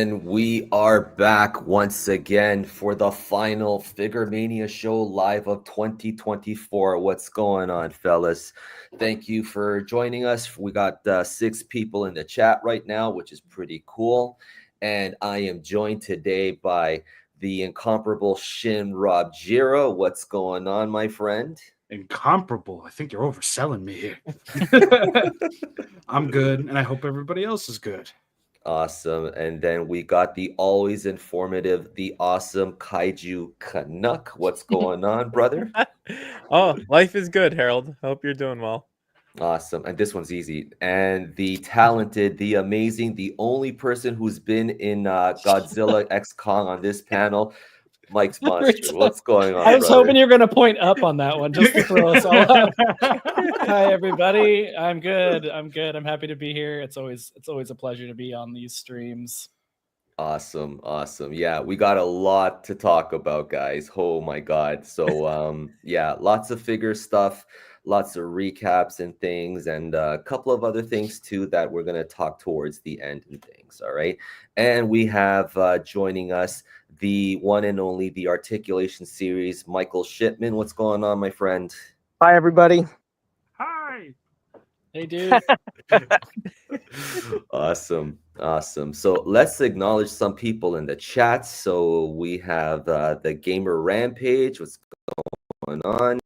And we are back once again for the final FigureMania show live of 2024. What's going on, fellas? Thank you for joining us. We got 6 people in the chat right now, which is pretty cool. And I am joined today by the incomparable Shin Rob Jira. What's going on, my friend? Incomparable. I think you're overselling me here. I'm good, and I hope everybody else is good. Awesome. And then we got the always informative, the awesome Kaiju Canuck. What's going on, brother? Oh, life is good, Harold. Hope you're doing well. Awesome. And this one's easy. And the talented, the amazing, the only person who's been in Godzilla X Kong on this panel, Mike's Monster. What's going on, I was brother? hoping you were going to point up on that one just to throw us all up. Hi, everybody. I'm good. I'm happy to be here. It's always a pleasure to be on these streams. Awesome. Yeah, we got a lot to talk about, guys. Oh my God. So yeah, lots of figure stuff, lots of recaps and things, and a couple of other things too that we're going to talk towards the end and things. All right. And we have joining us the one and only, the Articulation Series, Michael Shipman. What's going on, my friend? Hi, everybody. Hi. Hey, dude. Awesome. So let's acknowledge some people in the chat. So we have the Gamer Rampage. What's going on?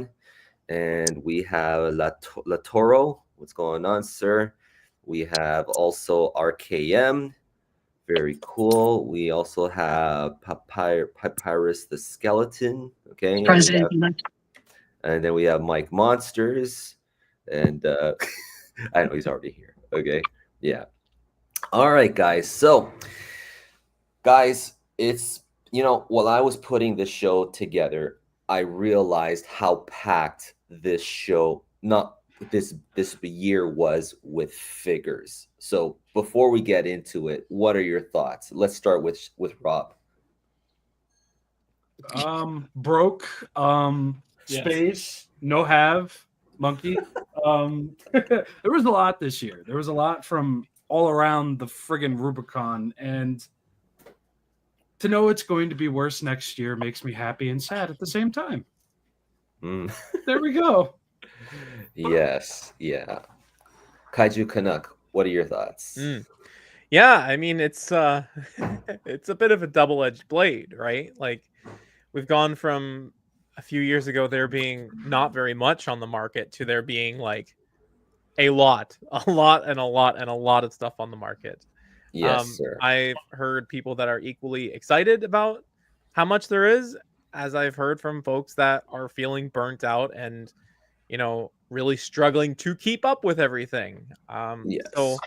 And we have La Toro. What's going on, sir? We have also RKM. Very cool. We also have Papyrus the Skeleton. Okay. And then we have Mike Monsters. And I know he's already here. Okay. Yeah. All right, guys. So, guys, it's, while I was putting this show together, I realized how packed this show, this year was with figures. So before we get into it, what are your thoughts? Let's start with Rob. Broke. Space. No have. Monkey. There was a lot this year. There was a lot from all around the friggin' Rubicon, and to know it's going to be worse next year makes me happy and sad at the same time. There we go. Yes, yeah. Kaiju Canuck, what are your thoughts? Yeah, I mean, it's it's a bit of a double-edged blade, right? Like, we've gone from a few years ago there being not very much on the market to there being like a lot of stuff on the market. Yes, sir. I've heard people that are equally excited about how much there is, as I've heard from folks that are feeling burnt out and, really struggling to keep up with everything. Yes. So,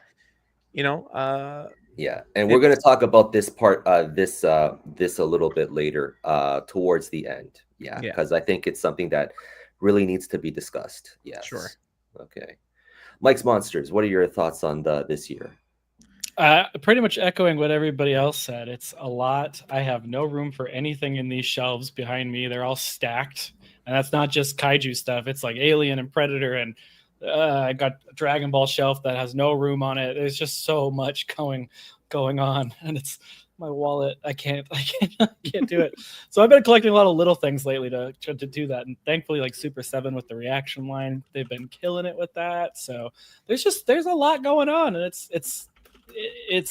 yeah, and we're going to talk about this part, this a little bit later, towards the end. Yeah, because I think it's something that really needs to be discussed. Yes. Sure. Okay. Mike's Monsters, what are your thoughts on this year? Pretty much echoing what everybody else said. It's a lot. I have no room for anything in these shelves behind me. They're all stacked. And that's not just kaiju stuff. It's like Alien and Predator. And I got a Dragon Ball shelf that has no room on it. There's just so much going on. And it's my wallet. I can't do it. So I've been collecting a lot of little things lately to do that. And thankfully, like Super 7 with the reaction line, they've been killing it with that. So there's a lot going on. And it's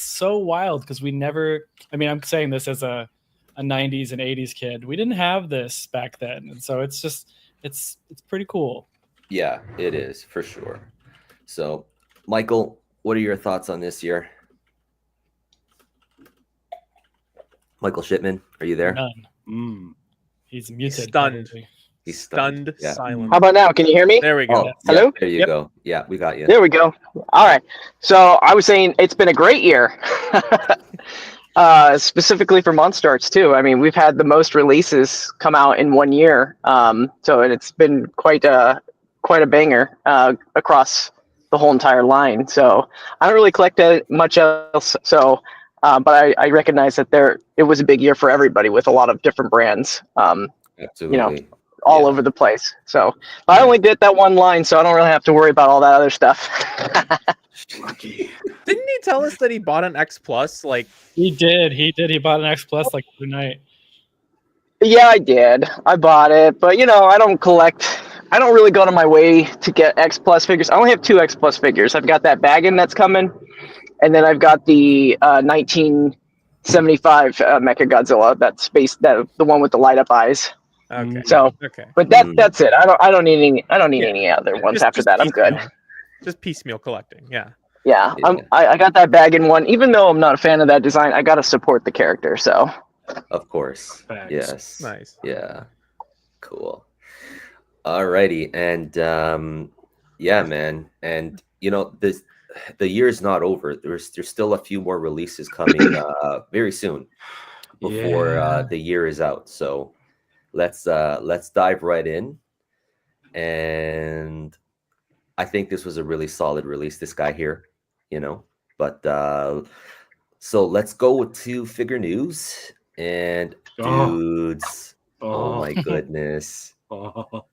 so wild because I'm saying this as a 90s and 80s kid. We didn't have this back then. And so it's pretty cool. Yeah, it is for sure. So, Michael, what are your thoughts on this year? Michael Shipman, are you there? None. He's muted. Stunned. Probably. He's stunned. Yeah. Silent. How about now? Can you hear me? There we go. Oh, Hello? Yeah, there you go. Yeah, we got you. There we go. All right. So I was saying it's been a great year. Specifically for Monster Arts too. I mean, we've had the most releases come out in 1 year. And it's been quite a banger across the whole entire line. So I don't really collect much else. So, but I recognize that it was a big year for everybody with a lot of different brands. Absolutely. All over the place. So I only did that one line, so I don't really have to worry about all that other stuff. Lucky. Didn't he tell us that he bought an X Plus? Like He did. He bought an X Plus like the other night. Yeah, I did. I bought it, but I don't collect. I don't really go to my way to get X Plus figures. I only have 2 X Plus figures. I've got that Baggin that's coming, and then I've got the 1975 Mecha Godzilla. That's the one with the light up eyes. okay. So, Okay. but that's it. I don't need any other ones after that. I'm good. Just piecemeal collecting. Yeah. Yeah, I got that Baggin one. Even though I'm not a fan of that design, I got to support the character. So. Of course. Facts. Yes. Nice. Yeah. Cool. Alrighty. And yeah, man. And the year is not over. There's still a few more releases coming very soon before the year is out. So let's dive right in. And I think this was a really solid release, this guy here, But so let's go to figure news. And dudes, oh my goodness. You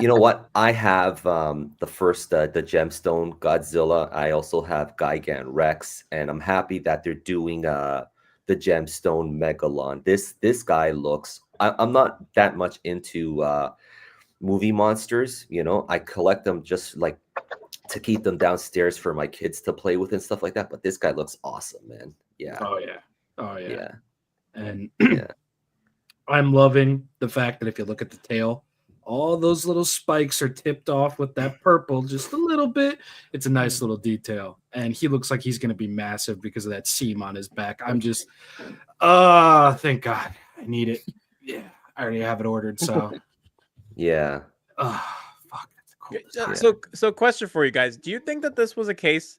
know what? I have the first the Gemstone Godzilla. I also have Gigan Rex, and I'm happy that they're doing the Gemstone Megalon. This guy looks. I'm not that much into movie monsters. I collect them just like to keep them downstairs for my kids to play with and stuff like that. But this guy looks awesome, man. Yeah. Oh yeah. Yeah. And Yeah. I'm loving the fact that if you look at the tail, all those little spikes are tipped off with that purple just a little bit. It's a nice little detail. And he looks like he's going to be massive because of that seam on his back. I'm just, thank God. I need it. Yeah, I already have it ordered. So, Yeah. Fuck. That's cool. So question for you guys. Do you think that this was a case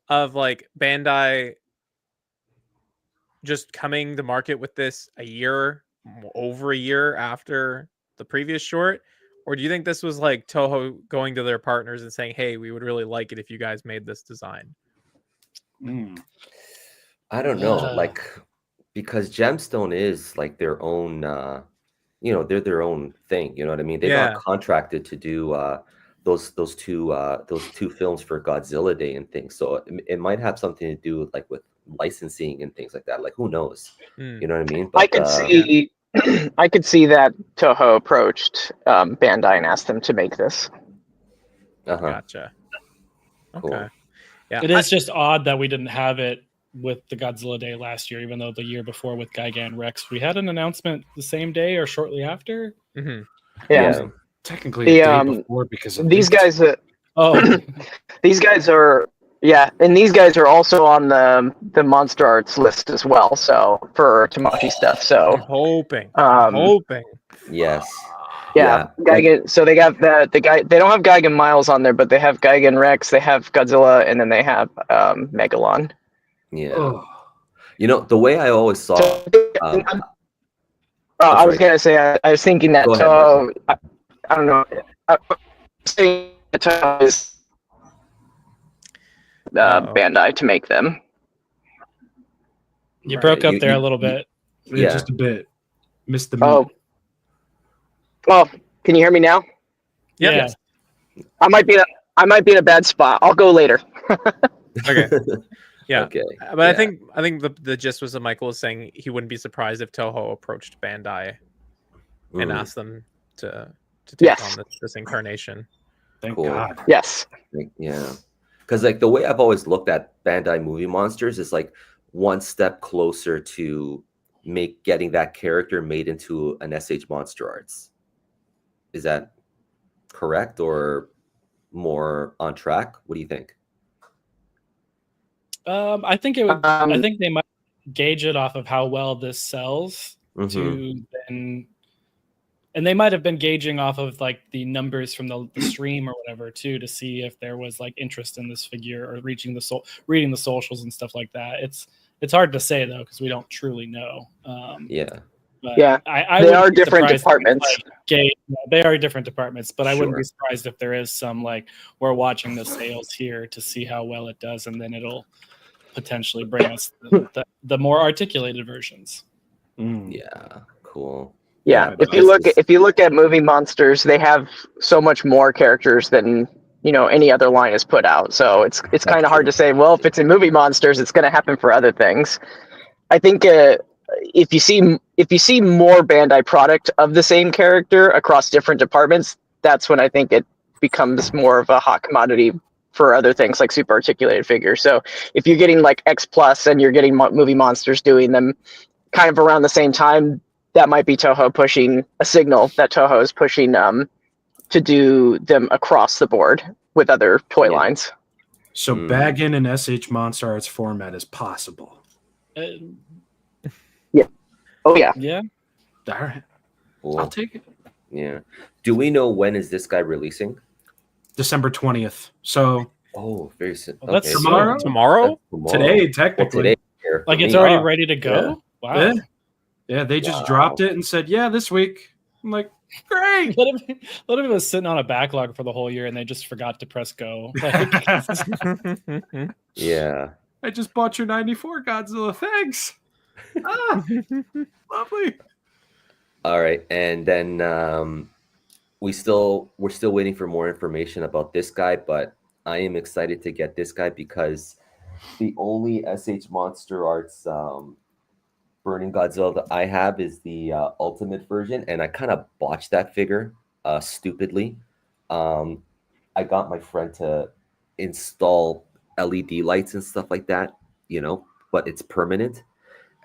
of like Bandai just coming to market with this over a year after the previous short? Or do you think this was like Toho going to their partners and saying, hey, we would really like it if you guys made this design? I don't know, because Gemstone is like their own, they're their own thing. You know what I mean? They got contracted to do those two films for Godzilla Day and things. So it might have something to do like with licensing and things like that. Like who knows? You know what I mean? But, I could see. I could see that Toho approached Bandai and asked them to make this. Gotcha. Cool. Okay. Yeah. It is just odd that we didn't have it with the Godzilla Day last year, even though the year before with Gigan Rex, we had an announcement the same day or shortly after. Mm-hmm. Yeah. Technically, a day before because of these guys. These guys are. Yeah, and these guys are also on the Monster Arts list as well. So for Tamaki stuff. So hoping. Yes. Yeah. Gigan. So they got the guy. They don't have Gigan Miles on there, but they have Gigan Rex. They have Godzilla, and then they have Megalon. Yeah. The way I always saw. I was gonna say I was thinking that. I don't know. Saying is Bandai to make them. You broke up there a little bit. Yeah, just a bit. Missed the beat. Oh. Well, can you hear me now? Yeah. I might be in a bad spot. I'll go later. Okay. Yeah. Okay. But I think the gist was that Michael was saying he wouldn't be surprised if Toho approached Bandai and asked them to take on this incarnation. Thank God. Yes. Yeah. Because like the way I've always looked at Bandai movie monsters is like one step closer to getting that character made into an SH Monster Arts. Is that correct or more on track? What do you think? I think it would. I think they might gauge it off of how well this sells to then, and they might have been gauging off of like the numbers from the stream or whatever too, to see if there was like interest in this figure or reading the socials and stuff like that. It's hard to say though because we don't truly know. But they are different departments. They are different departments, but I wouldn't be surprised if there is some like we're watching the sales here to see how well it does, and then it'll potentially bring us the more articulated versions. Yeah, cool. Yeah, if you look at movie monsters, they have so much more characters than any other line is put out. So it's kind of hard to say, well, if it's in movie monsters, it's going to happen for other things. I think if you see more Bandai product of the same character across different departments, that's when I think it becomes more of a hot commodity for other things like super articulated figures. So if you're getting like X Plus and you're getting movie monsters doing them kind of around the same time, that might be Toho pushing a signal that Toho is pushing to do them across the board with other toy lines. So bag in an SH Monster Arts format is possible. Yeah. Oh yeah. Yeah. All right. Cool. I'll take it. Yeah. Do we know when is this guy releasing? December 20th. So Very soon. Well, that's tomorrow. Tomorrow? Today, technically. Well, today, here for Like it's me. already ready to go. Wow. Yeah. Yeah, they just dropped it and said, "Yeah, this week." I'm like, "Great." What if it was sitting on a backlog for the whole year and they just forgot to press go? Like, Yeah. I just bought your 94 Godzilla. Thanks. Lovely. All right, and then we're still waiting for more information about this guy, but I am excited to get this guy because the only SH Monster Arts Burning Godzilla that I have is the ultimate version, and I kind of botched that figure stupidly. I got my friend to install LED lights and stuff like that, but it's permanent.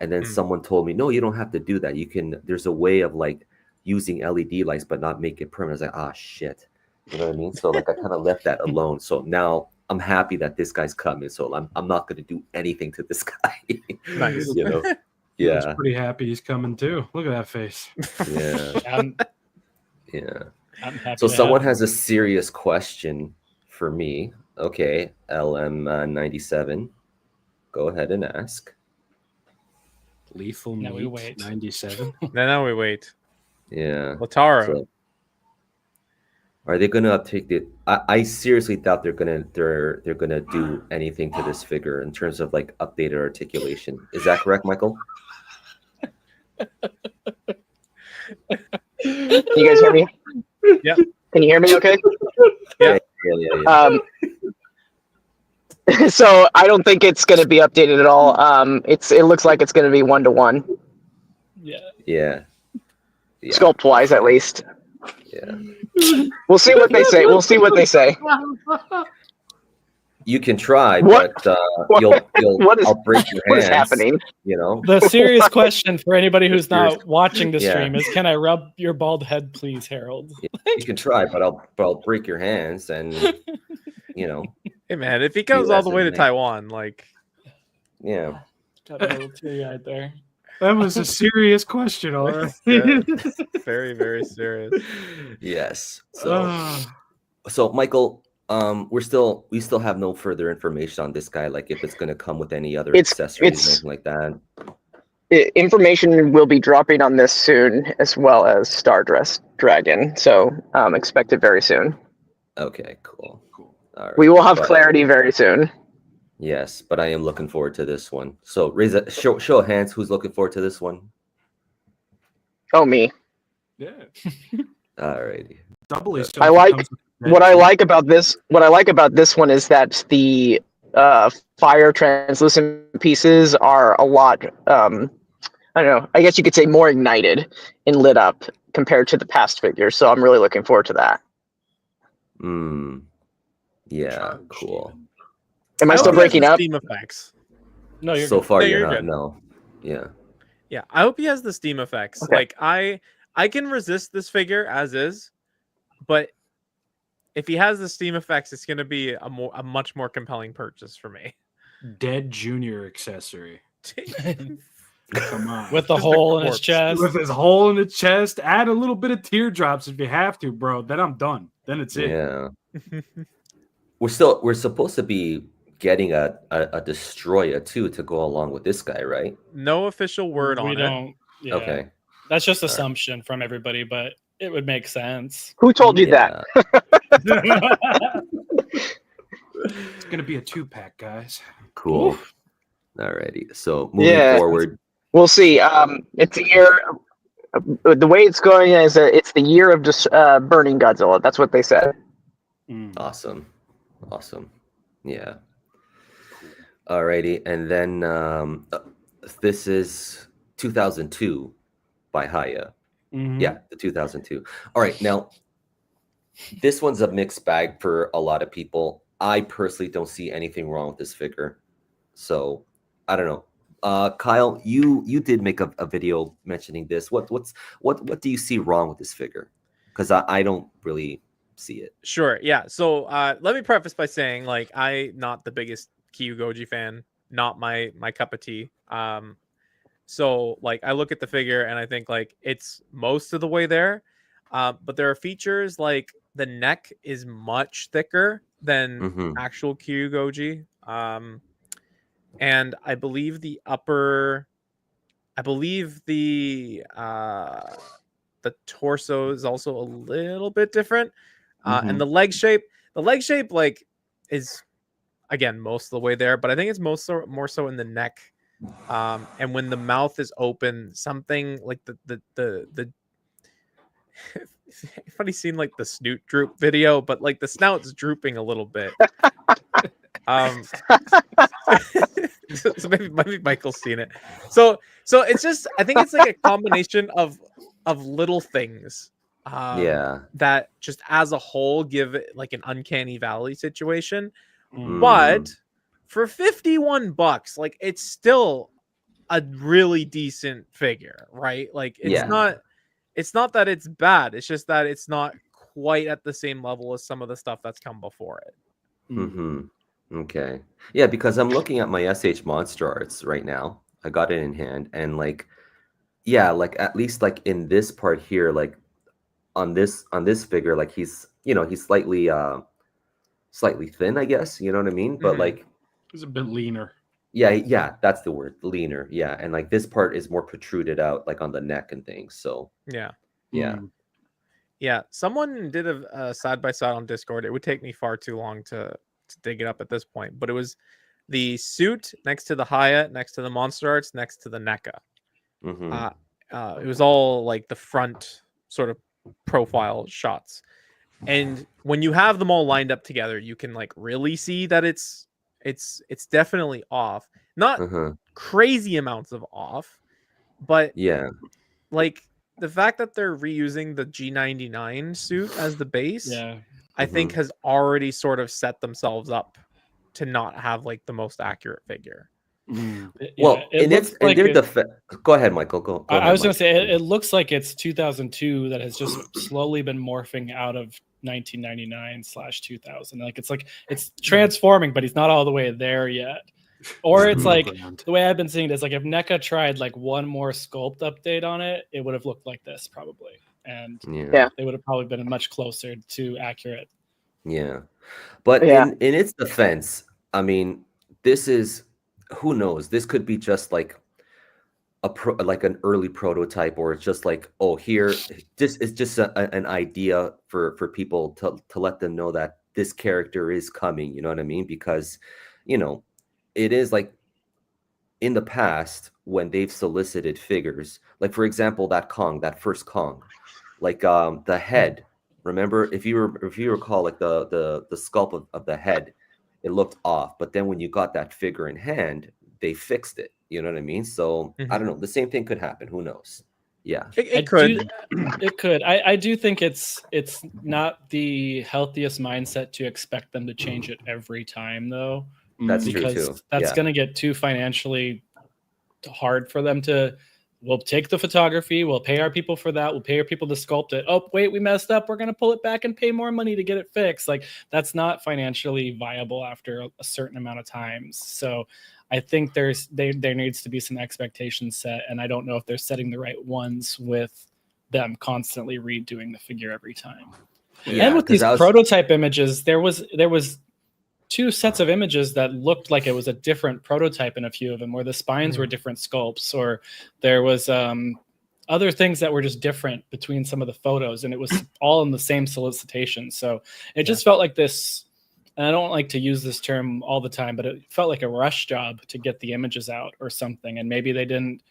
And then someone told me, no, you don't have to do that. There's a way of like using LED lights, but not make it permanent. I was like, shit. You know what I mean? So like I kind of left that alone. So now I'm happy that this guy's coming. So I'm not going to do anything to this guy. Nice. Yeah. I was pretty happy he's coming too. Look at that face. Yeah. Yeah. I'm happy So to someone have has a serious question for me. Okay, LM97. Go ahead and ask. Lethal Now we Meat wait. 97. Now we wait. Yeah. Lataro. So, are they gonna take the? I seriously doubt they're gonna do anything to this figure in terms of like updated articulation. Is that correct, Michael? Can you guys hear me? Yeah. Can you hear me okay? Yeah. So I don't think it's going to be updated at all. It looks like it's going to be 1-to-1. Yeah. Sculpt wise, at least. Yeah. We'll see what they say. You can try, What? but What is- I'll break your hands. What is happening? The serious question for anybody who's not watching the Yeah. stream is, can I rub your bald head, please, Harold? You can try, but I'll break your hands, and Hey man, if he goes all the way to Taiwan, like yeah. Got a little teary-eyed there. That was a serious question, all right. very, very serious. Yes. So Michael, we still have no further information on this guy, like if it's going to come with any other accessories or anything like that. Information will be dropping on this soon, as well as Stardust Dragon. So expect it very soon. Okay, cool. All right. We will have clarity very soon. Yes, but I am looking forward to this one. So raise a show of hands. Who's looking forward to this one? Oh, me. Yeah. All righty. Doubly. So I like what I like about this. What I like about this one is that the fire translucent pieces are a lot. I don't know. I guess you could say more ignited and lit up compared to the past figures. So I'm really looking forward to that. Yeah. Cool. Am I still breaking up? Steam effects. No, you're So good. far, No, you're you're not. good. No. Yeah. Yeah, I hope he has the Steam effects. Okay. Like I can resist this figure as is, but if he has the Steam effects, it's going to be a much more compelling purchase for me. Dead Junior accessory. Come on. With the Just a hole in his corpse. chest. With his hole in the chest, add a little bit of teardrops if you have to, bro. Then I'm done. Then it's it. Yeah. We're supposed to be getting a destroyer too to go along with this guy, right? No official word on We it. don't. Yeah. Okay. That's just assumption from everybody, but it would make sense. Who told you that? It's gonna be a 2-pack, guys. Cool. Alrighty. So moving forward. We'll see. It's a year. The way it's going is that it's the year of just burning Godzilla. That's what they said. Awesome. Yeah. Alrighty, and then this is 2002 by Hiya. Yeah, the 2002. All right, now this one's a mixed bag for a lot of people. I personally don't see anything wrong with this figure, so I don't know. Kyle, you did make a video mentioning this. What do you see wrong with this figure? Because I don't really see it. Sure. Yeah. So let me preface by saying, like, I not the biggest Kyugoji fan, not my cup of tea. So like I look at the figure and I think like it's most of the way there. But there are features like the neck is much thicker than actual Kyugoji. And I believe the torso is also a little bit different. And the leg shape like is again most of the way there, but I think it's more so in the neck. And when the mouth is open, something like the funny scene like the snoot droop video, but like the snout's drooping a little bit. So maybe Michael's seen it. So it's just, I think it's like a combination of little things that just as a whole give it like an uncanny valley situation. But for $51, like it's still a really decent figure, right? Like it's not that it's bad, it's just that it's not quite at the same level as some of the stuff that's come before it. Okay. Yeah, because I'm looking at my SH Monster Arts right now. I got it in hand, and like, yeah, like at least like in this part here, like on this figure, like he's slightly thin, I guess. You know what I mean? But like he's a bit leaner. Yeah, that's the word, leaner. Yeah, and like this part is more protruded out, like on the neck and things. So yeah. Someone did a side by side on Discord. It would take me far too long to dig it up at this point, but it was the suit next to the Hiya, next to the Monster Arts, next to the NECA. It was all like the front sort of profile shots, and when you have them all lined up together, you can like really see that it's definitely off, not crazy amounts of off, but like the fact that they're reusing the G99 suit as the base, I think has already sort of set themselves up to not have like the most accurate figure. Well, go ahead, Michael. Go I ahead, was going to say it looks like it's 2002 that has just slowly been morphing out of 1999/2000. Like it's transforming, but he's not all the way there yet. Or it's like the way I've been seeing it is like if NECA tried like one more sculpt update on it, it would have looked like this probably, and they would have probably been much closer to accurate. Yeah, but in its defense, I mean, this is, who knows? This could be just like like an early prototype, or it's just like, oh, here, it's just an idea for people to let them know that this character is coming. You know what I mean? Because, it is like in the past when they've solicited figures, like for example, that first Kong, like the head. Remember, if you recall, like the sculpt of the head, it looked off. But then when you got that figure in hand, they fixed it. You know what I mean? So I don't know. The same thing could happen. Who knows? Yeah, it could. It could. I do think it's not the healthiest mindset to expect them to change it every time, though. That's true too. That's going to get too financially hard for them to. We'll take the photography. We'll pay our people for that. We'll pay our people to sculpt it. Oh, wait, we messed up. We're going to pull it back and pay more money to get it fixed. Like that's not financially viable after a certain amount of times. So I think there needs to be some expectations set, and I don't know if they're setting the right ones with them constantly redoing the figure every time. Yeah, and with these prototype images, there was two sets of images that looked like it was a different prototype in a few of them, where the spines were different sculpts, or there was other things that were just different between some of the photos, and it was all in the same solicitation. So it just felt like this, and I don't like to use this term all the time, but it felt like a rush job to get the images out or something. And maybe they didn't,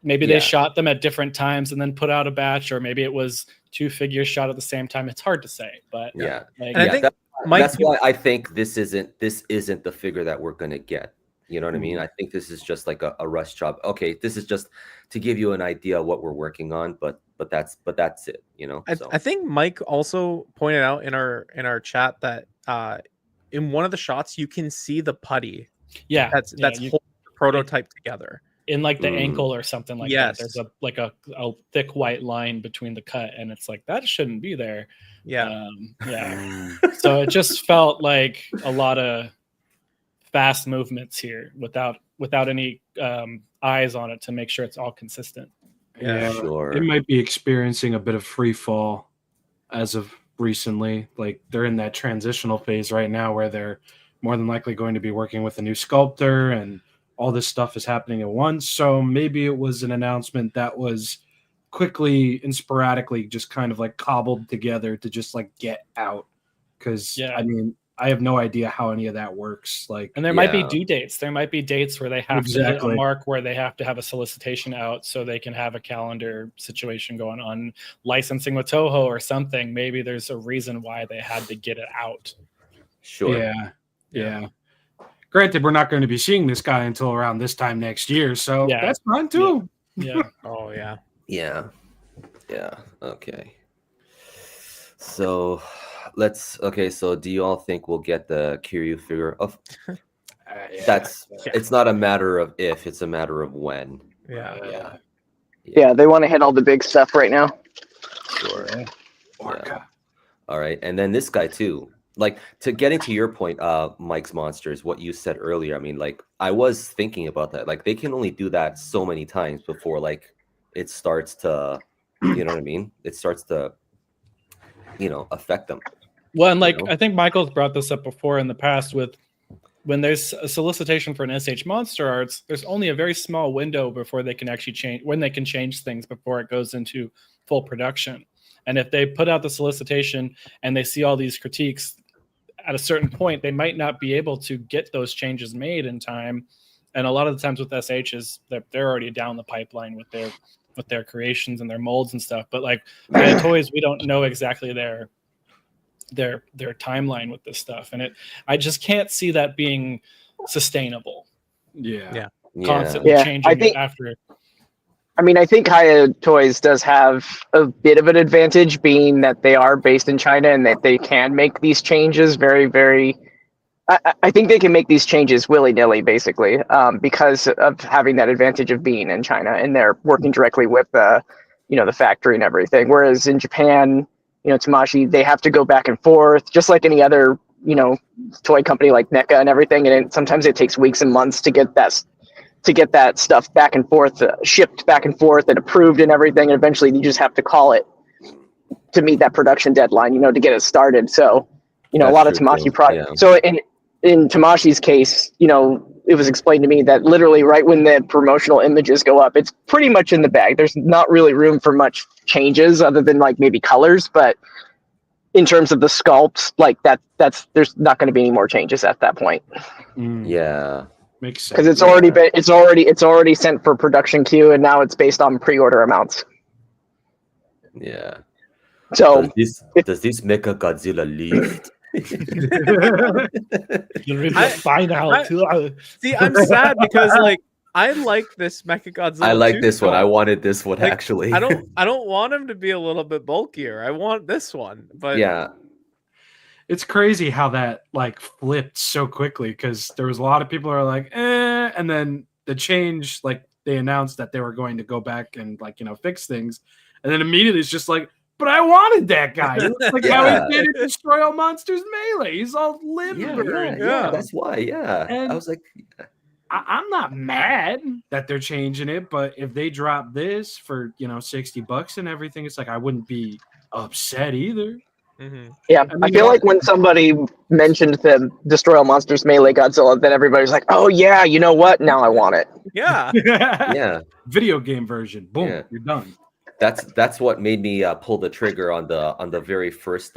they shot them at different times and then put out a batch, or maybe it was two figures shot at the same time, it's hard to say. But Yeah. like, And I think Mike, that's why I think this isn't the figure that we're gonna get. You know what I mean? I think this is just like a rush job. Okay, this is just to give you an idea of what we're working on, but that's it. You know. So. I think Mike also pointed out in our chat that in one of the shots you can see the putty. Yeah, that's holding the prototype together in like the ankle or something like yes. that. There's a thick white line between the cut, and it's like that shouldn't be there. Yeah, So it just felt like a lot of fast movements here without any eyes on it to make sure it's all consistent. Yeah, sure. It might be experiencing a bit of free fall as of recently. Like they're in that transitional phase right now where they're more than likely going to be working with a new sculptor and all this stuff is happening at once. So maybe it was an announcement that was quickly and sporadically just kind of like cobbled together to just like get out. Because I mean, I have no idea how any of that works. Like, and there might be due dates. There might be dates where they have to hit a mark where they have to have a solicitation out so they can have a calendar situation going on, licensing with Toho or something. Maybe there's a reason why they had to get it out. Sure. Yeah. Granted, we're not going to be seeing this guy until around this time next year, so that's fine too. Yeah. Oh yeah. Yeah. Okay. So so do you all think we'll get the Kiryu figure of it's not a matter of if, it's a matter of when. Yeah, they want to hit all the big stuff right now. Sure. Yeah. All right. And then this guy too. Like, to getting to your point, Mike's Monsters, what you said earlier, I mean, like, I was thinking about that. Like, they can only do that so many times before, like, it starts to, you know what I mean? It starts to, affect them. Well, and like, I think Michael's brought this up before in the past with when there's a solicitation for an SH Monster Arts, there's only a very small window before they can actually change things before it goes into full production. And if they put out the solicitation and they see all these critiques, at a certain point, they might not be able to get those changes made in time. And a lot of the times with SHs, they're already down the pipeline with their creations and their molds and stuff. But like the toys, we don't know exactly their timeline with this stuff. And I just can't see that being sustainable. Constantly changing it after. I mean, I think Hiya Toys does have a bit of an advantage, being that they are based in China and that they can make these changes very, very. I think they can make these changes willy-nilly, basically, because of having that advantage of being in China, and they're working directly with the factory and everything. Whereas in Japan, Tamashi, they have to go back and forth, just like any other toy company like NECA and everything. And sometimes it takes weeks and months to get that stuff back and forth, shipped back and forth and approved and everything. And eventually you just have to call it to meet that production deadline, to get it started. So, a lot of Tamashi products. Yeah. So in Tamashi's case, it was explained to me that literally right when the promotional images go up, it's pretty much in the bag. There's not really room for much changes other than like maybe colors, but in terms of the sculpts, like there's not going to be any more changes at that point. Yeah. Makes sense. Because it's already sent for production queue, and now it's based on pre-order amounts. Yeah. So does this Mecha Godzilla leave? See, I'm sad because like I like this Mechagodzilla. I like this one. I wanted this one, like, actually. I don't want him to be a little bit bulkier. I want this one. But yeah. It's crazy how that like flipped so quickly, because there was a lot of people who are like, and then the change, like they announced that they were going to go back and like, fix things. And then immediately it's just like, but I wanted that guy. It looks like how he did it Destroy All Monsters Melee. He's all limber. Yeah, that's why. Yeah. And I was like, I'm not mad that they're changing it, but if they drop this for, $60 and everything, it's like I wouldn't be upset either. Mm-hmm. Yeah, I feel like when somebody mentioned the Destroy All Monsters Melee Godzilla, then everybody's like, "Oh yeah, you know what? Now I want it." Yeah, yeah. Video game version. Boom, you're done. That's what made me pull the trigger on the very first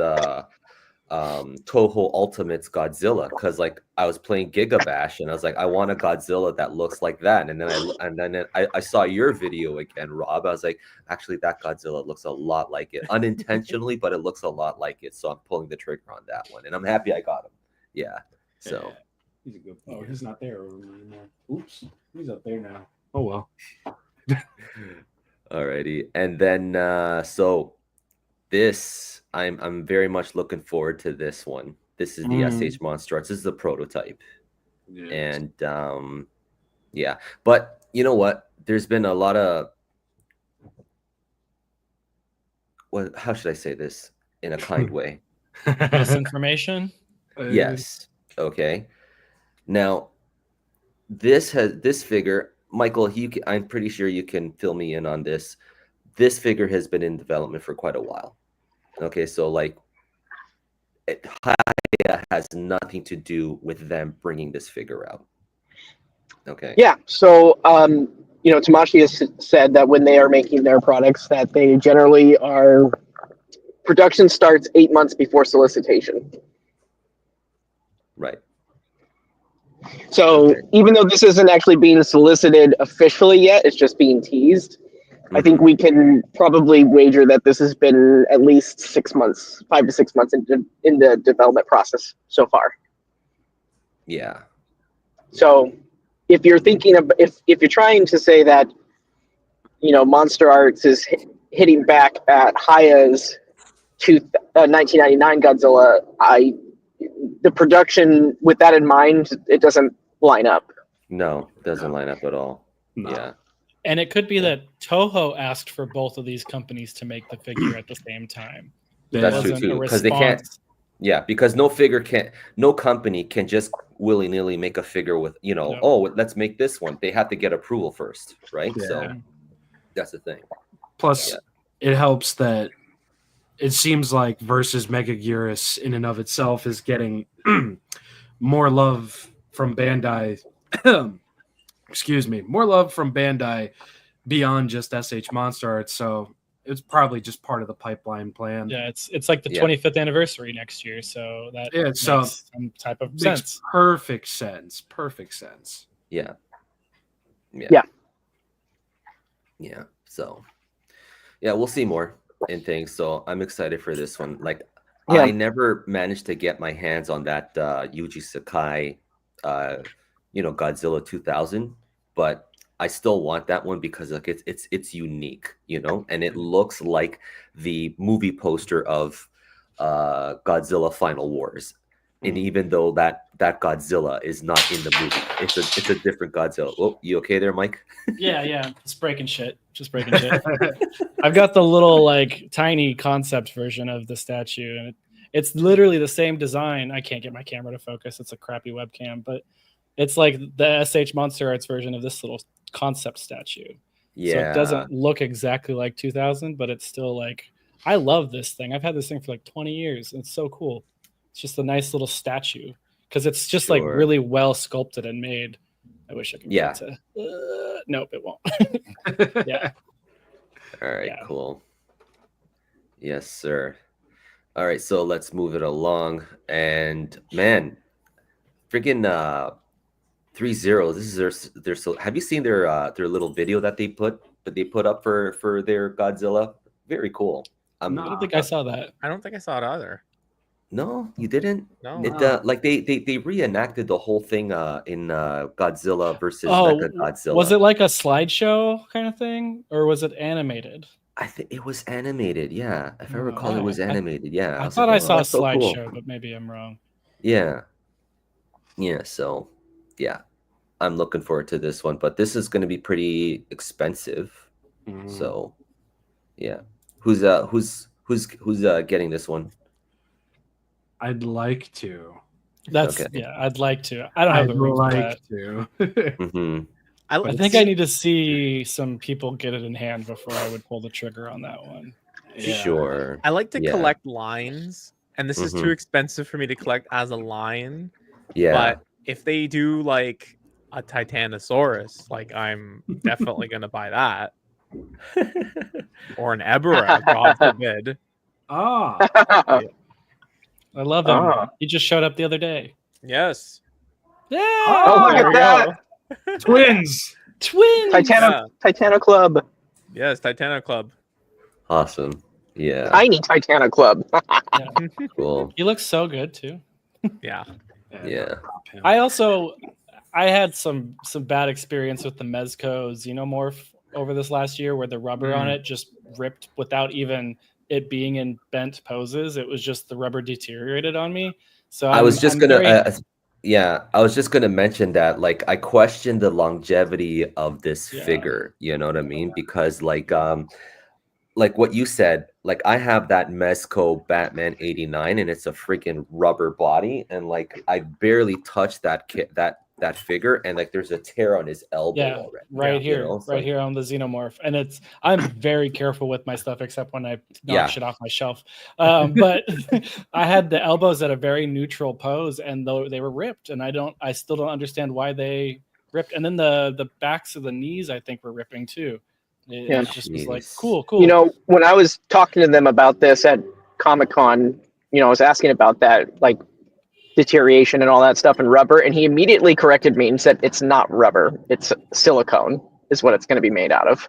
Toho Ultimate's Godzilla, because like I was playing Giga Bash and I was like, I want a Godzilla that looks like that. And then I saw your video again, Rob. I was like, actually, that Godzilla looks a lot like it, unintentionally, but it looks a lot like it. So I'm pulling the trigger on that one, and I'm happy I got him. Yeah. So he's a good. Oh, he's not there anymore. Oops, he's up there now. Oh well. Alrighty, and then so this I'm very much looking forward to this one. This is the SH Monster Arts. This is the prototype, and yeah. But you know what? There's been a lot of how should I say this in a kind way? Misinformation. Yes. Okay. Now, this figure, Michael. I'm pretty sure you can fill me in on this. This figure has been in development for quite a while. Okay, so like, Hiya has nothing to do with them bringing this figure out. Okay. Yeah. So, Tamashi has said that when they are making their products, that they generally are production starts 8 months before solicitation. Right. So even though this isn't actually being solicited officially yet, it's just being teased. I think we can probably wager that this has been at least 6 months, 5 to 6 months in the development process so far. Yeah. So if you're thinking of if you're trying to say that, Monster Arts is hitting back at Hiya's 1999 Godzilla, the production with that in mind, it doesn't line up. No, doesn't line up at all. No. Yeah. And it could be that Toho asked for both of these companies to make the figure at the same time. That's true too, because they can't. Yeah, because no company can just willy-nilly make a figure with, oh, let's make this one. They have to get approval first, right? Yeah. So that's the thing. Plus, it helps that it seems like versus Megaguirus in and of itself is getting more love from Bandai. Excuse me, more love from Bandai beyond just SH Monster Arts. So it's probably just part of the pipeline plan. Yeah, it's like the 25th anniversary next year, so that makes some type of sense. Perfect sense. Perfect sense. Yeah. So, yeah, we'll see more in things. So I'm excited for this one. Like, I never managed to get my hands on that Yuji Sakai, Godzilla 2000, but I still want that one because like it's unique, and it looks like the movie poster of Godzilla Final Wars. And even though that Godzilla is not in the movie, it's a different Godzilla. Oh, you okay there, Mike? Yeah, it's breaking shit. Just breaking shit. I've got the little like tiny concept version of the statue, and it's literally the same design. I can't get my camera to focus. It's a crappy webcam, but it's like the SH Monster Arts version of this little concept statue. Yeah. So it doesn't look exactly like 2000, but it's still like, I love this thing. I've had this thing for like 20 years. It's so cool. It's just a nice little statue because it's just like really well sculpted and made. I wish I could get it to. Nope, it won't. Yeah. All right, cool. Yes, sir. All right, so let's move it along. And man, freaking 3-0. This is their so. Have you seen their little video that they put up for their Godzilla? Very cool. I don't think I saw that. I don't think I saw it either. No, you didn't. No. It like they reenacted the whole thing in Godzilla versus Mechagodzilla. Was it like a slideshow kind of thing, or was it animated? I think it was animated. Yeah, if I recall, it was animated. I thought I saw a slideshow, but maybe I'm wrong. Yeah. So, yeah, I'm looking forward to this one, but this is going to be pretty expensive. So, yeah, who's getting this one? I'd like to. I'd like to. I don't have the room for that. To. I think I need to see some people get it in hand before I would pull the trigger on that one. Yeah. Sure. I like to collect lines, and this is too expensive for me to collect as a line. Yeah. But if they do like a Titanosaurus, like I'm definitely gonna buy that. Or an Ebra, God forbid. I love him. Ah. He just showed up the other day. Yes. Yeah. Oh, look there at we that. go. Twins. Twins. Titano Club. Yes, Titanic Club. Awesome. Yeah. Tiny Titano Club. Yeah. Cool. He looks so good too. Yeah. Yeah. I had some bad experience with the Mezco Xenomorph over this last year, where the rubber on it just ripped without even it being in bent poses. It was just the rubber deteriorated on me. So I was just gonna mention that, like, I question the longevity of this figure. You know what I mean? Because like what you said, like I have that Mezco Batman 89, and it's a freaking rubber body, and like I barely touched that that figure, and like there's a tear on his elbow already. Right here, you know? right here on the Xenomorph. And I'm very careful with my stuff, except when I knock shit off my shelf. But I had the elbows at a very neutral pose, and though they were ripped, and I still don't understand why they ripped. And then the backs of the knees, I think, were ripping too. It just was like, cool. You know, when I was talking to them about this at Comic-Con, I was asking about that, like, deterioration and all that stuff in rubber, and he immediately corrected me and said it's not rubber, it's silicone is what it's going to be made out of.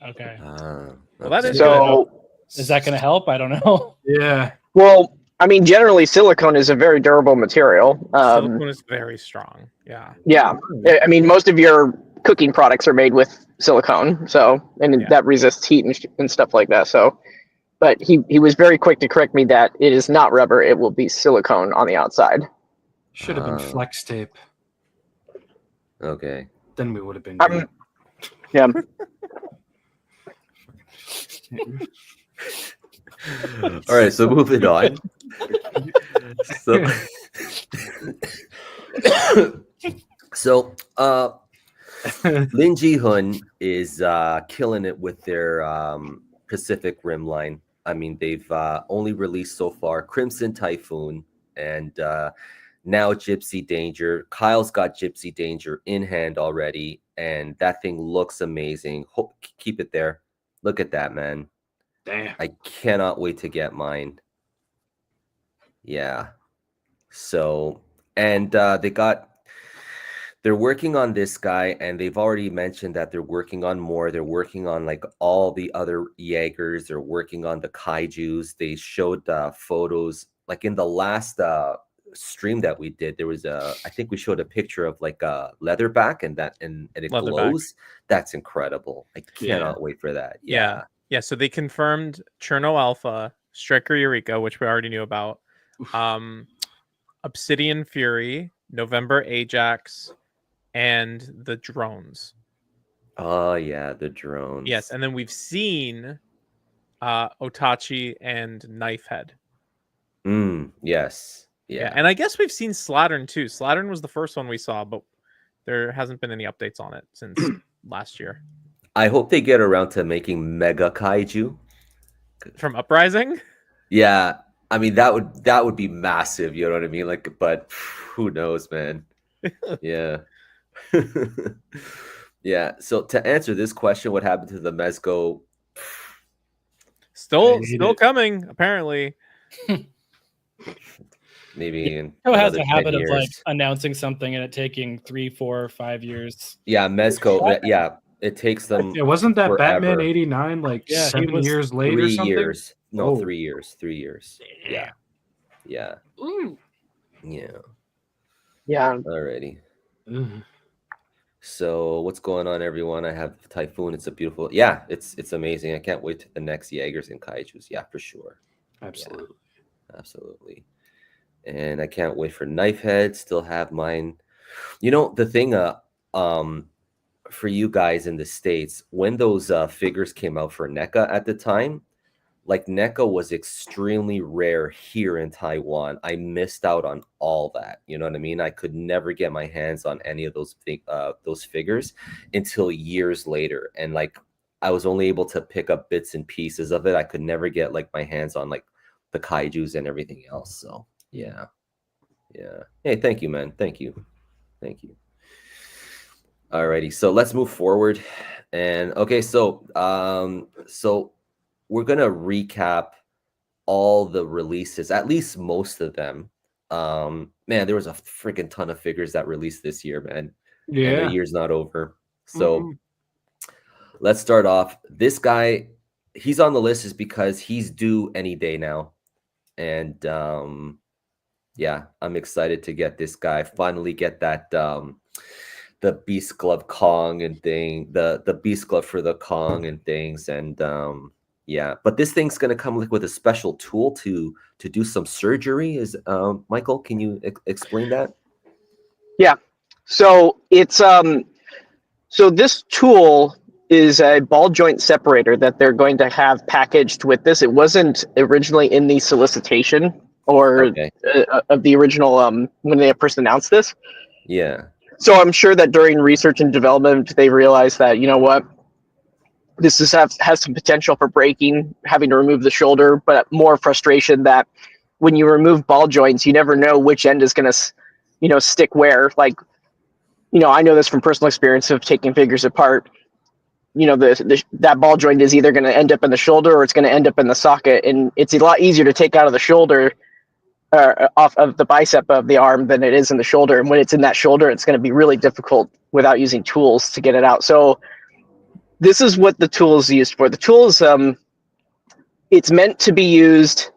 Okay. Well, that is so is that going to help? I don't know. Yeah. Well, I mean, generally silicone is a very durable material. Silicone is very strong. Yeah. Yeah. I mean, most of your cooking products are made with silicone, that resists heat and stuff like that. So, but he was very quick to correct me that it is not rubber; it will be silicone on the outside. Should have been flex tape. Okay. Then we would have been good. Yeah. All right, so moving on. So Lin Ji-hun is killing it with their Pacific Rim line. I mean, they've only released so far Crimson Typhoon and now Gypsy Danger. Kyle's got Gypsy Danger in hand already, and that thing looks amazing. Keep it there. Look at that, man. Damn. I cannot wait to get mine. Yeah. So, and they're working on this guy, and they've already mentioned that they're working on more. They're working on like all the other Jaegers. They're working on the kaijus. They showed photos like in the last stream that we did. There was I think we showed a picture of like a leatherback, and it glows. That's incredible. I cannot wait for that. Yeah. So they confirmed Cherno Alpha, Striker Eureka, which we already knew about. Obsidian Fury, November Ajax, and the drones. Oh yeah, the drones. Yes, and then we've seen Otachi and Knifehead. Yes. Yeah. And I guess we've seen Slattern too. Slattern was the first one we saw, but there hasn't been any updates on it since last year. I hope they get around to making Mega Kaiju from Uprising. Yeah, I mean that would be massive. You know what I mean? Like, but who knows, man? Yeah. Yeah. So to answer this question, what happened to the Mezco? Still coming, apparently. Maybe in Mezco has a habit years. of like announcing something and it taking 3, 4, 5 years. Yeah, Mezco. Yeah, it takes them. It wasn't that forever. Batman 89 like 7 years later? 3 or something? years. No, Oh. 3 years. 3 years. Yeah. Yeah. Ooh. Yeah. Yeah. Alrighty. Ugh. So what's going on, everyone? I have Typhoon. It's a beautiful. Yeah, it's amazing. I can't wait to the next Jaegers and Kaijus. Yeah, for sure. Absolutely. Yeah, absolutely. And I can't wait for Knifehead. Still have mine. You know, the thing for you guys in the States, when those figures came out for NECA at the time, like NECA was extremely rare here in Taiwan. I missed out on all that. You know what I mean? I could never get my hands on any of those figures until years later. And like I was only able to pick up bits and pieces of it. I could never get like my hands on like the kaijus and everything else. So yeah. Hey, thank you, man. Thank you. Alrighty, so let's move forward. And okay, so we're gonna recap all the releases, at least most of them. Man, there was a freaking ton of figures that released this year, man. And the year's not over. So let's start off. This guy, he's on the list is because he's due any day now. And yeah, I'm excited to get this guy, finally get that the Beast Glove Kong and thing, the Beast Glove for the Kong and things. And yeah, but this thing's gonna come with a special tool to do some surgery. Is Michael, can you explain that? Yeah. So it's so this tool is a ball joint separator that they're going to have packaged with this. It wasn't originally in the solicitation or of the original when they first announced this. Yeah. So I'm sure that during research and development, they realized that, you know what, this has some potential for breaking, having to remove the shoulder, but more frustration that when you remove ball joints, you never know which end is going to, you know, stick where. Like, you know, I know this from personal experience of taking figures apart. You know, that ball joint is either going to end up in the shoulder or it's going to end up in the socket, and it's a lot easier to take out of the shoulder, off of the bicep of the arm than it is in the shoulder. And when it's in that shoulder, it's going to be really difficult without using tools to get it out. So this is what the tool is used for. The tool is, it's meant to be used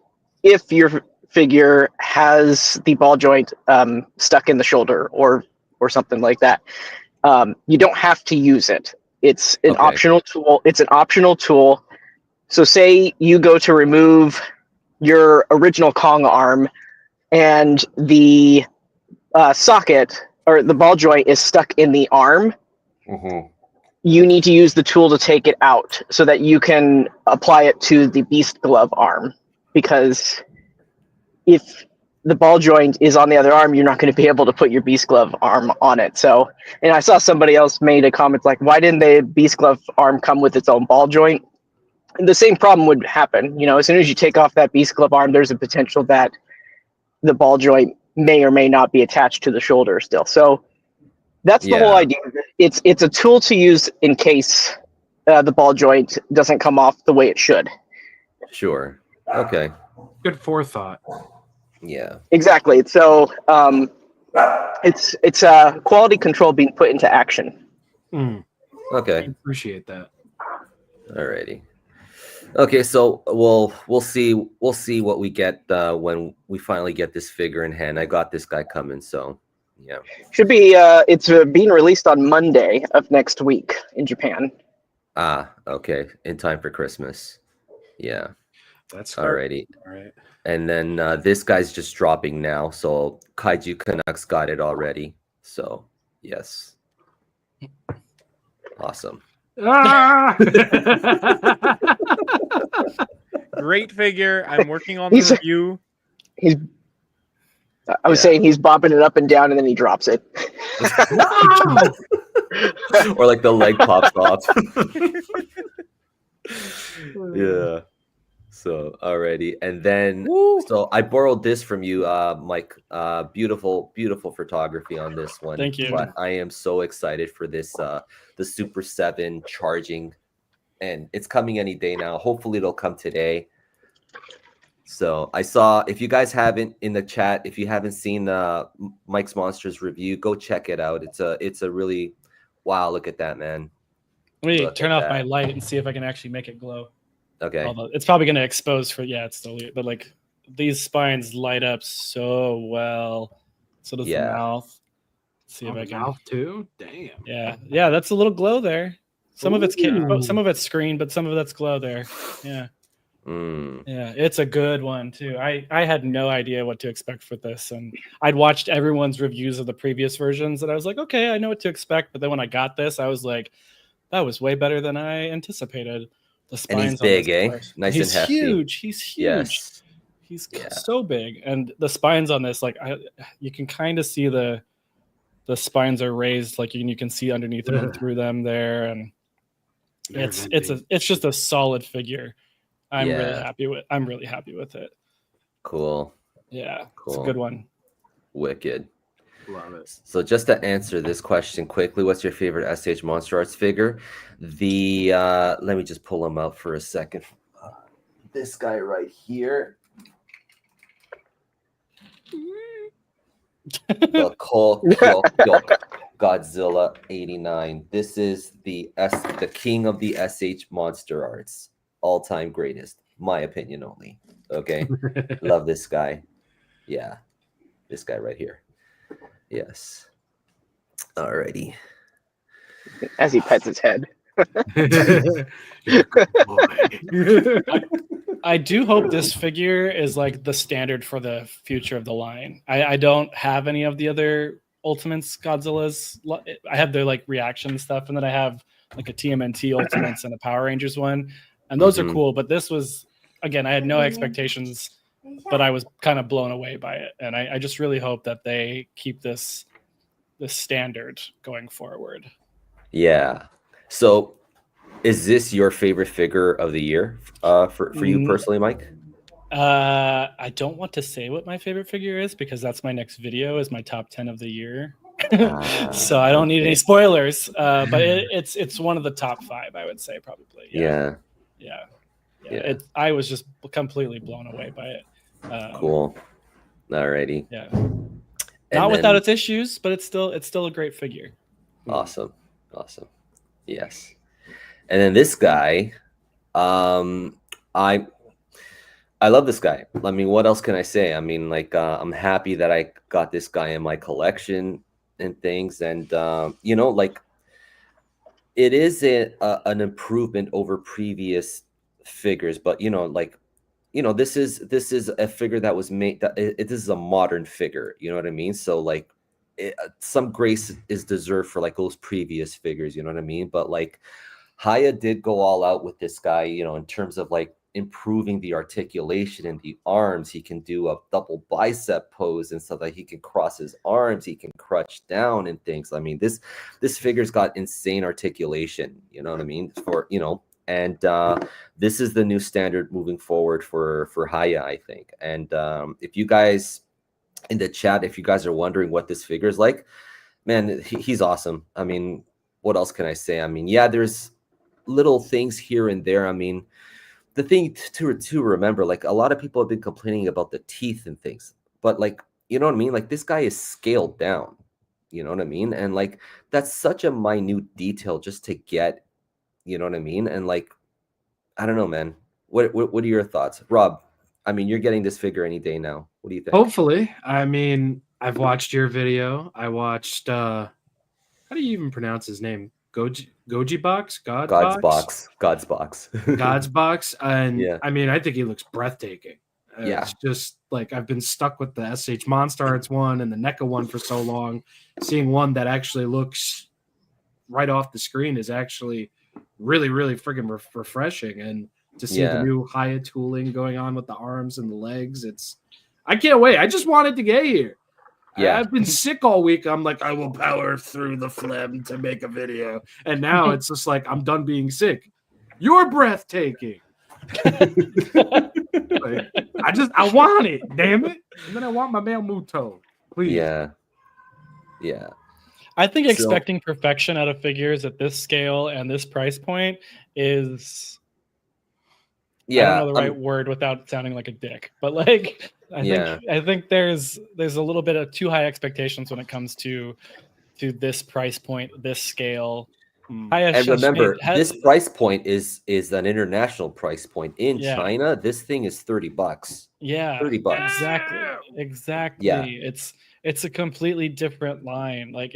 if your figure has the ball joint stuck in the shoulder or something like that. You don't have to use it. It's an optional tool. It's an optional tool. So say you go to remove your original Kong arm and the socket or the ball joint is stuck in the arm. You need to use the tool to take it out so that you can apply it to the Beast Glove arm. Because if the ball joint is on the other arm, you're not going to be able to put your Beast Glove arm on it. So, and I saw somebody else made a comment like, why didn't the Beast Glove arm come with its own ball joint? And the same problem would happen. You know, as soon as you take off that Beast Glove arm, there's a potential that the ball joint may or may not be attached to the shoulder still. So that's the whole idea. It's a tool to use in case the ball joint doesn't come off the way it should. Sure. Okay. Good forethought. Yeah. Exactly. So it's quality control being put into action. Okay. I appreciate that. Alrighty. Okay, so we'll see what we get when we finally get this figure in hand. I got this guy coming, so yeah. Should be it's being released on Monday of next week in Japan. Ah, okay. In time for Christmas. Yeah. That's alrighty. All right. And then this guy's just dropping now, so Kaiju Canucks got it already. So yes. Awesome. Great figure. I'm working on the review. I was saying he's bopping it up and down and then he drops it. Or like the leg pops off. Yeah. So alrighty. And then so I borrowed this from you, Mike. Beautiful photography on this one. Thank you. But I am so excited for this the Super 7 charging, and it's coming any day now. Hopefully it'll come today. So I saw, if you guys haven't in the chat, if you haven't seen Mike's Monsters review, go check it out. It's a really, wow, look at that, man. Let me turn off my light and see if I can actually make it glow. Okay. Although it's probably going to expose for, it's still, but like these spines light up so well. So does the mouth. Let's see if I can. Mouth too? Damn. Yeah, that's a little glow there. Some of it's screen, but some of that's glow there. Yeah. Yeah, it's a good one too. I had no idea what to expect for this, and I'd watched everyone's reviews of the previous versions, and I was like, okay, I know what to expect. But then when I got this, I was like, that was way better than I anticipated. The spines, and he's big, nice and hefty. He's huge. Yes. He's so big, and the spines on this, like you can kind of see the spines are raised, like you can see underneath them and through them there, and it's just a solid figure. I'm really happy with it. Cool. Yeah, it's a good one. Wicked. Love it. So just to answer this question quickly, what's your favorite SH Monster Arts figure? The let me just pull them out for a second. this guy right here. The Godzilla 89. This is the king of the SH monster arts. All-time greatest. My opinion only. Okay. Love this guy. Yeah. This guy right here. Yes. Alrighty. As he pets his head. I do hope this figure is like the standard for the future of the line. I don't have any of the other Ultimates Godzillas. I have their like reaction stuff, and then I have like a TMNT Ultimates and a Power Rangers one, and those are cool. But this was, again, I had no expectations, but I was kind of blown away by it, and I just really hope that they keep this standard going forward. Yeah. So, is this your favorite figure of the year for you personally, Mike? I don't want to say what my favorite figure is because that's my next video is my top 10 of the year. So I don't need any spoilers. But it's one of the top 5, I would say, probably. Yeah. I was just completely blown away by it. Cool. Alrighty. Yeah. Not without its issues, but it's still a great figure. Awesome. Yes. And then this guy, I love this guy. I mean, what else can I say? I mean, like, I'm happy that I got this guy in my collection and things. And, like, it is an improvement over previous figures. But, this is a figure that was made. This is a modern figure. You know what I mean? So, like, some grace is deserved for, like, those previous figures. You know what I mean? But, like, Hiya did go all out with this guy, in terms of, like, improving the articulation in the arms. He can do a double bicep pose and stuff, like he can cross his arms, he can crouch down and things. I mean, this figure's got insane articulation, you know what I mean? And this is the new standard moving forward for Hiya, I think. And if you guys in the chat, if you guys are wondering what this figure is like, man, he's awesome. I mean, what else can I say? I mean, yeah, there's little things here and there. I mean, the thing to remember, like, a lot of people have been complaining about the teeth and things, but, like, you know what I mean? Like, this guy is scaled down, you know what I mean? And, like, that's such a minute detail just to get, you know what I mean? And, like, I don't know, man. What are your thoughts, Rob? I mean, you're getting this figure any day now. What do you think? Hopefully. I mean, I've watched your video. I watched how do you even pronounce his name? Goji Box? God's box. And yeah. I mean, I think he looks breathtaking. It's just like I've been stuck with the SH Monster Arts one and the NECA one for so long. Seeing one that actually looks right off the screen is actually really, really freaking refreshing. And to see the new Hiya tooling going on with the arms and the legs, I can't wait. I just wanted to get here. Yeah, I've been sick all week. I'm like, I will power through the phlegm to make a video. And now it's just like, I'm done being sick. You're breathtaking. Like, I want it, damn it. And then I want my male Muto. Please. Yeah. I think expecting perfection out of figures at this scale and this price point is... I don't know the right word without sounding like a dick, but, like, I think there's a little bit of too high expectations when it comes to this price point, this scale. And remember, this price point is an international price point. In China, this thing is $30. Yeah, $30. Exactly. Yeah. It's a completely different line. Like,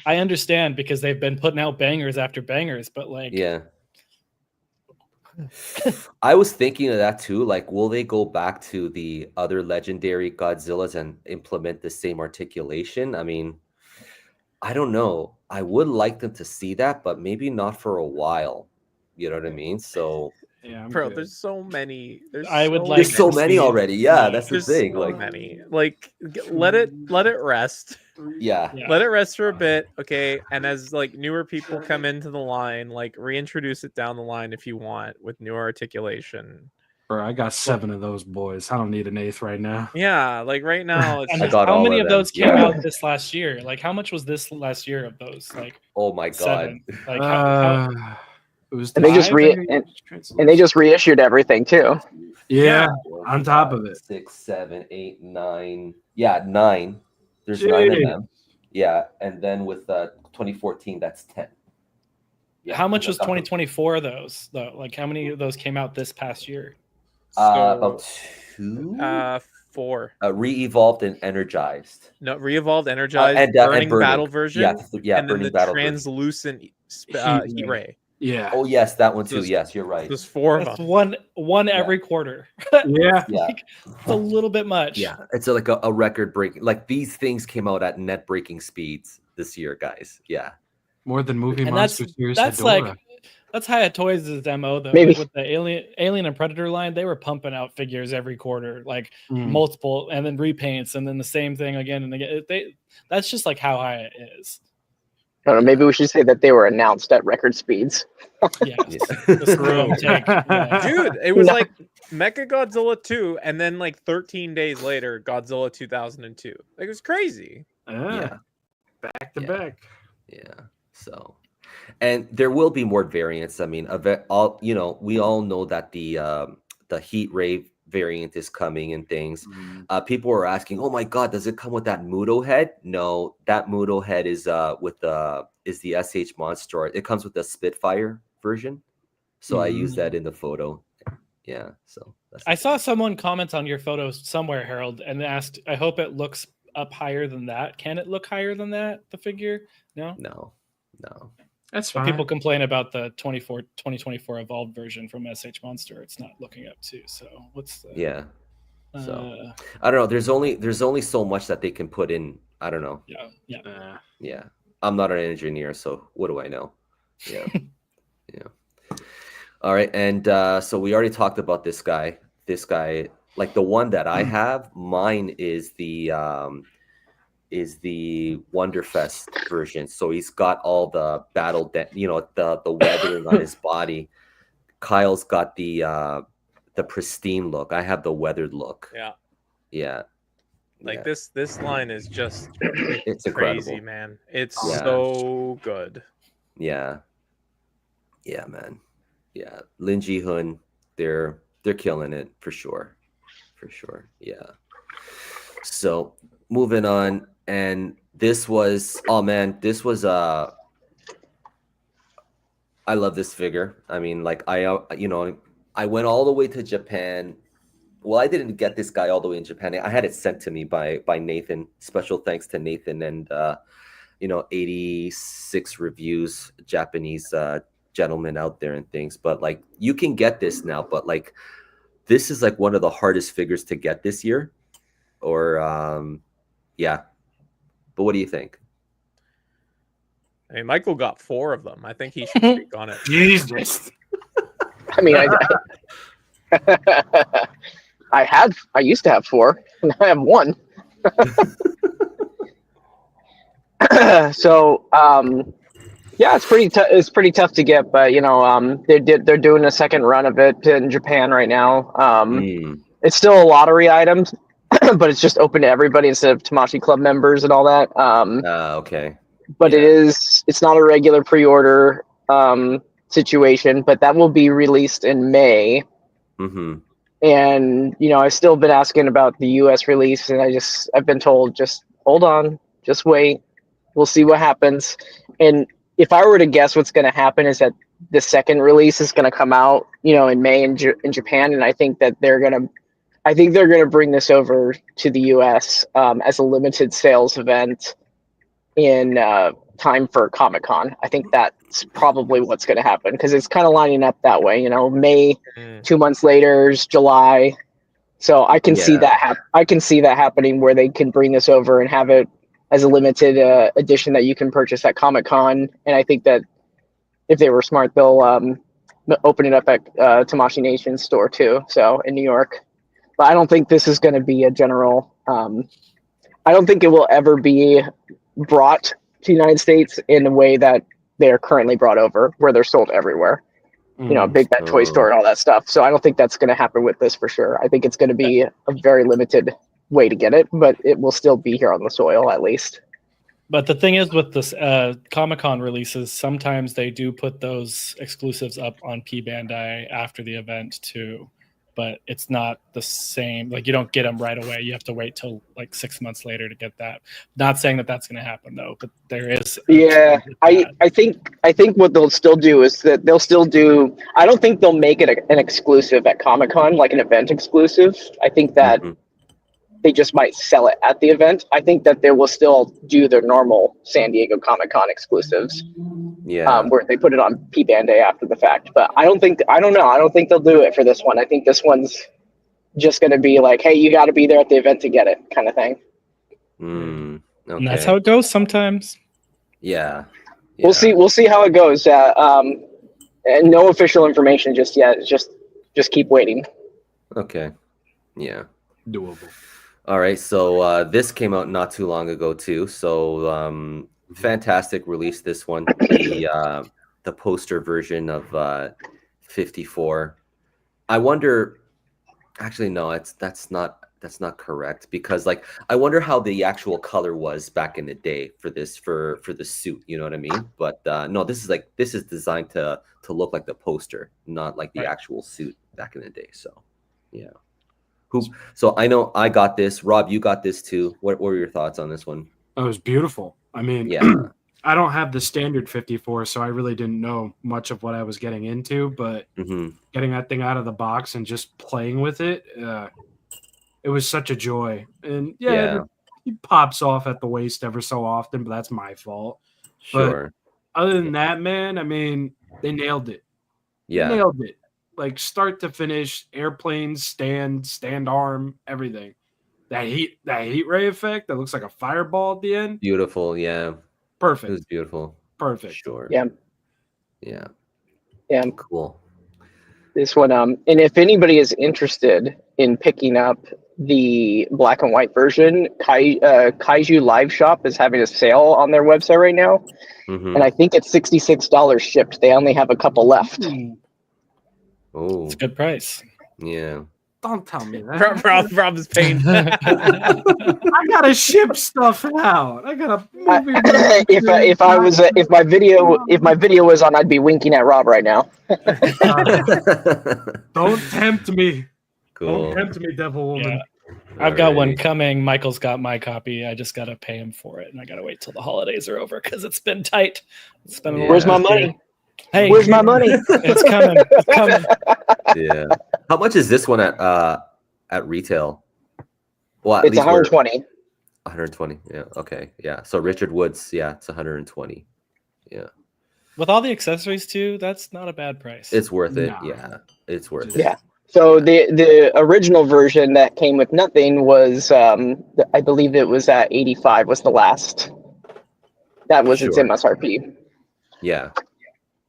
I understand because they've been putting out bangers after bangers, but, like, I was thinking of that too. Like, will they go back to the other legendary Godzillas and implement the same articulation? I mean, I don't know. I would like them to see that, but maybe not for a while. You know what I mean? So, bro, there's so many. There's so many already. Yeah, that's the thing. So like many. Like, let it rest. Yeah. Let it rest for a bit, okay? And as, like, newer people come into the line, like, reintroduce it down the line if you want with new articulation. Bro, I got 7 of those boys. I don't need an 8th right now. Yeah, like, right now it's how many of those came out this last year? Like, how much was this last year of those? Like, oh my god. 7. Like, It was And they just and they just reissued everything too. yeah, on top of it. 6, 7, 8, 9. Yeah, 9. There's 9 of Jeez. them. Yeah, and then with 2014, that's 10. Yeah, How much was like, 2024 of those though? Like how many of those came out this past year? about 2. 4. Re-evolved and energized. No, re-evolved, energized, and burning burning. battle version. Yeah, and then burning the battle version. translucent heat ray. Yeah. Oh yes, that one too. There's- Yes, you're right. There's 4 of That's them. one every quarter. Yeah. Yeah, Like, it's a little bit much. yeah. It's like a record breaking. Like these things came out at net breaking speeds this year, guys. Yeah. More than movie And monster series. that's Hedorah. like that's Hiya Toys' demo though. Maybe. Like with the Alien and Predator line, they were pumping out figures every quarter, like Mm. multiple, and then repaints, and then the same thing again and again. That's just like how Hiya is. I don't know, maybe we should say that they were announced at record speeds. Yeah, the screw take. Yeah. Dude, it was No. like Mecha Godzilla 2, and then like 13 days later, Godzilla 2002. Like, it was crazy. Yeah. Back to Yeah. back. Yeah. So, and there will be more variants. I mean, we all know that the heat ray variant is coming and things. People were asking, "Oh my God, does it come with that Muto head?" No, that Muto head is the SH Monster. It comes with the Spitfire version. So I use that in the photo. Yeah. So I saw someone comment on your photos somewhere, Harold, and asked, "I hope it looks up higher than that. Can it look higher than that? The figure? No." no. That's But fine. people complain about the 2024 evolved version from SH Monster. It's not looking up too. So what's the Yeah. So uh, I don't know. There's only so much that they can put in. I don't know. yeah. Yeah. I'm not an engineer, so what do I know? Yeah. Yeah. All right. And so we already talked about this guy. This guy, like the one that I have, mine is the Wonderfest version. So he's got all the the weathering on his body. Kyle's got the pristine look. I have the weathered look. Yeah. Yeah. Like Yeah. this line is just It's crazy, incredible. man. It's Yeah. so good. Yeah. Yeah, man. Yeah. Lin Ji Hun, they're killing it for sure. For sure. Yeah. So moving on, and this was I love this figure. I mean, like I went all the way to Japan. Well, I didn't get this guy all the way in Japan. I had it sent to me by Nathan. Special thanks to Nathan and 86 reviews, Japanese gentlemen out there and things. But like you can get this now, but like this is like one of the hardest figures to get this year. Or yeah. But what do you think? I mean, Michael got 4 of them. I think he should speak on it. Jesus. I mean, I used to have 4, and I have 1. So yeah, it's pretty tough to get, but they're doing a second run of it in Japan right now. It's still a lottery item, but it's just open to everybody instead of Tamashii Club members and all that. Okay. But Yeah. it's not a regular pre-order situation, but that will be released in May. Mm-hmm. And I've still been asking about the US release, and I've been told just hold on, just wait, we'll see what happens. And if I were to guess, what's going to happen is that the second release is going to come out in May in Japan, and I think they're going to bring this over to the US as a limited sales event in time for Comic-Con. I think that's probably what's going to happen, because it's kind of lining up that way. May, 2 months later is July, so I can see that. I can see that happening, where they can bring this over and have it as a limited edition that you can purchase at Comic-Con. And I think that if they were smart, they'll open it up at Tamashii Nation's store too, so in New York. But I don't think this is going to be a general. I don't think it will ever be brought to the United States in the way that they are currently brought over, where they're sold everywhere. Big Bad Toy Store and all that stuff. So I don't think that's going to happen with this for sure. I think it's going to be a very limited way to get it, but it will still be here on the soil at least. But the thing is with this Comic-Con releases, sometimes they do put those exclusives up on P Bandai after the event too. But it's not the same. Like you don't get them right away. You have to wait till like 6 months later to get that. Not saying that that's going to happen though, but there is. Yeah, I think what they'll still do is that they'll still do. I don't think they'll make it an exclusive at Comic-Con, like an event exclusive. I think that they just might sell it at the event. I think that they will still do their normal San Diego Comic-Con exclusives. Yeah. Where they put it on P Bandai after the fact. But I don't know. I don't think they'll do it for this one. I think this one's just going to be like, hey, you got to be there at the event to get it, kind of thing. Okay. And that's how it goes sometimes. Yeah. We'll see how it goes. And no official information just yet. Just keep waiting. Okay. Yeah. Doable. All right. So this came out not too long ago too. So fantastic release, this one. The poster version of 54. I wonder. Actually, no. That's not correct, because like I wonder how the actual color was back in the day for this for the suit. You know what I mean? But no, this is designed to look like the poster, not like the actual suit back in the day. So yeah. So I know I got this. Rob, you got this too. What were your thoughts on this one? It was beautiful. I mean, Yeah. I don't have the standard 54, so I really didn't know much of what I was getting into. But getting that thing out of the box and just playing with it, it was such a joy. And it pops off at the waist ever so often, but that's my fault. Sure. But other than that, man, I mean, they nailed it. Yeah. They nailed it. Like start to finish, airplanes, stand arm, everything. That heat ray effect that looks like a fireball at the end. Beautiful, yeah. Perfect. It was beautiful. Perfect. Sure. Yeah. Yeah. Yeah. Cool. This one, and if anybody is interested in picking up the black and white version, Kaiju Live Shop is having a sale on their website right now, and I think it's $66 shipped. They only have a couple left. Oh, it's a good price. Yeah. Don't tell me that. Rob is pained. I gotta ship stuff out. I gotta. If my video was on, I'd be winking at Rob right now. Don't tempt me. Cool. Don't tempt me, devil woman. Yeah. I've got one coming. Michael's got my copy. I just gotta pay him for it, and I gotta wait till the holidays are over because it's been tight. It's been Where's my money? Hey, where's my money? It's coming. It's coming. Yeah. How much is this one at retail? Well, it's 120. 120. Yeah. Okay. Yeah. So Richard Woods, yeah, it's 120. Yeah. With all the accessories too, that's not a bad price. It's worth it. Nah. Yeah. It's worth it. Yeah. So the original version that came with nothing was I believe it was at 85 was the last. That was its MSRP. Yeah.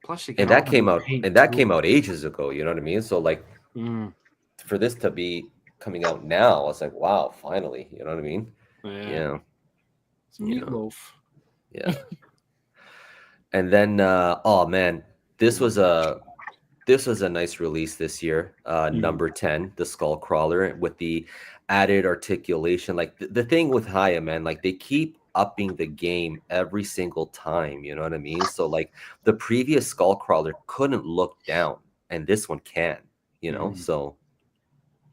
Plus and that came out ages ago, you know what I mean? So like for this to be coming out now, I was like, wow, finally, you know what I mean? Yeah. It's meatloaf. Yeah. And then oh man, this was a nice release this year. Number 10, the Skull Crawler, with the added articulation. Like the thing with Hiya, man, like they keep upping the game every single time, you know what I mean? So like the previous Skull Crawler couldn't look down, and this one can, you know. So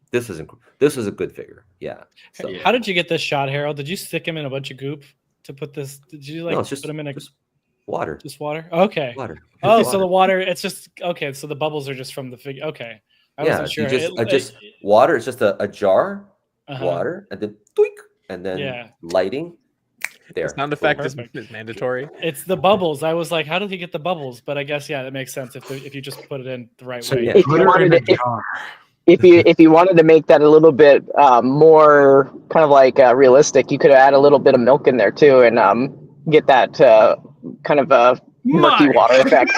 this was a good figure. Yeah. So how did you get this shot, Harold? Did you stick him in a bunch of goop to put this? Did you like put him in just water? Just water. Okay. Water. Oh, so the water. It's just okay. So the bubbles are just from the figure. Okay. I wasn't sure. Just water. It's just a jar, water, and then tweak, and then lighting. There. The sound effect is mandatory. It's the bubbles. I was like, how did he get the bubbles? But I guess that makes sense if you just put it in the right way. If you wanted to make that a little bit more kind of like realistic, you could add a little bit of milk in there too, and get that kind of a murky water effect.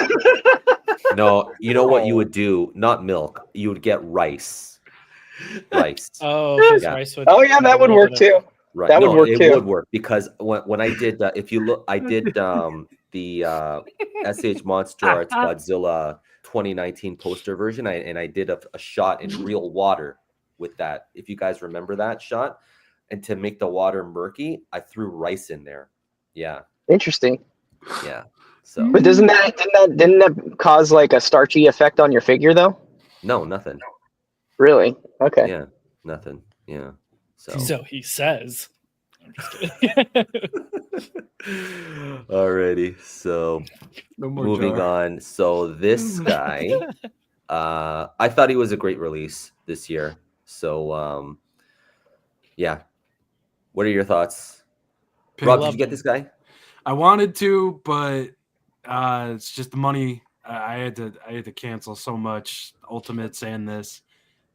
No, you know what you would do? Not milk. You would get rice. Rice. Oh, rice would. Oh yeah, that would work too. Right. That would work too. It would work because when I did, if you look, I did the SH Monster Arts Godzilla 2019 poster version, and I did a shot in real water with that. If you guys remember that shot, and to make the water murky, I threw rice in there, Yeah, Interesting. yeah. So But didn't that cause like a starchy effect on your figure though? no, nothing. Really? Okay. Yeah, nothing. Yeah. So So he says. I'm just kidding. alrighty. So No more moving jar. on. So this guy, I thought he was a great release this year. So yeah. What are your thoughts? Rob, did you Loved get him. this guy? I wanted to, but it's just the money. I had to cancel so much Ultimates and this,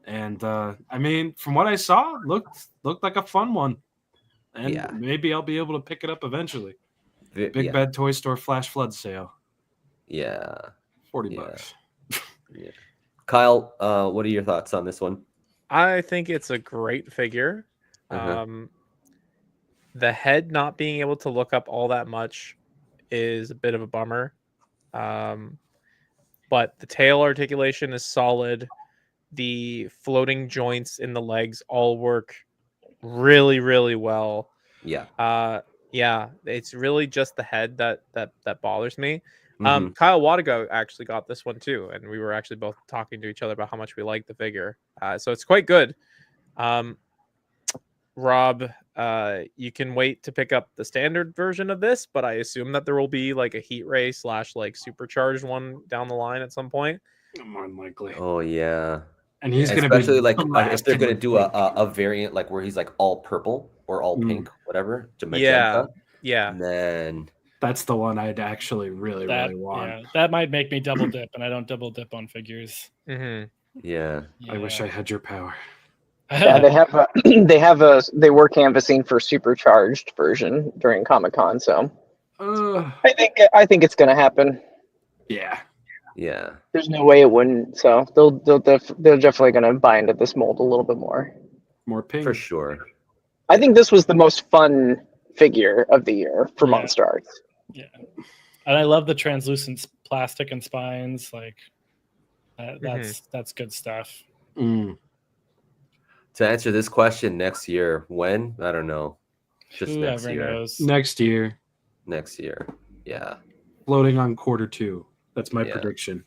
and I mean, from what I saw, looked like a fun one, and Yeah. maybe I'll be able to pick it up eventually. Big Yeah. Bad Toy Store flash flood sale, Yeah. $40. Yeah. Yeah. Kyle, what are your thoughts on this one? I think it's a great figure. Uh-huh. The head not being able to look up all that much is a bit of a bummer. But the tail articulation is solid. The floating joints in the legs all work really, really well. Yeah. Yeah, it's really just the head that bothers me. Mhm. Kyle Wadigo actually got this one too, and we were actually both talking to each other about how much we like the figure. So it's quite good. Rob, you can wait to pick up the standard version of this, but I assume that there will be like a heat ray / like supercharged one down the line at some point. More than likely. Oh yeah. And he's Yeah, going to be especially like the if last they're to gonna do look. a variant like where he's like all purple or all pink, whatever, to magenta. Yeah. And then That's the one I'd actually really want. Yeah, that might make me double dip, and I don't double dip on figures. Mm-hmm. yeah. I wish I had your power. Yeah, they were canvassing for supercharged version during Comic-Con, so I think it's gonna happen. Yeah. Yeah. There's no way it wouldn't. So they're definitely gonna buy into this mold a little bit more. More pink. For sure. I think this was the most fun figure of the year for Monster Arts. Yeah, and I love the translucent plastic and spines. Like that's good stuff. Mm. To answer this question, next year, when? I don't know. Just next Whoever year. knows. Next year, Next year. Yeah. floating on Q2. That's my Yeah. prediction.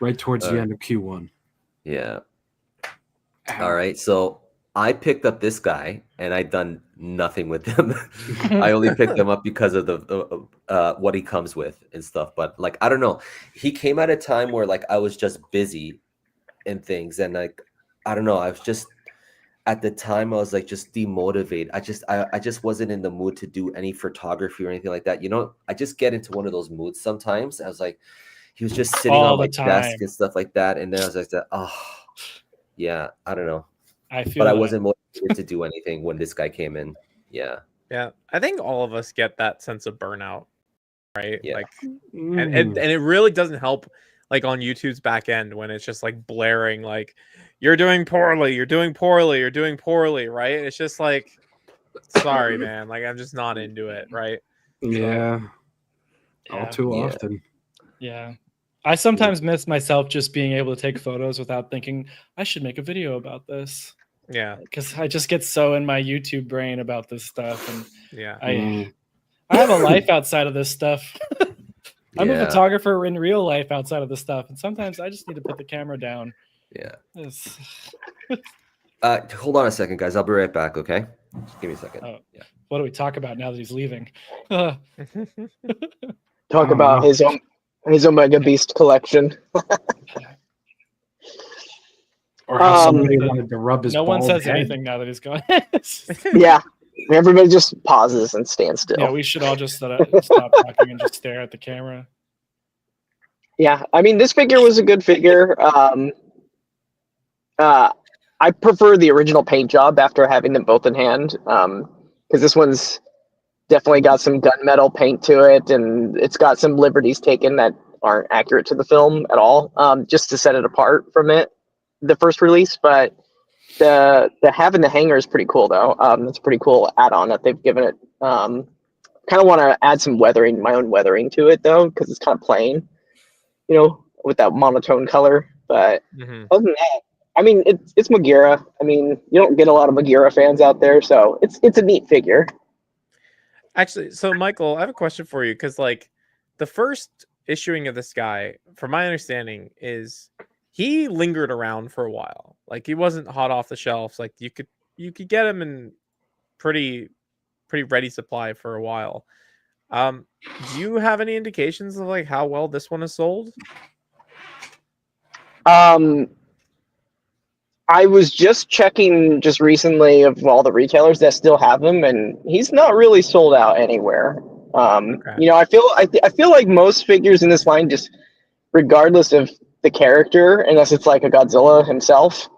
Right towards the Alright. end of Q1. Yeah. All right. So I picked up this guy and I done nothing with him. I only picked him up because of the what he comes with and stuff. But like, I don't know. He came at a time where like I was just busy and things, and like I don't know. I was just at the time I was like just demotivated. I just wasn't in the mood to do any photography or anything like that. You know, I just get into one of those moods sometimes. I was like, he was just sitting All on my the time. desk and stuff like that, and then I was like, oh, yeah, I don't know. I feel But I that. wasn't motivated to do anything when this guy came in. Yeah. Yeah. I think all of us get that sense of burnout, right? Yeah. Like, and it really doesn't help like on YouTube's back end when it's just like blaring, like, you're doing poorly, you're doing poorly, you're doing poorly, right? It's just like, sorry, man. Like, I'm just not into it, right? Yeah. Yeah. All too Yeah. often. Yeah. I sometimes miss myself just being able to take photos without thinking I should make a video about this. Yeah. Because I just get so in my YouTube brain about this stuff, and Yeah. I have a life outside of this stuff. I'm a Yeah. photographer in real life outside of this stuff, and sometimes I just need to put the camera down. Yeah. It's- Hold on a second, guys. I'll be right back, okay? Just give me a second. Oh. Yeah. What do we talk about now that he's leaving? Talk Oh, about no. his Omega Beast collection. Or how Um, somebody wanted to rub his No one bald says head. anything now that he's gone. Yeah, everybody just pauses and stands still. Yeah, we should all just stop talking and just stare at the camera. Yeah, I mean, this figure was a good figure. I prefer the original paint job after having them both in hand, because this one's definitely got some gunmetal paint to it, and it's got some liberties taken that aren't accurate to the film at all, just to set it apart from the first release. But the having the hanger is pretty cool, though. It's a pretty cool add-on that they've given it. Kind of want to add some weathering, my own weathering to it, though, because it's kind of plain, you know, with that monotone color. But Mhm. other than that, I mean, it's Magira. I mean, you don't get a lot of Magira fans out there, so it's a neat figure. Actually, so Michael, I have a question for you because like the first issuing of this guy, from my understanding, is he lingered around for a while. Like he wasn't hot off the shelves. Like you could get him in pretty ready supply for a while. Do you have any indications of like how well this one is sold? I was just checking just recently of all the retailers that still have him, and he's not really sold out anywhere. Okay. You know, I feel like most figures in this line, just regardless of the character, unless it's like a Godzilla himself,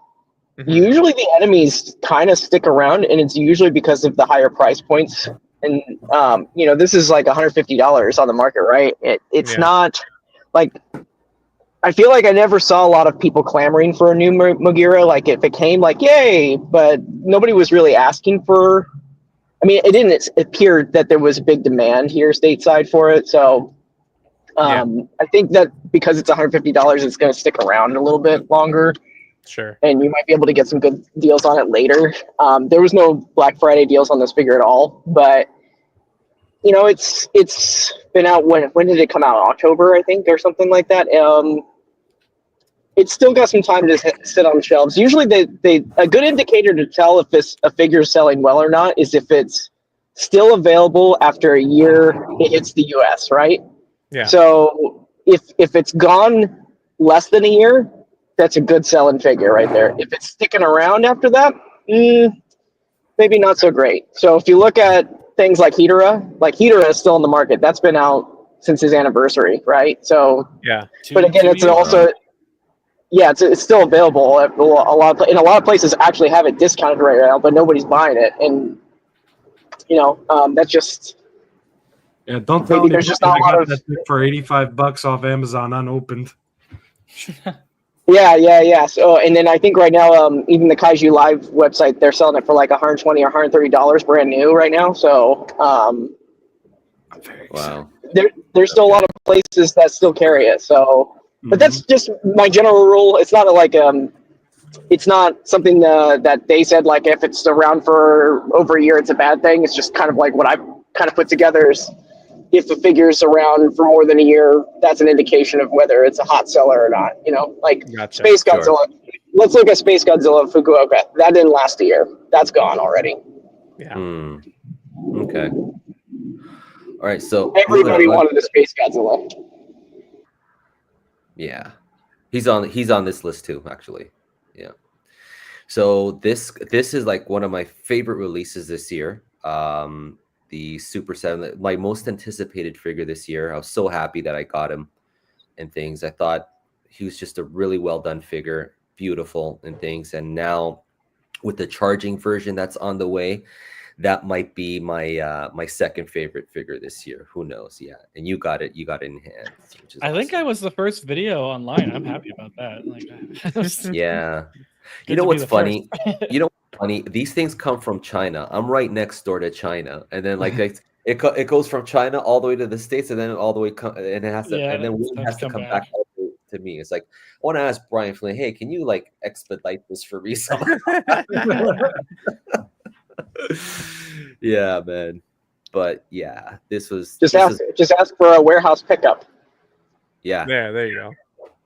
usually the enemies kind of stick around, and it's usually because of the higher price points. And you know, this is like $150 on the market, right? It's not like. I feel like I never saw a lot of people clamoring for a new Mugira. Like if it came, like yay, but nobody was really asking for. I mean, it didn't appear that there was a big demand here stateside for it. So I think that because it's $150, it's going to stick around a little bit longer. Sure. And you might be able to get some good deals on it later. There was no Black Friday deals on this figure at all, but you know, it's been out. When did it come out? October, I think, or something like that. It's still got some time to sit on the shelves. Usually, a good indicator to tell if a figure is selling well or not is if it's still available after a year it hits the U.S. Right? Yeah. So if it's gone less than a year, that's a good selling figure right there. If it's sticking around after that, maybe not so great. So if you look at things like Hedorah is still in the market. That's been out since his anniversary, right? So yeah. But again, it's also. Yeah, it's still available. A lot of places actually have it discounted right now, but nobody's buying it, and you know that's just. Yeah, don't tell maybe me there's just not a lot of that for $85 off Amazon unopened. Yeah. So, and then I think right now, even the Kaiju Live website, they're selling it for like $120 or $130 brand new right now. So, Wow. There's still a lot of places that still carry it. So, but that's just my general rule. It's not like it's not something that they said like if it's around for over a year, it's a bad thing. It's just kind of like what I've kind of put together is if the figure's around for more than a year, that's an indication of whether it's a hot seller or not. You know, like Space Godzilla. Sure. Let's look at Space Godzilla Fukuoka. That didn't last a year. That's gone already. Yeah. Okay. All right. So everybody wanted a Space Godzilla. Yeah, he's on this list too, actually. Yeah. So this is like one of my favorite releases this year. The Super 7, my most anticipated figure this year. I was so happy that I got him and things. I thought he was just a really well done figure, beautiful and things. And now with the charging version that's on the way, that might be my my second favorite figure this year. Who knows? Yeah, and you got it in hand. Which is I think I was the first video online. I'm happy about that. Like, yeah. You know what's funny? You know what's funny? These things come from China. I'm right next door to China, and then like it goes from China all the way to the States, and then all the way and it has to, and then one has to come back to me. It's like I want to ask Brian Flynn, hey, can you like expedite this for me somehow? Yeah, man. But yeah, this was just ask for a warehouse pickup. Yeah. Yeah, there you go.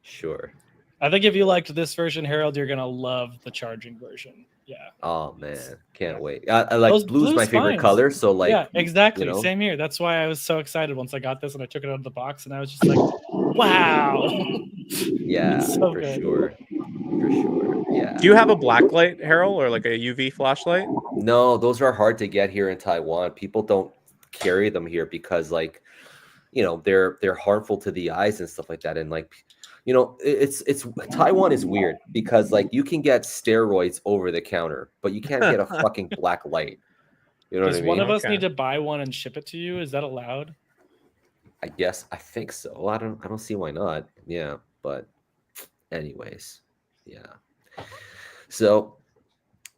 Sure. I think if you liked this version, Harold, you're gonna love the charging version. Yeah. Oh man, can't wait. I like blue's my favorite color, so like yeah, exactly. You know? Same here. That's why I was so excited once I got this and I took it out of the box and I was just like, wow. Yeah, so for good. sure. For sure. Yeah. Do you have a blacklight, Harold, or like a UV flashlight? No, those are hard to get here in Taiwan. People don't carry them here because like, you know, they're harmful to the eyes and stuff like that. And like, you know, it's Taiwan is weird because like you can get steroids over the counter, but you can't get a fucking black light. You know Does what I mean? one of us need to buy one and ship it to you? Is that allowed? I think so. I don't see why not. Yeah, but anyways, yeah. So,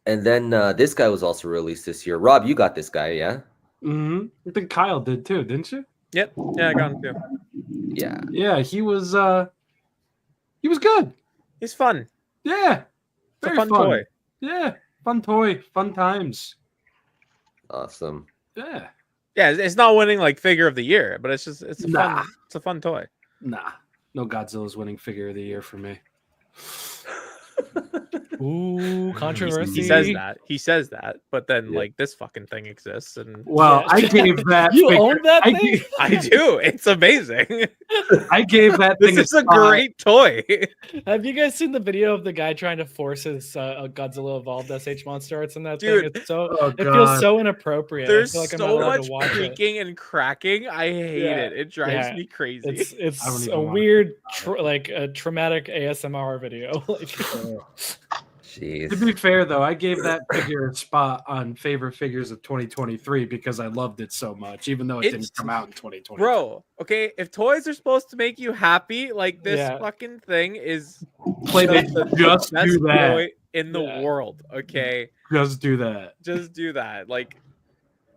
and then this guy was also released this year. Rob, you got this guy, yeah? I think Kyle did too, didn't you? Yep. Yeah, I got him too. Yeah. Yeah, he was good. He's fun. Yeah. It's a fun toy. Yeah. Fun toy. Fun times. Awesome. Yeah. Yeah, it's not winning like figure of the year, but it's just it's a fun toy. Nah, no Godzilla's winning figure of the year for me. Ooh, controversy. He says that, but then Yeah. like this fucking thing exists, and Well, Yeah. I gave that. You figure, own that I thing? gave, I do. It's amazing. I gave that This thing. is a spot. great toy. Have you guys seen the video of the guy trying to force his Godzilla evolved SH monster arts in that Dude, thing? It's so Oh, it feels God. so inappropriate. There's I feel like I'm so not allowed much to watch it. creaking and cracking. I hate Yeah. it. It drives Yeah. me crazy. I don't It's even a wanna weird, think about it. like a traumatic ASMR video. Like, Jeez. To be fair, though, I gave that figure a spot on favorite figures of 2023 because I loved it so much, even though it It's- didn't come out in 2020. Bro, okay, if toys are supposed to make you happy, like this Yeah. fucking thing is Playmate, just best do that. toy in the Yeah. world. Okay, Just do that. just do that. Like,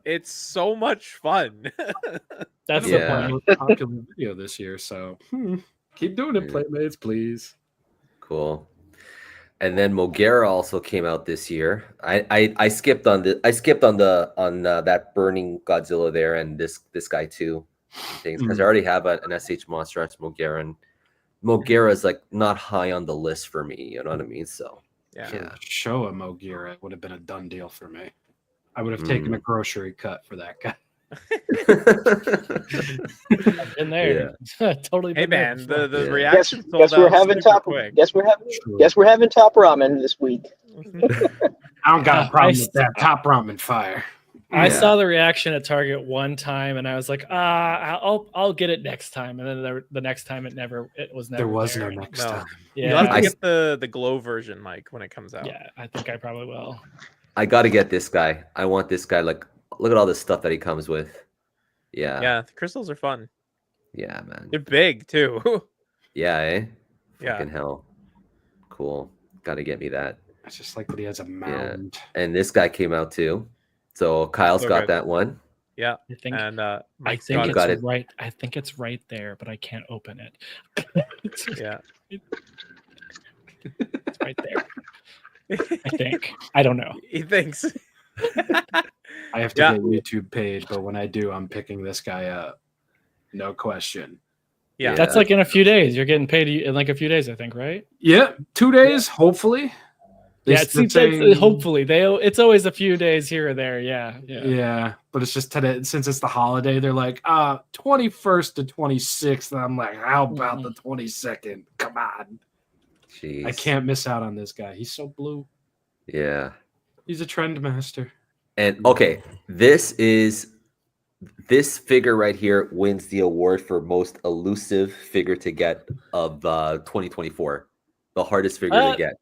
it's so much fun. that's Yeah. the point. Most popular video this year, so keep doing it, Yeah. Playmates, please. Cool. And then Mogera also came out this year. I skipped on that burning Godzilla there, and this guy too, things because I already have an SH Monster Arts Mogera, and Mogera is like not high on the list for me. You know what I mean? So Yeah. Show a Mogira would have been a done deal for me. I would have taken a grocery cut for that guy. In there, totally. Hey been there man, before. the Yeah. reaction sold Guess we're out having super top. quick. Guess we're having. True. Guess we're having top ramen this week. I don't got a problem I with that top ramen fire. I Yeah. saw the reaction at Target one time, and I was like, I'll get it next time. And then the next time, it was never. There was there. no next No. time. You'll have Yeah, to get the glow version, Mike, when it comes out. yeah. I think I probably will. I got to get this guy. I want this guy. Like, look at all the stuff that he comes with. Yeah, Yeah, the crystals are fun. yeah, man. They're big too. Yeah, eh? Yeah. Fucking hell. Cool. Got to get me that. I just like that he has a mound. And this guy came out too. So Kyle's So got good. that one. Yeah, I think and I Mike's think got it's got it. right. I think it's right there, but I can't open it. Yeah. It's right there. I think. I don't know. He thinks. I have to Yeah. get YouTube paid, but when I do, I'm picking this guy up. No question. Yeah. That's like in a few days. You're getting paid in like a few days, I think, right? Yeah, 2 days, hopefully. Yeah, They- it seems they're like saying- hopefully it's always a few days here or there. Yeah. Yeah, but it's just today since it's the holiday. They're like 21st to 26th, and I'm like, how about the 22nd? Come on, Jeez. I can't miss out on this guy. He's so blue. Yeah. He's a trend master. And okay, this figure right here wins the award for most elusive figure to get of 2024. The hardest figure to get.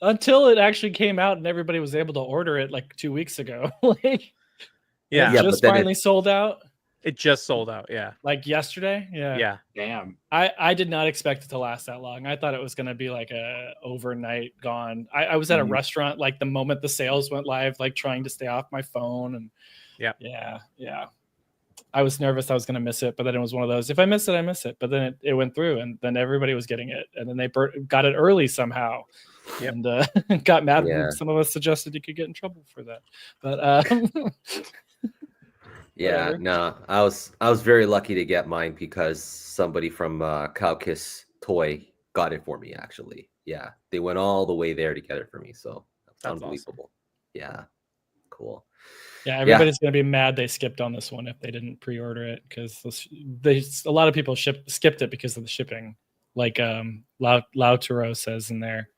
Until it actually came out and everybody was able to order it like 2 weeks ago. Like, Yeah. Yeah, it but just then finally sold out It just sold out. Yeah. like yesterday. Yeah. Yeah. Damn. I did not expect it to last that long. I thought it was going to be like a overnight gone. I was at a restaurant like the moment the sales went live, like trying to stay off my phone. And yeah. I was nervous I was going to miss it, but then it was one of those, if I miss it, I miss it. But then it went through, and then everybody was getting it. And then they got it early somehow. Yep. And got mad. Yeah. Some of us suggested you could get in trouble for that. But Yeah, whatever. no, I was very lucky to get mine because somebody from Cowkiss Toy got it for me. Actually, yeah, they went all the way there to get it for me. So that's That's unbelievable. Yeah, cool. yeah, everybody's going to be mad they skipped on this one if they didn't pre-order it, because a lot of people skipped it because of the shipping, like Lautaro says in there.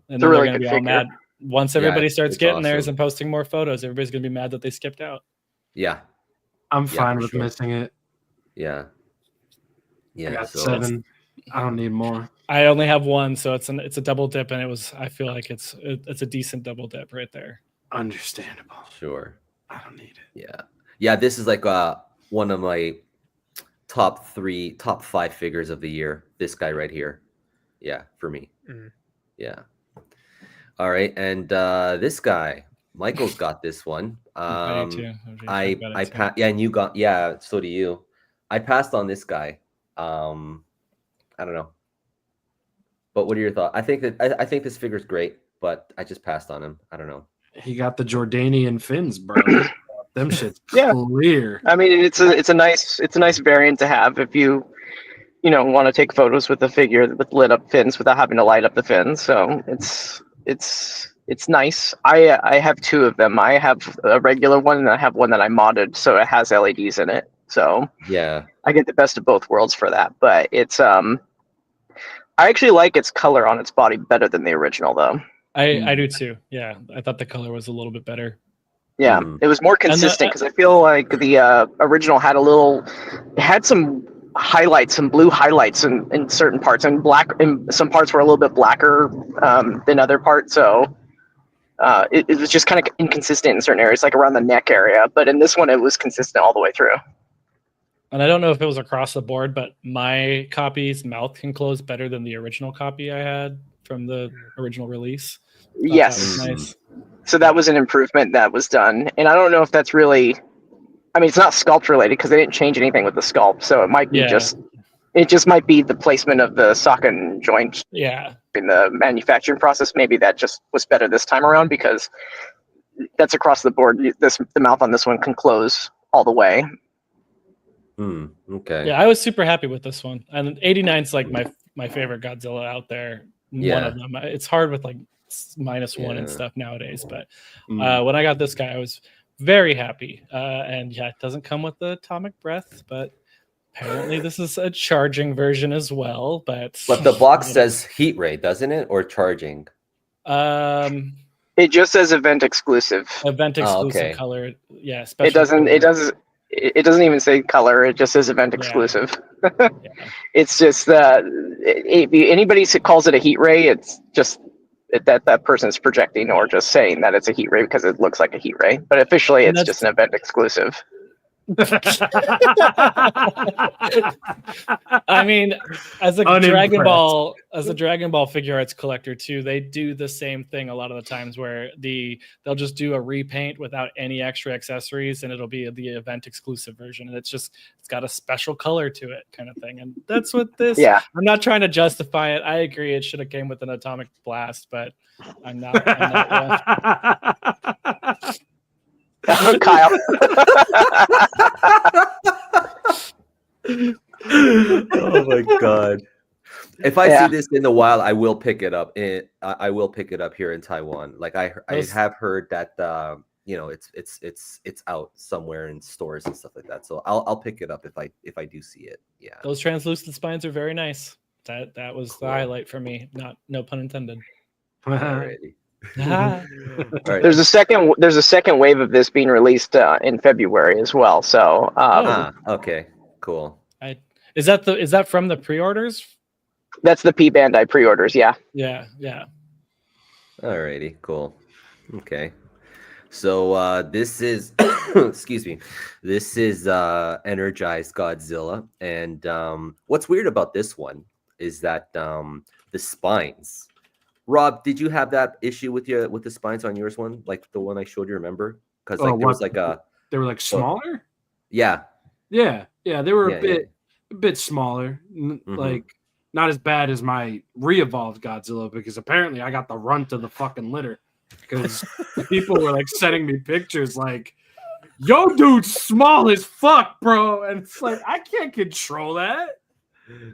And It's a then really they're going to good be all figure. mad. Once everybody starts it's getting theirs awesome. and posting more photos, everybody's going to be mad that they skipped out. Yeah, I'm Yeah, fine for with sure. missing it. yeah, I yeah. got So 7. I don't need more. I only have one, so it's a double dip, and I feel like it's a decent double dip right there. Understandable. sure. I don't need it. Yeah. This is like one of my top 5 figures of the year. This guy right here. Yeah, for me. Mhm. Yeah. All right, and this guy, Michael's got this one. I do too. Yeah, and you got, yeah, so do you. I passed on this guy. I don't know. But what are your thoughts? I think this figure's great, but I just passed on him. I don't know. He got the Jordanian fins, bro. Them shit's Yeah. clear. I mean, it's a nice variant to have if you want to take photos with the figure with lit up fins without having to light up the fins. So it's nice. I have two of them. I have a regular one and I have one that I modded, so it has LEDs in it. So Yeah. I get the best of both worlds for that. But it's I actually like its color on its body better than the original, though. I do too. Yeah, I thought the color was a little bit better. Yeah, it was more consistent because I feel like the original had some highlights, some blue highlights in certain parts, and some parts were a little bit blacker than other parts. So it was just kind of inconsistent in certain areas, like around the neck area. But in this one, it was consistent all the way through. And I don't know if it was across the board, but my copy's mouth can close better than the original copy I had from the original release. Yes. Nice. So that was an improvement that was done. And I don't know if that's really, I mean, it's not sculpt related because they didn't change anything with the sculpt. So it might be it just might be the placement of the socket and joint in the manufacturing process. Maybe that just was better this time around because that's across the board. The mouth on this one can close all the way. Okay. Yeah, I was super happy with this one. And 89 is like my favorite Godzilla out there. Yeah. One of them. It's hard with like -1 and stuff nowadays, but when I got this guy, I was very happy. And yeah, it doesn't come with the atomic breath, but apparently this is a charging version as well. But the box says heat ray, doesn't it, or charging? It just says event exclusive. Event exclusive color. Yeah, it doesn't even say color. It just says event exclusive. It's just if anybody calls it a heat ray, it's just that person's projecting or just saying that it's a heat ray because it looks like a heat ray. But officially, it's just an event exclusive. I mean, as a Dragon Ball figure arts collector too, they do the same thing a lot of the times where they'll just do a repaint without any extra accessories and it'll be the event exclusive version, and it's got a special color to it kind of thing. And that's what this I'm not trying to justify it. I agree it should have came with an atomic blast, but I'm not Kyle. Oh my god! If I see this in the wild, I will pick it up. I will pick it up here in Taiwan. Like I have heard that it's out somewhere in stores and stuff like that. So I'll pick it up if I do see it. Yeah, those translucent spines are very nice. That was the highlight for me. No pun intended. Alrighty. Right. There's a second wave of this being released in February as well. So okay, cool. Is that from the pre-orders? That's the P Bandai pre-orders. Yeah. Alrighty, cool. Okay, so this is excuse me, this is Energized Godzilla, and what's weird about this one is that the spines. Rob, did you have that issue with the spines on yours one, like the one I showed you? Remember? Because there was like they were like smaller. Yeah, they were a bit smaller, like not as bad as my re-evolved Godzilla, because apparently I got the runt of the fucking litter because people were like sending me pictures like, "Yo, dude's small as fuck, bro," and it's like I can't control that.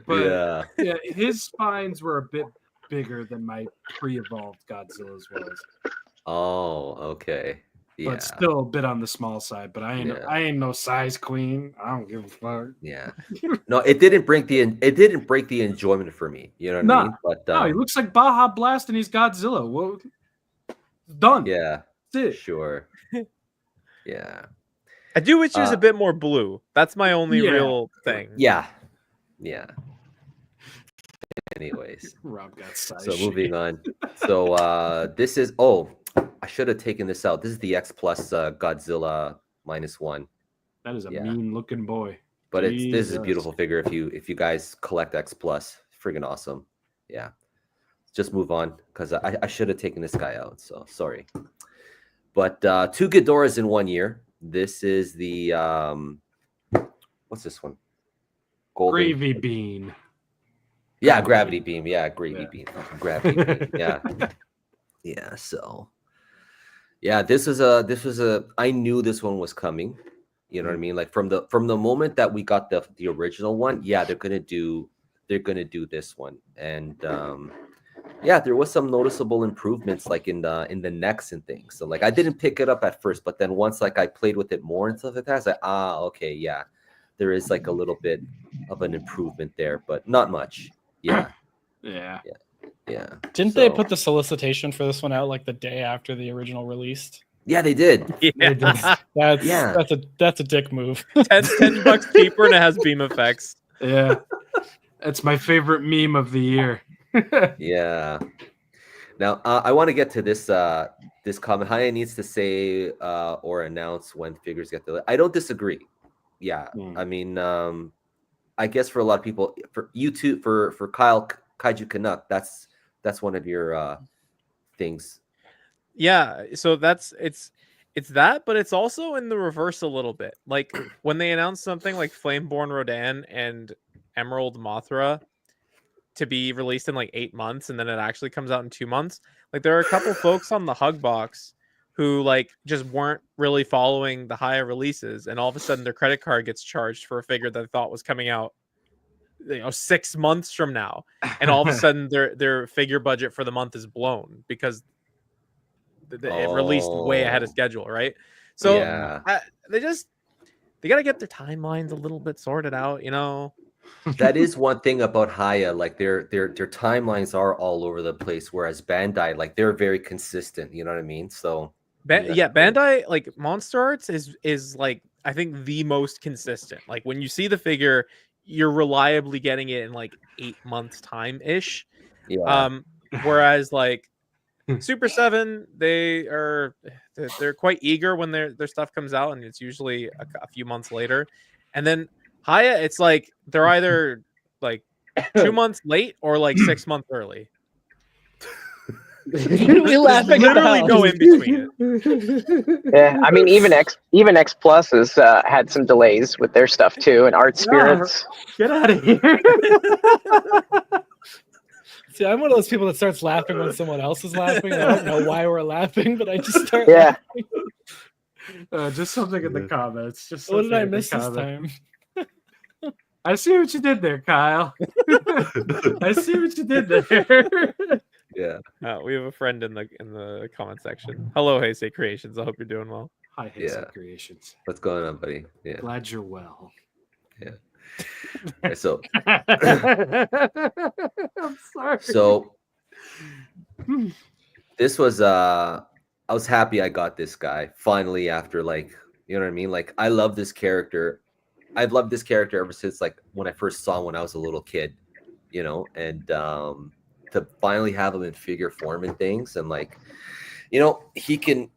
But yeah, his spines were a bit bigger than my pre-evolved Godzilla's was. Oh, okay. Yeah. But still a bit on the small side. But I ain't no size queen. I don't give a fuck. Yeah. No, it didn't break the enjoyment for me. You know what I mean? But no, he looks like Baja Blast and he's Godzilla. Well, done. Yeah. That's it. Sure. Yeah. I do wish it was a bit more blue. That's my only real thing. Yeah. Anyways, Rob got size. So moving on. So this is I should have taken this out. This is the X Plus Godzilla -1. That is a mean looking boy. But this is a beautiful figure. If you guys collect X Plus, friggin' awesome. Yeah. Just move on because I should have taken this guy out. So sorry. But 2 Ghidorahs in 1 year. This is the what's this one? Golden Gravy Bean. Yeah, Gravity Beam. Yeah, Gravity Beam. Gravity Beam. Yeah. Yeah, so Yeah, this was a I knew this one was coming. You know what I mean? Like from the moment that we got the original one, yeah, they're gonna do this one. And yeah, there was some noticeable improvements like in the necks and things. So like I didn't pick it up at first, but then once like I played with it more and stuff like that, I was like, okay, yeah, there is like a little bit of an improvement there, but not much. Yeah. Yeah. Yeah. Didn't they put the solicitation for this one out like the day after the original released? Yeah, they did. They did. That's a dick move. $10 cheaper and it has beam effects. Yeah. It's my favorite meme of the year. Yeah. Now I want to get to this this comment. Hiya needs to say or announce when figures get delayed. I don't disagree. Yeah. I mean, I guess for a lot of people, for you too, for Kyle Kaiju Canuck, that's one of your things. Yeah, so it's that, but it's also in the reverse a little bit. Like when they announce something like Flameborn Rodan and Emerald Mothra to be released in like 8 months, and then it actually comes out in 2 months. Like there are a couple folks on the Hug Box who like just weren't really following the Hiya releases, and all of a sudden their credit card gets charged for a figure that they thought was coming out 6 months from now, and all of a sudden their figure budget for the month is blown because it released way ahead of schedule, right? So yeah. They got to get their timelines a little bit sorted out, you know. That is one thing about Hiya, like their timelines are all over the place, whereas Bandai, like they're very consistent, you know what I mean? So Bandai, like Monster Arts is like I think the most consistent. Like when you see the figure, you're reliably getting it in like 8 months time ish. Yeah. Whereas like Super 7, they're quite eager when their stuff comes out, and it's usually a few months later. And then Hiya, it's like they're either like 2 months late or like 6 months early. We laughing Literally no in between it. Yeah, I mean, even X Plus has had some delays with their stuff too, and Art Spirits. Get out of here. See, I'm one of those people that starts laughing when someone else is laughing. I don't know why we're laughing, but I just start laughing. Just something in the comments. Just what did I miss this time? I see what you did there, Kyle. I see what you did there. Yeah. We have a friend in the comment section. Hello, Heisei Creations. I hope you're doing well. Hi, Heisei Creations. What's going on, buddy? Yeah. Glad you're well. Yeah. Okay, so I'm sorry. So this was I was happy I got this guy finally after like, you know what I mean? Like I love this character. I've loved this character ever since like when I first saw him when I was a little kid, you know, and to finally have him in figure form and things, and like, you know, he can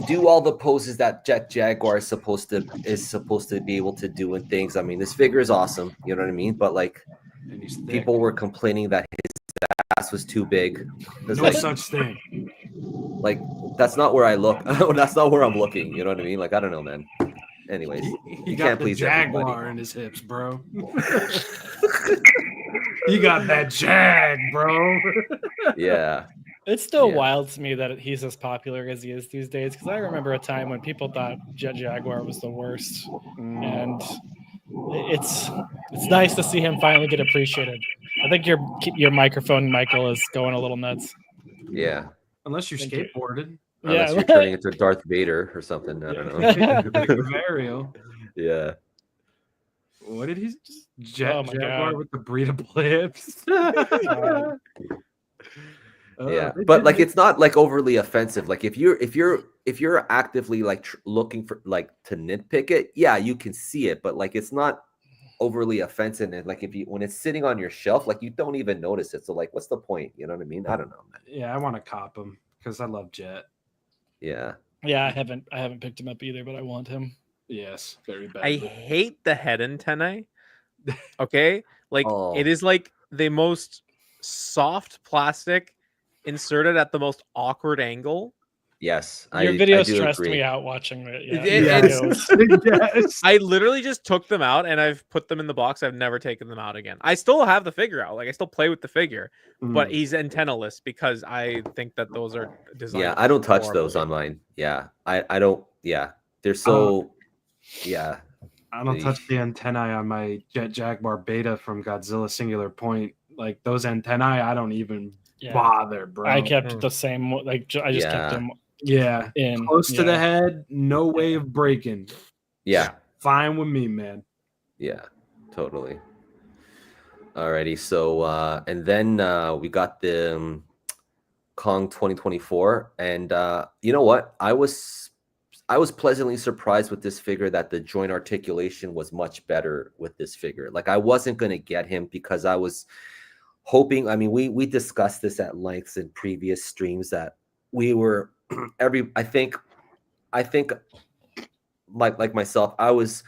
do all the poses that Jet Jaguar is supposed to be able to do and things. I mean, this figure is awesome, you know what I mean? But like people were complaining that his ass was too big. No like, such thing. Like that's not where I look. That's not where I'm looking, you know what I mean? Like I don't know, man. Anyways, he got can't the please Jaguar everybody. in his hips, bro. You got that Jag, bro. Yeah. It's still wild to me that he's as popular as he is these days, because I remember a time when people thought Jet Jaguar was the worst, and it's nice to see him finally get appreciated. I think your microphone, Michael, is going a little nuts. Yeah. Unless you're skateboarded. Unless you're turning into Darth Vader or something. I don't know. Like Mario. Yeah. What did he just Jaguar God. with the breedable hips? Yeah, but like it's not like overly offensive. Like if you're actively like looking for like to nitpick it, yeah, you can see it, but like it's not overly offensive. And like when it's sitting on your shelf, like you don't even notice it. So like, what's the point? You know what I mean? I don't know, man. Yeah, I want to cop him because I love Jet. Yeah. Yeah, I haven't picked him up either, but I want him. Yes, very bad. I hate the head antennae. Okay, like it is like the most soft plastic inserted at the most awkward angle. Yes, Your video I do stressed agree. me out watching it. Yeah, It's- Yes. I literally just took them out and I've put them in the box. I've never taken them out again. I still have the figure out. Like I still play with the figure, but he's antenna-less because I think that those are designed. Yeah, I don't touch those horribly. on mine. Yeah, I don't. Yeah, they're so. Yeah, I don't touch the antennae on my Jet Jaguar Beta from Godzilla Singular Point. Like those antennae, I don't even bother, bro. I kept the same. Like I just kept them. Yeah, in close to the head, no way of breaking. yeah, Fine with me, man. yeah, totally. Alrighty, so and then we got the Kong 2024, and you know what? I was pleasantly surprised with this figure that the joint articulation was much better with this figure. Like I wasn't gonna get him because I was hoping. I mean, we discussed this at length in previous streams that we were I think like myself, I was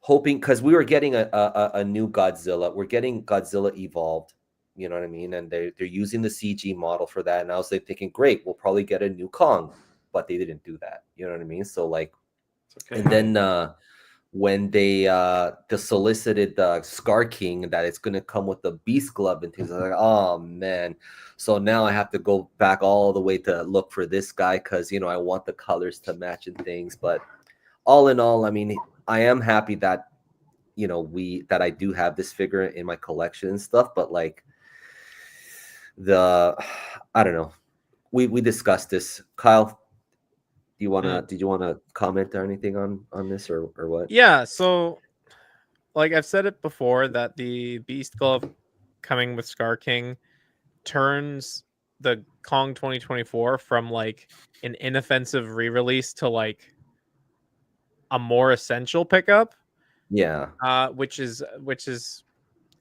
hoping because we were getting a new Godzilla. We're getting Godzilla Evolved, you know what I mean? And they're using the CG model for that. And I was like thinking, great, we'll probably get a new Kong, but they didn't do that. You know what I mean? So like, okay. And then when they solicited the Scar King that it's gonna come with the Beast Glove and things, I was like, oh man. So now I have to go back all the way to look for this guy because you know I want the colors to match and things. But all in all, I mean, I am happy that you know that I do have this figure in my collection and stuff. But like I don't know. We discussed this, Kyle. Did you wanna comment or anything on this or what? Yeah, so like I've said it before that the Beast Glove coming with Scar King turns the Kong 2024 from like an inoffensive re-release to like a more essential pickup. Yeah. Which is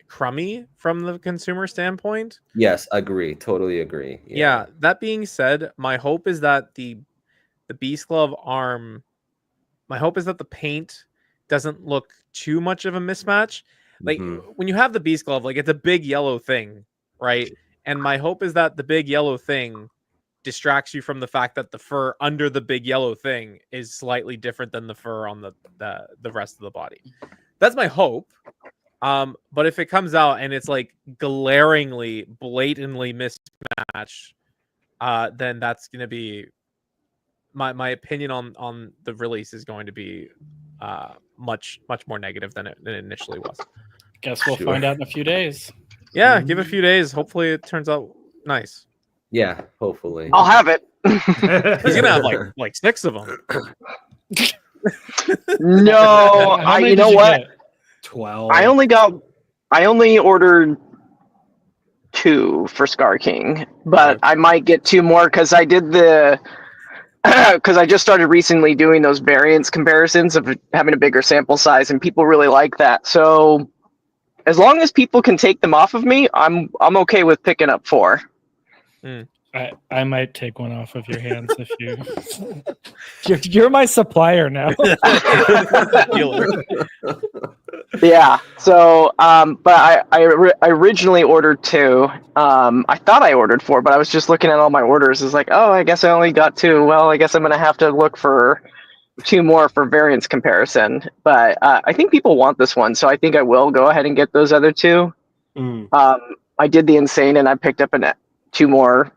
crummy from the consumer standpoint. Yes, agree. Totally agree. Yeah. That being said, my hope is that the Beast Glove arm, my hope is that the paint doesn't look too much of a mismatch. Like when you have the Beast Glove, like it's a big yellow thing, right? And my hope is that the big yellow thing distracts you from the fact that the fur under the big yellow thing is slightly different than the fur on the rest of the body. That's my hope. But if it comes out and it's like glaringly, blatantly mismatched, then that's going to be my opinion on the release is going to be much more negative than it initially was. Guess we'll find out in a few days. Yeah, give it a few days. Hopefully it turns out nice. Yeah, hopefully. I'll have it. He's gonna have like 6 of them. No, you know what? 12. I only ordered 2 for Scar King, but I might get 2 more because I did because I just started recently doing those variants comparisons of having a bigger sample size, and people really like that. So as long as people can take them off of me, I'm okay with picking up 4. I might take one off of your hands if you're my supplier now. Yeah. So, but I originally ordered 2. I thought I ordered 4, but I was just looking at all my orders. It's like, oh, I guess I only got 2. Well, I guess I'm gonna have to look for 2 more for variance comparison. But I think people want this one, so I think I will go ahead and get those other 2. I did the insane, and I picked up 2 more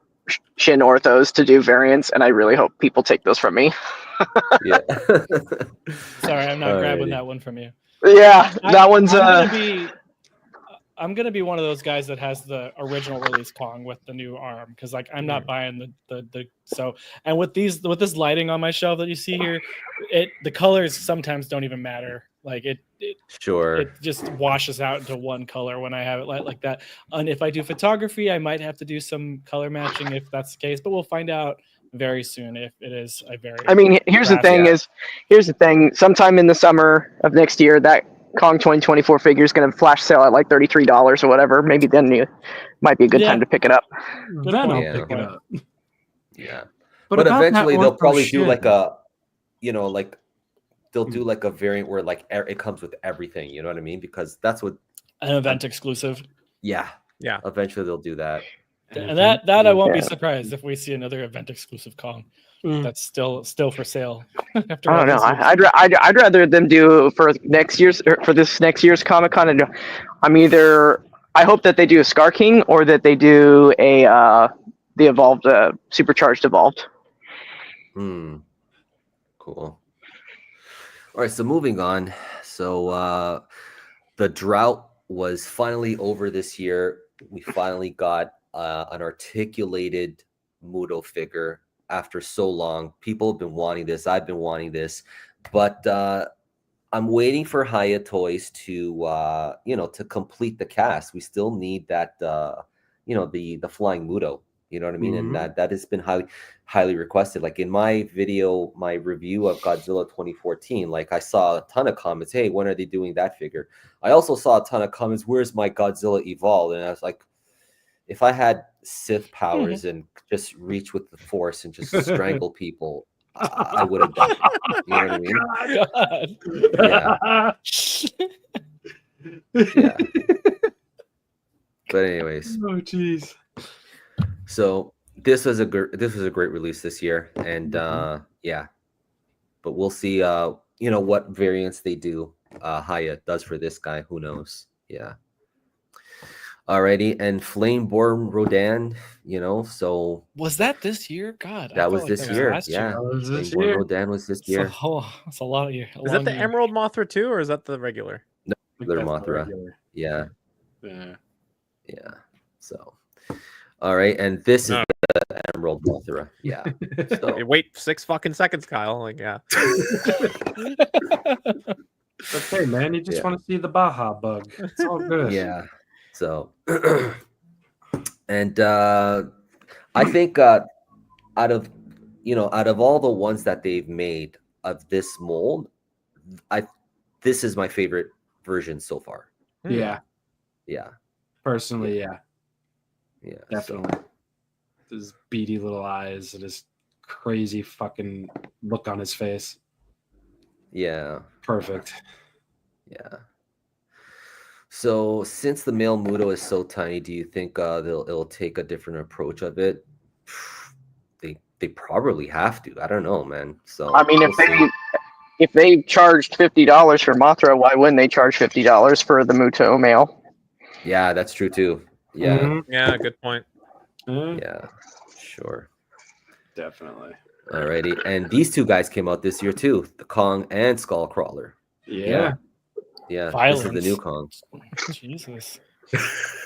Shin Orthos to do variants, and I really hope people take those from me. Yeah. Sorry, I'm not grabbing that one from you. Yeah, that one's I'm gonna be one of those guys that has the original release Kong with the new arm because like I'm not buying the so and with this lighting on my shelf that you see here, the colors sometimes don't even matter. Like it just washes out into one color when I have it like that. And if I do photography, I might have to do some color matching if that's the case, but we'll find out very soon if it is a very. I mean, here's the thing. Sometime in the summer of next year, that Kong 2024 figure is going to flash sale at like $33 or whatever. Maybe then you might be a good time to pick it up. Then I'll pick it up. Yeah, but eventually they'll probably do like a, they'll do like a variant where like it comes with everything. You know what I mean? Because that's what an event exclusive. Yeah. Yeah. Eventually they'll do that. And that I won't be Yeah. surprised if we see another event exclusive Kong. Mm. That's still for sale. After I all don't know. these years. I'd rather them do for this next year's Comic Con. I hope that they do a Scar King or that they do the evolved supercharged evolved. Cool. All right, so moving on. So the drought was finally over this year. We finally got an articulated Muto figure after so long. People have been wanting this. I've been wanting this, but I'm waiting for Hiya Toys to to complete the cast. We still need that the flying Muto. You know what I mean? Mhm. And that has been highly requested. Like in my video, my review of Godzilla 2014, like I saw a ton of comments. Hey, when are they doing that figure? I also saw a ton of comments. Where's my Godzilla Evolved? And I was like, if I had Sith powers and just reach with the Force and just strangle people, I would have done it. You know what I mean? God. Yeah. But anyways, Oh jeez. so this was a great release this year, and yeah. But we'll see. What variants they do. Hiya does for this guy. Who knows? Yeah. Alrighty, and Flameborn Rodan. So Was that this year? God, I that felt was like this that was year. last Yeah. That was this Flameborn year. Rodan was this So, year. that's a lot of year. Is that the Emerald Mothra too, or is that the regular? I think Regular that's the Mothra. regular. Yeah. Yeah. Yeah. So, all right, and this is No. the Emerald Mothra. Yeah. So Hey, wait 6 fucking seconds, Kyle. Like, yeah. It's okay, man. You just Yeah. want to see the Baja bug. It's all good. yeah. So, and I think out of all the ones that they've made of this mold, this is my favorite version so far. Yeah. Yeah. Personally, yeah. Yeah. Definitely. His beady little eyes and his crazy fucking look on his face. Yeah. Perfect. Yeah. So since the male Muto is so tiny, do you think it'll take a different approach of it? They probably have to. I don't know, man. So I mean, we'll see. if they charged $50 for Mothra, why wouldn't they charge $50 for the Muto male? Yeah, that's true too. Yeah. Mhm. Yeah, good point. Yeah. Sure. Definitely. Alrighty. And these two guys came out this year too, the Kong and Skullcrawler. Yeah. Yeah. Violence. This is the new Kong. Jesus.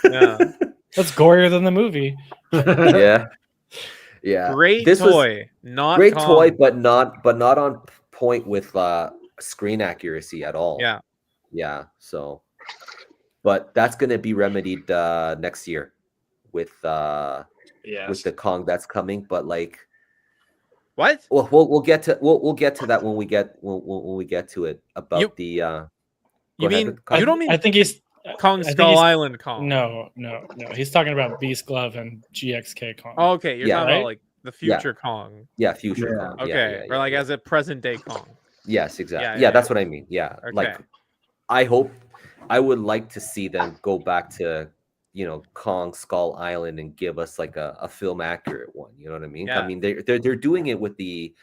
Yeah. That's gorier than the movie. Yeah. Yeah. Great This was toy. Not great Kong. toy, but not on point with screen accuracy at all. Yeah. Yeah. So, but that's gonna be remedied next year with the Kong that's coming. But like, What? well, we'll get to that when we get to it about You- the. You Go ahead, mean Kyle. you don't mean I think he's Kong I think Skull he's- Island Kong? No. He's talking about Beast Glove and GXK Kong. Oh, okay, you're Yeah. talking Right? about like the future Kong. Yeah, future Yeah. Kong. Okay, or like as a present day Kong. Yes, exactly. Yeah, Yeah, that's what I mean. Yeah, like Okay. I would like to see them go back to Kong Skull Island and give us like a film accurate one. You know what I mean? Yeah. I mean they're doing it with the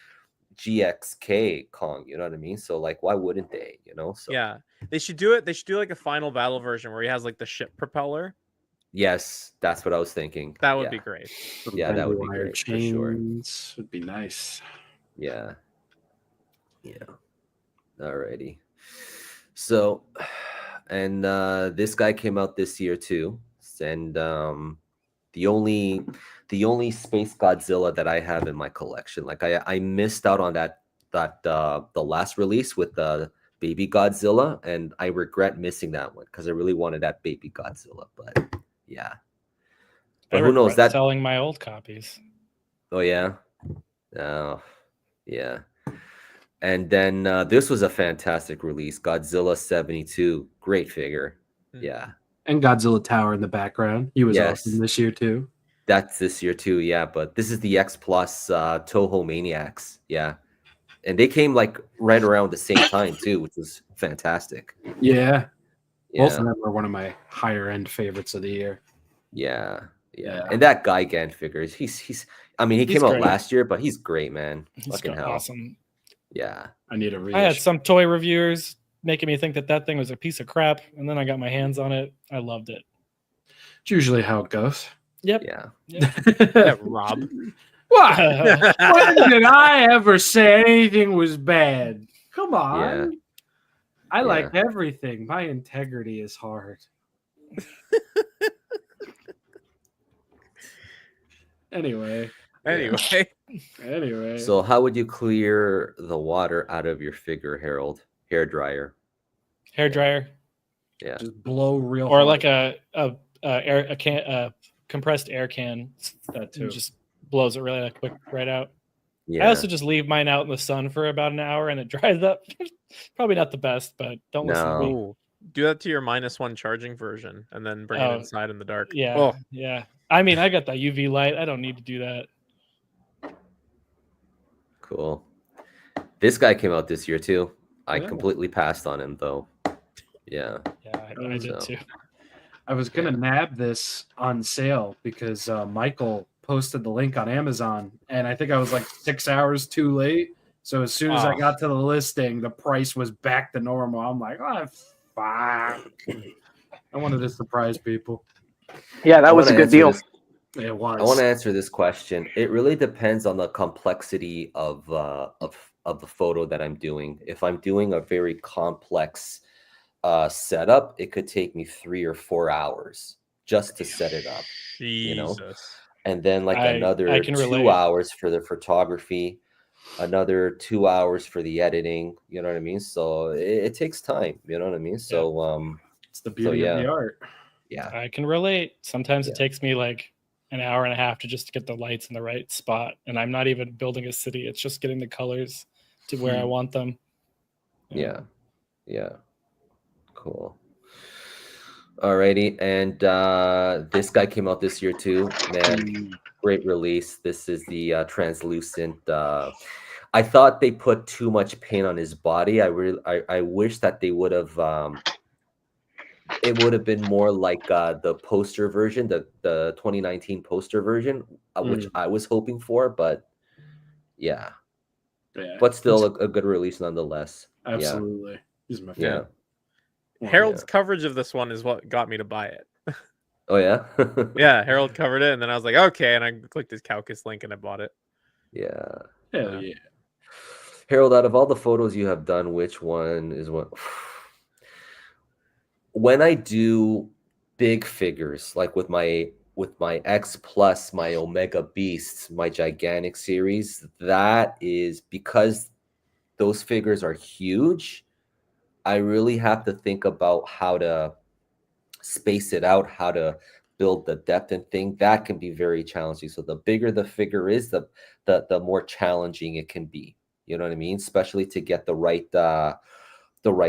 GXK Kong. You know what I mean? So like, why wouldn't they? So Yeah, they should do it. They should do like a final battle version where he has like the ship propeller. yes, that's what I was thinking. That would Yeah. be great. Some Yeah, that would be bendy wire great, for sure. chains would be nice. Yeah. Alrighty. So, and this guy came out this year too, and the only Space Godzilla that I have in my collection. Like I missed out on that the last release with the Baby Godzilla, and I regret missing that one because I really wanted that Baby Godzilla. But yeah, but I who knows regret that? selling my old copies. Oh yeah, oh yeah. And then this was a fantastic release, Godzilla 72, great figure. Hmm. Yeah, And Godzilla Tower in the background. He was Yes. awesome this year too. that's this year too. Yeah, but this is the X Plus Toho Maniacs. Yeah, and they came like right around the same time too, which was fantastic. Yeah. Both Yeah, of them are one of my higher end favorites of the year. yeah, Yeah. And that Gigan figures, he's I mean, he He's came out great. last year, but he's great, man. He's Fucking hell. awesome. Yeah. I need a I had reissue. some toy reviewers making me think that thing was a piece of crap, and then I got my hands on it. I loved it. It's usually how it goes. Yep. Yeah. Yeah, Rob. What? When did I ever say anything was bad? Come on. Yeah. I like everything. My integrity is hard. Anyway. So how would you clear the water out of your figure, Harold? Hair dryer. Hair dryer. Yeah. Just blow real Or hard. like a compressed air can That too. just blows it really quick right out. Yeah. I also just leave mine out in the sun for about an hour and it dries up. Probably not the best, but don't listen to me. Ooh. Do that to your -1 charging version and then bring it inside in the dark. Yeah. Oh. Yeah. I mean, I got that UV light. I don't need to do that. Cool. This guy came out this year too. I Yeah. completely passed on him though. Yeah. Yeah, I did too. I was gonna nab this on sale because Michael posted the link on Amazon, and I think I was like 6 hours too late. So as soon as I got to the listing, the price was back to normal. I'm like, oh fuck! I wanted to surprise people. Yeah, that was a good deal. It was. I want to answer this question. It really depends on the complexity of the photo that I'm doing. If I'm doing a very complex setup, it could take me 3 or 4 hours just to set it up. Jesus. You know, and then like I another can 2 relate. hours for the photography, another 2 hours for the editing. You know what I mean? So it takes time. You know what I mean? So it's the beauty of the yeah. art. Yeah. I can relate. Sometimes it takes me like an hour and a half to just get the lights in the right spot. And I'm not even building a city. It's just getting the colors to where I want them. Yeah. Yeah. Cool. Alrighty. And this guy came out this year too. Man, great release. This is the translucent. I thought they put too much paint on his body. I wish that they would have it would have been more like the poster version, the 2019 poster version, which I was hoping for, but yeah. But still a good release nonetheless. Absolutely. He's my fan. Harold's coverage of this one is what got me to buy it. Oh yeah? Yeah, Harold covered it, and then I was like, okay, and I clicked his Caucus link and I bought it. Yeah. Hell yeah. Harold, out of all the photos you have done, which one is one? When I do big figures, like with my X Plus, my Omega Beasts, my gigantic series, that is because those figures are huge. I really have to think about how to space it out, how to build the depth and thing. That can be very challenging. So the bigger the figure is, the more challenging it can be. You know what I mean? Especially to get the right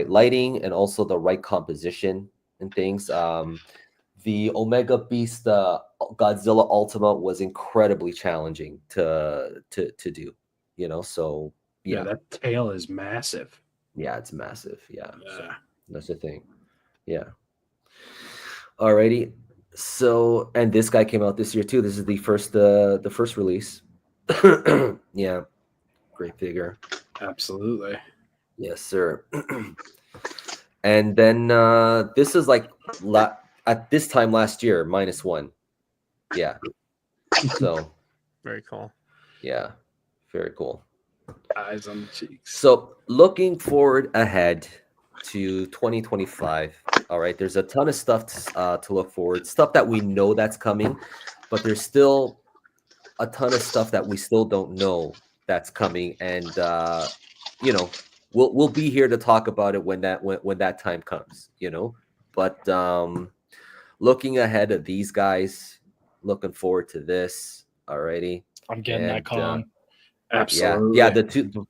lighting and also the right composition and things. The Omega Beast Godzilla Ultima was incredibly challenging to do. You know, so yeah, that tail is massive. Yeah, it's massive. Yeah. So that's the thing. Yeah. Alrighty. So, and this guy came out this year too. This is the first release. Yeah. Great figure. Absolutely. Yes, sir. And then this is like at this time last year, -1. Yeah. So very cool. Yeah. Very cool. Eyes on the cheeks. So looking forward ahead to 2025. All right, there's a ton of stuff to look forward, stuff that we know that's coming, but there's still a ton of stuff that we still don't know that's coming, and you know, we'll be here to talk about it when that time comes, you know. But looking ahead of these guys, looking forward to this. Alrighty, I'm getting that Kong. Absolutely. Yeah,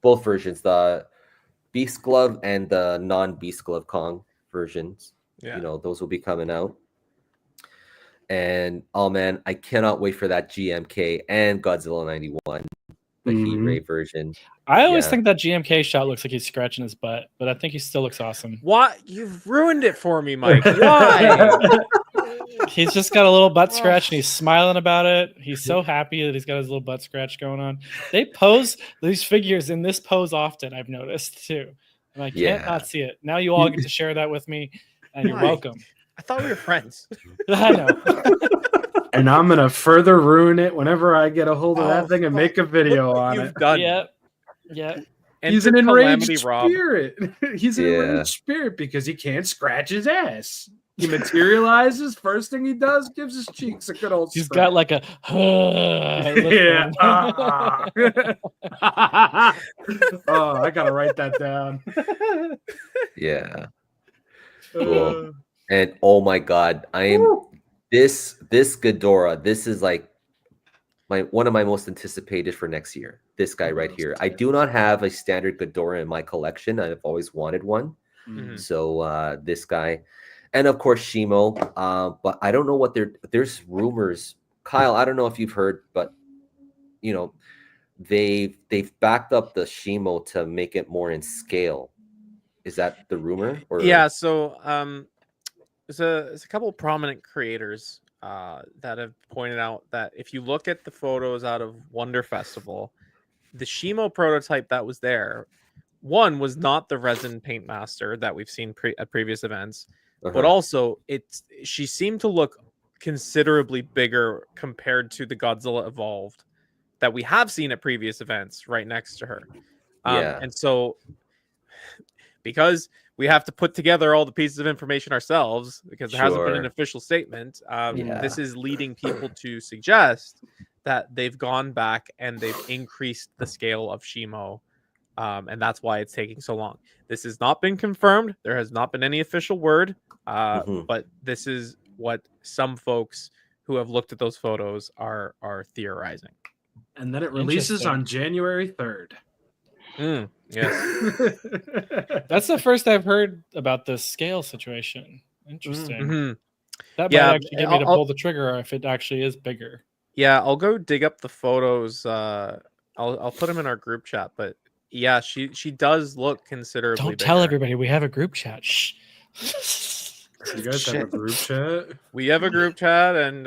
both versions, the Beast Glove and the non-Beast Glove Kong versions. Yeah. You know, those will be coming out. And oh man, I cannot wait for that GMK and Godzilla 91, the Heat Ray version. I always think that GMK shot looks like he's scratching his butt, but I think he still looks awesome. What? You've ruined it for me, Mike. Why? He's just got a little butt scratch and he's smiling about it. He's so happy that he's got his little butt scratch going on. They pose these figures in this pose often, I've noticed too. And I can't not see it. Now you all get to share that with me, and you're welcome. I thought we were friends. I know. And I'm gonna further ruin it whenever I get a hold of that thing and make a video on it. Done. Yeah. He's an enraged Calamity Rob. spirit. He's an enraged spirit because he can't scratch his ass. He materializes. First thing he does, gives his cheeks a good old. He's spread. got like a. Yeah. Oh, I gotta write that down. Yeah. Cool. And oh my god, I am this Ghidorah. This is like one of my most anticipated for next year. This guy right here. I do not have a standard Ghidorah in my collection. I've always wanted one. Mm-hmm. So this guy, and of course Shimo. But I don't know what there's rumors. Kyle, I don't know if you've heard, but you know, they've backed up the Shimo to make it more in scale. Is that the rumor? Or? Yeah. So there's a couple of prominent creators that have pointed out that if you look at the photos out of Wonder Festival, the Shimo prototype that was there, one was not the resin paint master that we've seen at previous events, but also she seemed to look considerably bigger compared to the Godzilla Evolved that we have seen at previous events right next to her. And so because we have to put together all the pieces of information ourselves because there hasn't been an official statement. This is leading people to suggest that they've gone back and they've increased the scale of Shimo. And that's why it's taking so long. This has not been confirmed. There has not been any official word. But this is what some folks who have looked at those photos are theorizing. And then it releases on January 3rd. Yes. That's the first I've heard about the scale situation. Interesting. Mm-hmm. That might actually get me to pull the trigger if it actually is bigger. Yeah, I'll go dig up the photos. I'll put them in our group chat. But yeah, she does look considerably Don't bigger. tell everybody we have a group chat. Shh. You guys have a group chat? We have a group chat, and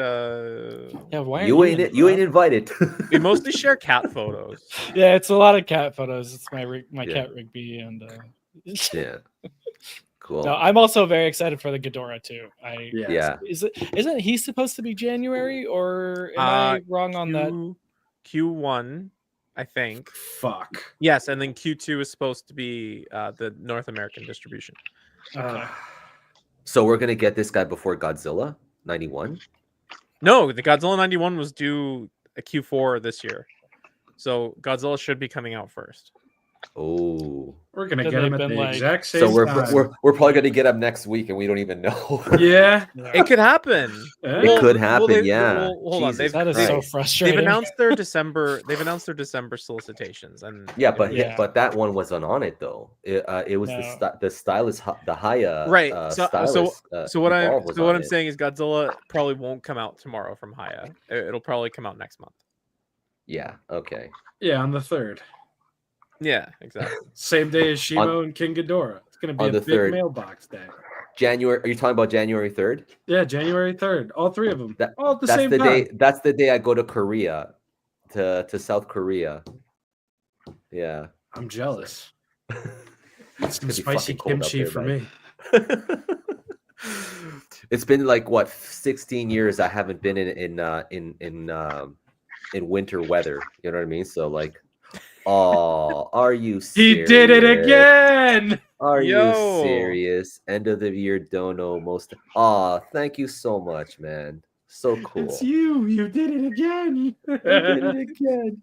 why you ain't invited. We mostly share cat photos. Yeah, it's a lot of cat photos. It's my cat Rigby, and yeah, cool. No, I'm also very excited for the Ghidorah too. Isn't he supposed to be January, or am I wrong on that? Q1, I think. Fuck. Yes, and then Q2 is supposed to be the North American distribution. Okay. So we're gonna get this guy before Godzilla 91? No, the Godzilla 91 was due a Q4 this year, so Godzilla should be coming out first. Oh, we're gonna get him at the exact same time. So we're probably gonna get him next week, and we don't even know. Yeah, it could happen. It could happen. Hold on. That is so frustrating. They've announced their December. Solicitations, and but that one wasn't on it though. It was the stylist, the Hiya. Right. So what I'm saying is Godzilla probably won't come out tomorrow from Hiya. It'll probably come out next month. Yeah. Okay. Yeah, on the 3rd. Yeah, exactly. Same day as Shimo and King Ghidorah. It's going to be a big 3rd. Mailbox day. January. Are you talking about January 3rd? Yeah, January 3rd. All three of them. All at the same time. That's the day I go to Korea, to South Korea. Yeah. I'm jealous. Some spicy kimchi for me. It's been like 16 years I haven't been in winter weather. You know what I mean? So like. Oh, are you serious? He did it again. Are you serious? End of the year dono most. Oh, thank you so much, man. So cool. It's you. You did it again. You did it again.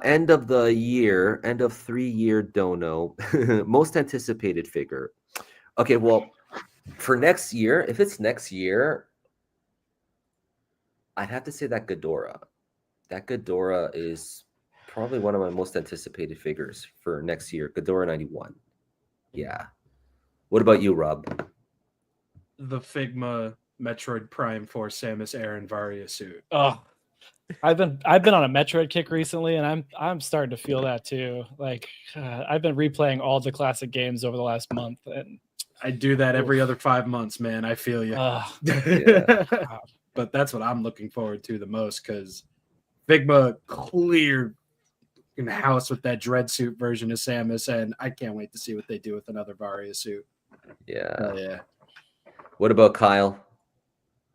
End of the year, end of 3-year dono. Most anticipated figure. Okay, well, for next year, if it's next year, I'd have to say that Ghidorah. That Ghidorah is probably one of my most anticipated figures for next year. Ghidorah 91. Yeah. What about you, Rob? The Figma Metroid Prime 4 Samus Aran Varia suit. Oh, I've been on a Metroid kick recently, and I'm starting to feel that too. Like I've been replaying all the classic games over the last month, and I do that every other 5 months, man. I feel you. Yeah. But that's what I'm looking forward to the most because Figma cleared in the house with that dread suit version of Samus, and I can't wait to see what they do with another Varia suit. Yeah. Yeah. What about Kyle?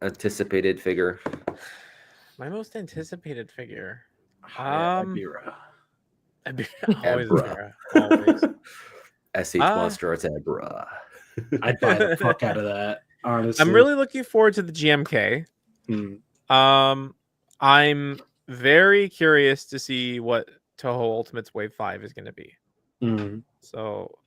Anticipated figure. My most anticipated figure. Ibira. Always Abra. Ibira, always. SH Monster Arts Abra. I'd buy the fuck out of that, honestly. I'm really looking forward to the GMK. I'm very curious to see what Toho Ultimates Wave 5 is going to be. So,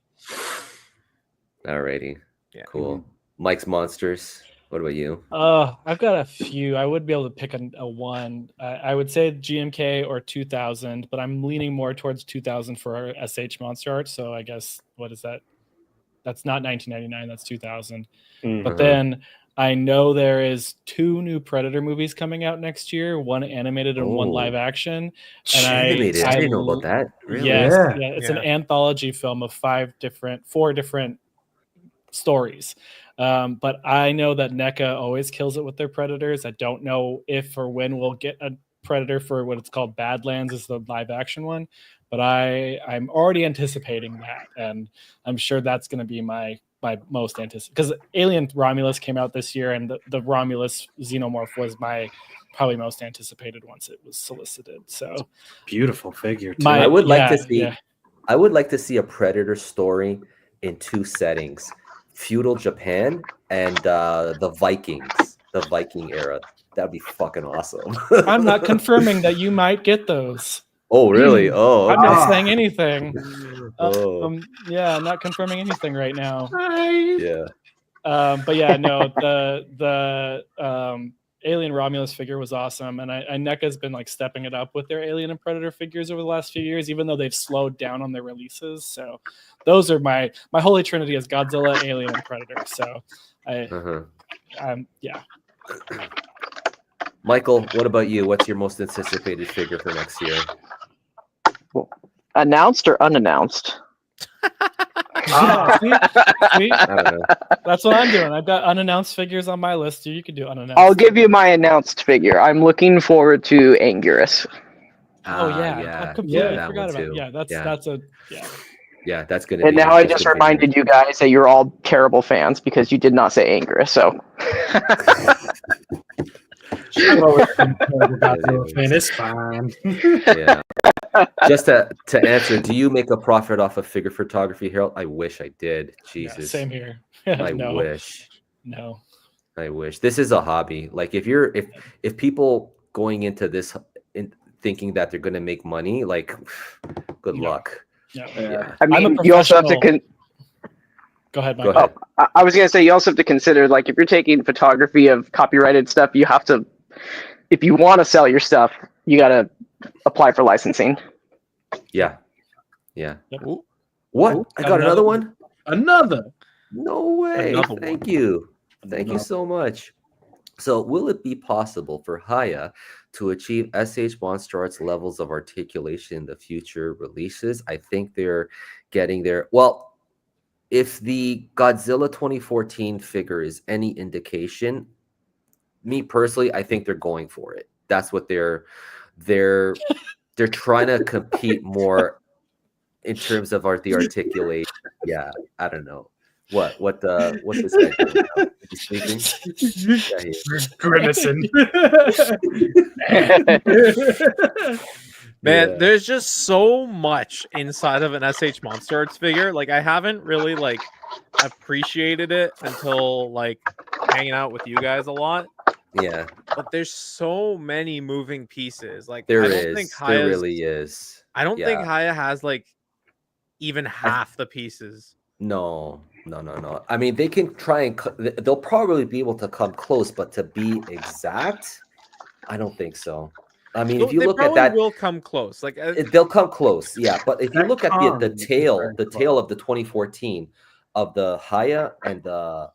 alrighty. Yeah. Cool. Mike's Monsters. What about you? I've got a few. I would be able to pick a one. I would say GMK or 2000, but I'm leaning more towards 2000 for SH Monster Art. So I guess, what is that? That's not 1999. That's 2000. But then I know there is 2 new Predator movies coming out next year, one animated and one live action. And Animated. I didn't know about that. Really? Yes, Yeah. it's an anthology film of 4 different stories. But I know that NECA always kills it with their Predators. I don't know if or when we'll get a Predator for what it's called Badlands is the live action one, but I'm already anticipating that, and I'm sure that's going to be my most anticipated, because Alien Romulus came out this year, and the Romulus Xenomorph was my probably most anticipated once it was solicited. So beautiful figure too. I would like to see I would like to see a Predator story in 2 settings: feudal Japan and the Vikings, the Viking era. That'd be fucking awesome. I'm not confirming that you might get those. Oh, really? Oh, I'm not saying anything. Oh. Yeah, I'm not confirming anything right now. Yeah. But yeah, no, the Alien Romulus figure was awesome, and NECA's been like stepping it up with their Alien and Predator figures over the last few years, even though they've slowed down on their releases. So those are my holy trinity is Godzilla, Alien, and Predator. So yeah. Michael, what about you? What's your most anticipated figure for next year? Announced or unannounced? See? I don't know. That's what I'm doing. I've got unannounced figures on my list. You can do unannounced. I'll give you my announced figure. I'm looking forward to Anguirus. Oh yeah, I completely forgot about it. Yeah, that's that's gonna. And now I just reminded you guys that you're all terrible fans because you did not say Anguirus. So. I've always been about the fan. It's fine. Yeah. Just to answer, do you make a profit off of figure photography, Harold? I wish I did. Jesus. Yeah, same here. I wish. No. I wish. This is a hobby. Like if people going into this thinking that they're going to make money, like good luck. Yeah. I mean, you also have to Go ahead, Mike. Go ahead. I was going to say, you also have to consider, like, if you're taking photography of copyrighted stuff, you have to, if you want to sell your stuff, you got to apply for licensing. Yeah. Yep. What? I got another one? Another? No way. Thank you. Thank you so much. So will it be possible for Hiya to achieve SH Monster Arts levels of articulation in the future releases? I think they're getting there. Well, if the Godzilla 2014 figure is any indication, me personally, I think they're going for it. That's what they're trying to compete more in terms of the articulation. Yeah, I don't know. What's this guy doing now? Is he sleeping? Yeah, Grimacing. Man, there's just so much inside of an SH Monster Arts figure. Like, I haven't really like appreciated it until like hanging out with you guys a lot. Yeah. But there's so many moving pieces. Like, there really is. I don't think Hiya has like even half the pieces. No. I mean, they can try and they'll probably be able to come close, but to be exact, I don't think so. I mean, if you look at that, will come close. Like they'll come close, yeah. But if you look at the tail of the 2014 of the Hiya and the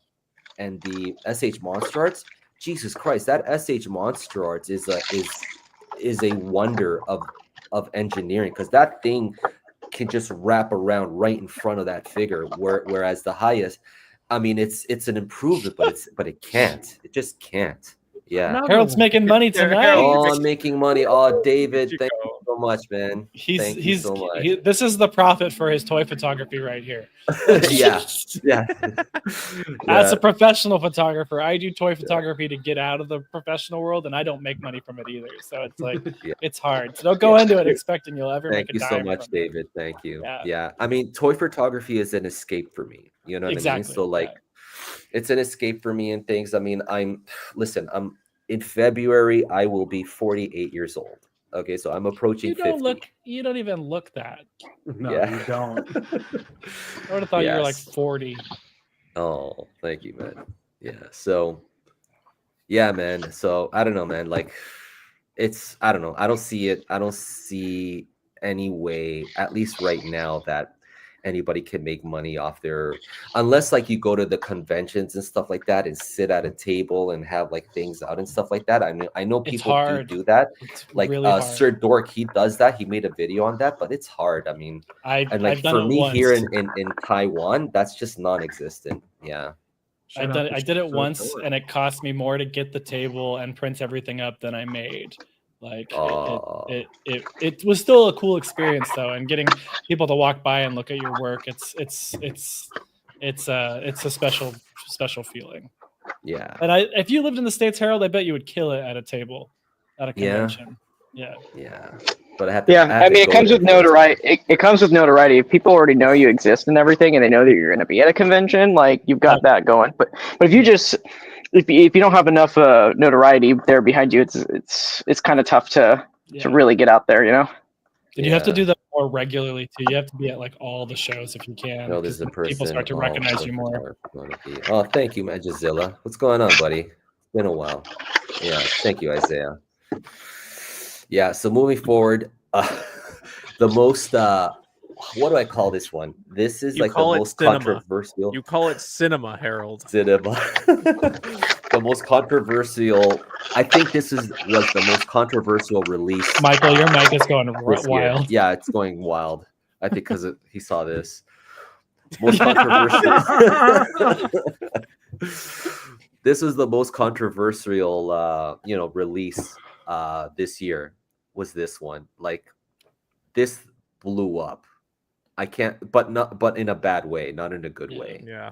SH Monster Arts, Jesus Christ, that SH Monster Arts is a wonder of engineering, because that thing can just wrap around right in front of that figure. Whereas the Hiya I mean, it's an improvement, but it can't. It just can't. Yeah. No, Harold's making money tonight. Harold- Oh, I'm making money. Oh, David, you thank go. you so much, man. Thank you so much. This is the profit for his toy photography right here. Yeah. Yeah. As a professional photographer, I do toy photography to get out of the professional world, and I don't make money from it either. So it's like Yeah. it's hard. So don't go into it expecting you'll ever Thank make a you so dime much, from it. David. Thank you. Yeah. Yeah. I mean, toy photography is an escape for me. You know what I mean? Exactly, So like, yeah. it's an escape for me and things. I mean, I'm in February, I will be 48 years old. Okay, so I'm approaching You don't 50. you don't even look that. No, Yeah. you don't. I would have thought you were like Yes. 40. Oh, thank you, man. Yeah. So, yeah, man. So I don't know, man. Like, I don't know. I don't see it. I don't see any way, at least right now, that anybody can make money off unless like you go to the conventions and stuff like that and sit at a table and have like things out and stuff like that. I mean, I know It's people hard. do that. It's Like really hard. Sir Dork, he does that. He made a video on that, but it's hard. I mean, and like I've done for it me once. here in Taiwan, that's just non-existent. Yeah. I did it once, and it cost me more to get the table and print everything up than I made. Like it was still a cool experience though, and getting people to walk by and look at your work, it's a special feeling. Yeah. And if you lived in the States, Harold, I bet you would kill it at a table, at a convention. Yeah. Yeah. But I have to. Yeah, have I to mean, it go comes there with first. notoriety. It comes with notoriety. If people already know you exist and everything, and they know that you're going to be at a convention, like you've got that going. But if you just if you don't have enough notoriety there behind you, it's kind of tough to really get out there, you know. And you have to do that more regularly too. You have to be at like all the shows if you can. No, there's a person. People start to recognize you more. Oh, thank you, man, Godzilla. What's going on, buddy? It's been a while. Yeah, thank you, Isaiah. Yeah, so moving forward, the most what do I call this one? This is like the most controversial. You call it cinema, Harold. Cinema. The most controversial. I think this was the most controversial release. Michael, your mic is going wild. Yeah, it's going wild. I think because he saw this. Most controversial. This was the most controversial, release this year. Was this one. Like, this blew up. I can't, but in a bad way, not in a good way. Yeah.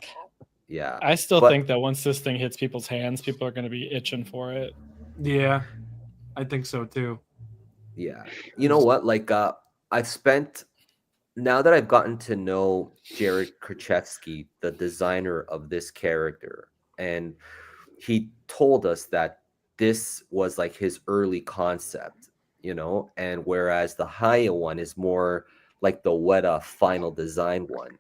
Yeah. I still think that once this thing hits people's hands, people are going to be itching for it. Yeah, I think so too. Yeah. You know what? Like, now that I've gotten to know Jared Krzyzewski, the designer of this character, and he told us that this was like his early concept, and whereas the Hiya one is more like the Weta final design one.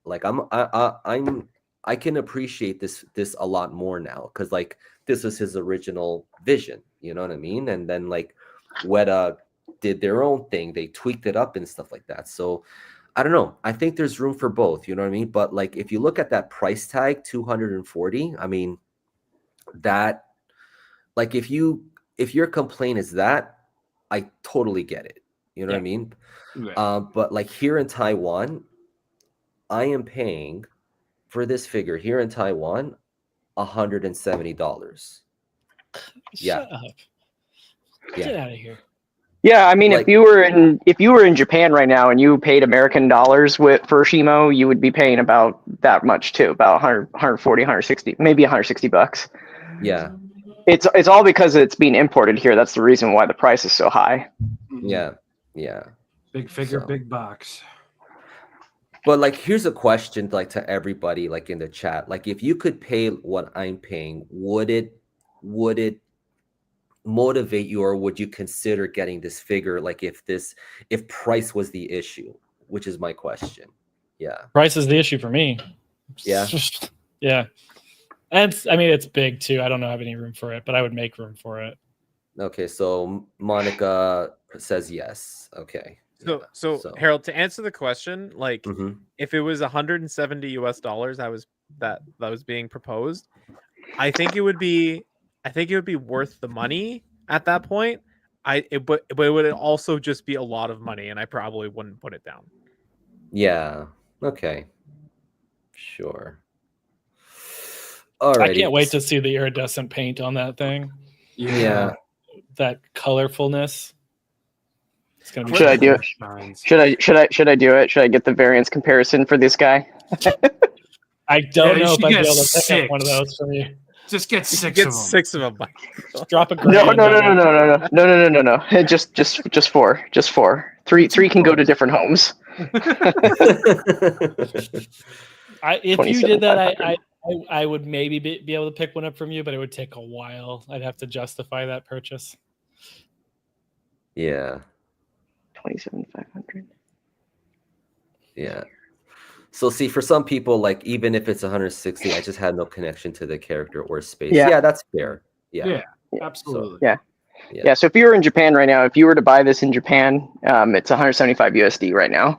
Like I can appreciate this a lot more now, because like this was his original vision, you know what I mean? And then like Weta did their own thing, they tweaked it up and stuff like that. So I don't know. I think there's room for both, you know what I mean? But like if you look at that price tag, 240, I mean, that, like if your complaint is that, I totally get it. You know what I mean? Yeah. But like here in Taiwan, I am paying for this figure here in Taiwan $170. Yeah. Shut up. Get out of here. Yeah, I mean, like, if you were in Japan right now and you paid American dollars for Shimo, you would be paying about that much too, about 140, 160, maybe $160. Yeah. It's all because it's being imported here. That's the reason why the price is so high. Yeah. Yeah. Big figure, big box. But like, here's a question, like to everybody, like in the chat, like if you could pay what I'm paying, would it motivate you, or would you consider getting this figure? Like if price was the issue, which is my question. Yeah. Price is the issue for me. Yeah. Yeah. And I mean, it's big too. I don't have any room for it, but I would make room for it. Okay. So Monica says yes. Okay. So Harold, to answer the question, like if it was $170 that was being proposed, I think it would be worth the money at that point. But it would also just be a lot of money, and I probably wouldn't put it down. Yeah. Okay. Sure. Alrighty. I can't wait to see the iridescent paint on that thing. Yeah. That colorfulness. It's gonna be Should I do it? Shines. Should I do it? Should I get the variance comparison for this guy? I don't you know if should I'd be get able to pick up one of 6. those from you. Just get You 6 should get of them. 6 of them. Just drop a No, grand no, on no, it. no. Just four. Just four. Three can go to different homes. If you did that, 27,500. I would maybe be able to pick one up from you, but it would take a while. I'd have to justify that purchase. Yeah. 27,500. Yeah. So see, for some people, like even if it's 160, I just had no connection to the character or space. Yeah. Yeah, that's fair. Yeah. Yeah, absolutely. Yeah. Yeah. So if you were in Japan right now, if you were to buy this in Japan, it's 175 USD right now.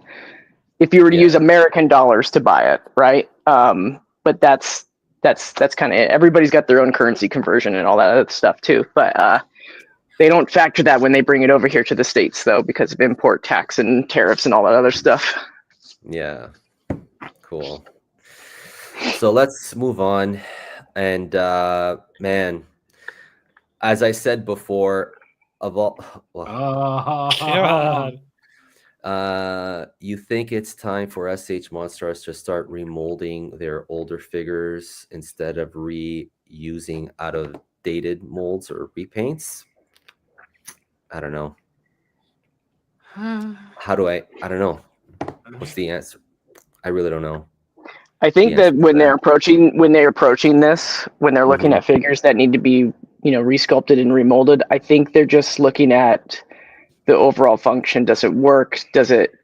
If you were to use American dollars to buy it, right? But that's kind of it. Everybody's got their own currency conversion and all that other stuff too. But they don't factor that when they bring it over here to the States, though, because of import tax and tariffs and all that other stuff. Yeah. Cool. So let's move on. And man, as I said before, of all, God. you think it's time for SH Monstars to start remolding their older figures instead of reusing out of dated molds or repaints? I don't know. How do I don't know. What's the answer? I really don't know. I think that when they're approaching this, when they're looking at figures that need to be, resculpted and remolded, I think they're just looking at the overall function. Does it work?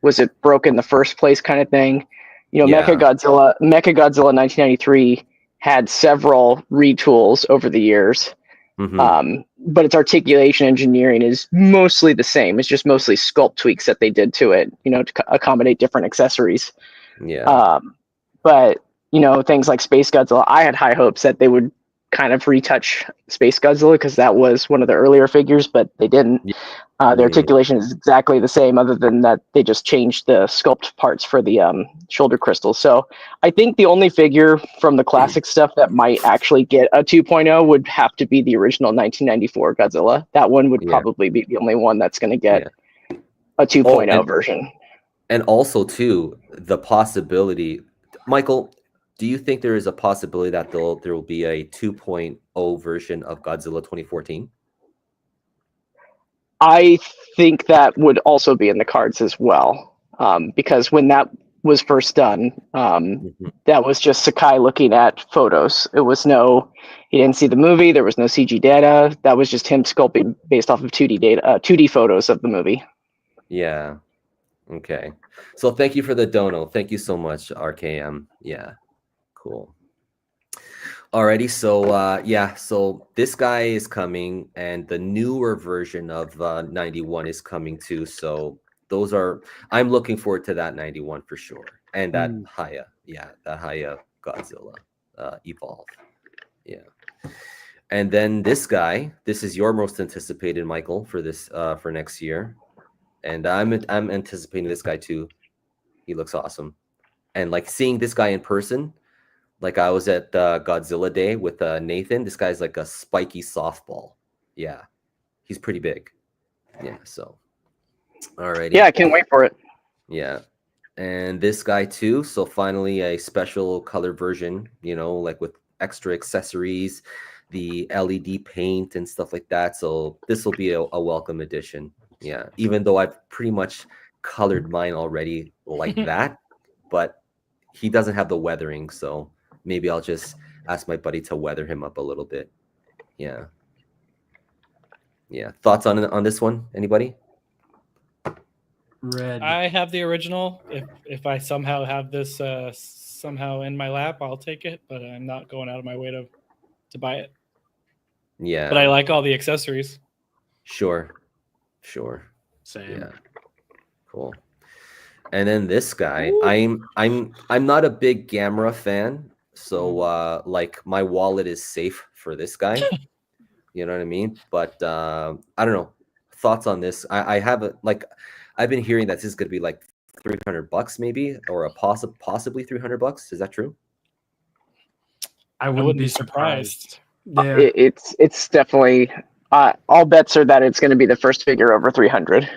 Was it broke in the first place kind of thing? Mechagodzilla 1993 had several retools over the years. But its articulation engineering is mostly the same. It's just mostly sculpt tweaks that they did to it, to accommodate different accessories. Yeah. But things like Space Godzilla, I had high hopes that they would kind of retouch Space Godzilla because that was one of the earlier figures, but they didn't. The articulation is exactly the same, other than that they just changed the sculpt parts for the shoulder crystals. So I think the only figure from the classic stuff that might actually get a 2.0 would have to be the original 1994 Godzilla. That one would probably be the only one that's going to get a 2.0 version. And also, too, the possibility, Michael, do you think there is a possibility that there will be a 2.0 version of Godzilla 2014? I think that would also be in the cards as well, because when that was first done, that was just Sakai looking at photos. It was he didn't see the movie. There was no CG data. That was just him sculpting based off of 2D data, 2D photos of the movie. Yeah. Okay. So thank you for the dono. Thank you so much, RKM. Yeah. Cool. Alrighty, so so this guy is coming, and the newer version of 91 is coming too. So I'm looking forward to that 91 for sure, and that Hiya, that Hiya Godzilla Evolve, and then this guy. This is your most anticipated, Michael, for this for next year, and I'm anticipating this guy too. He looks awesome, and like seeing this guy in person. Like I was at Godzilla Day with Nathan. This guy's like a spiky softball. Yeah, he's pretty big. Yeah, so alrighty. Yeah, I can't wait for it. Yeah, and this guy too. So finally, a special color version. Like with extra accessories, the LED paint and stuff like that. So this will be a welcome addition. Yeah, even though I've pretty much colored mine already like that, but he doesn't have the weathering, so. Maybe I'll just ask my buddy to weather him up a little bit. Yeah. Thoughts on this one? Anybody? Red. I have the original. If I somehow have this somehow in my lap, I'll take it. But I'm not going out of my way to buy it. Yeah. But I like all the accessories. Sure. Same. Yeah. Cool. And then this guy, I'm not a big Gamera fan. So like my wallet is safe for this guy. You know what I mean? But I don't know. Thoughts on this? I haven't I've been hearing that this is gonna be like $300 maybe, or possibly $300. Is that true? I wouldn't be surprised. Yeah. It's definitely all bets are that it's going to be the first figure over 300.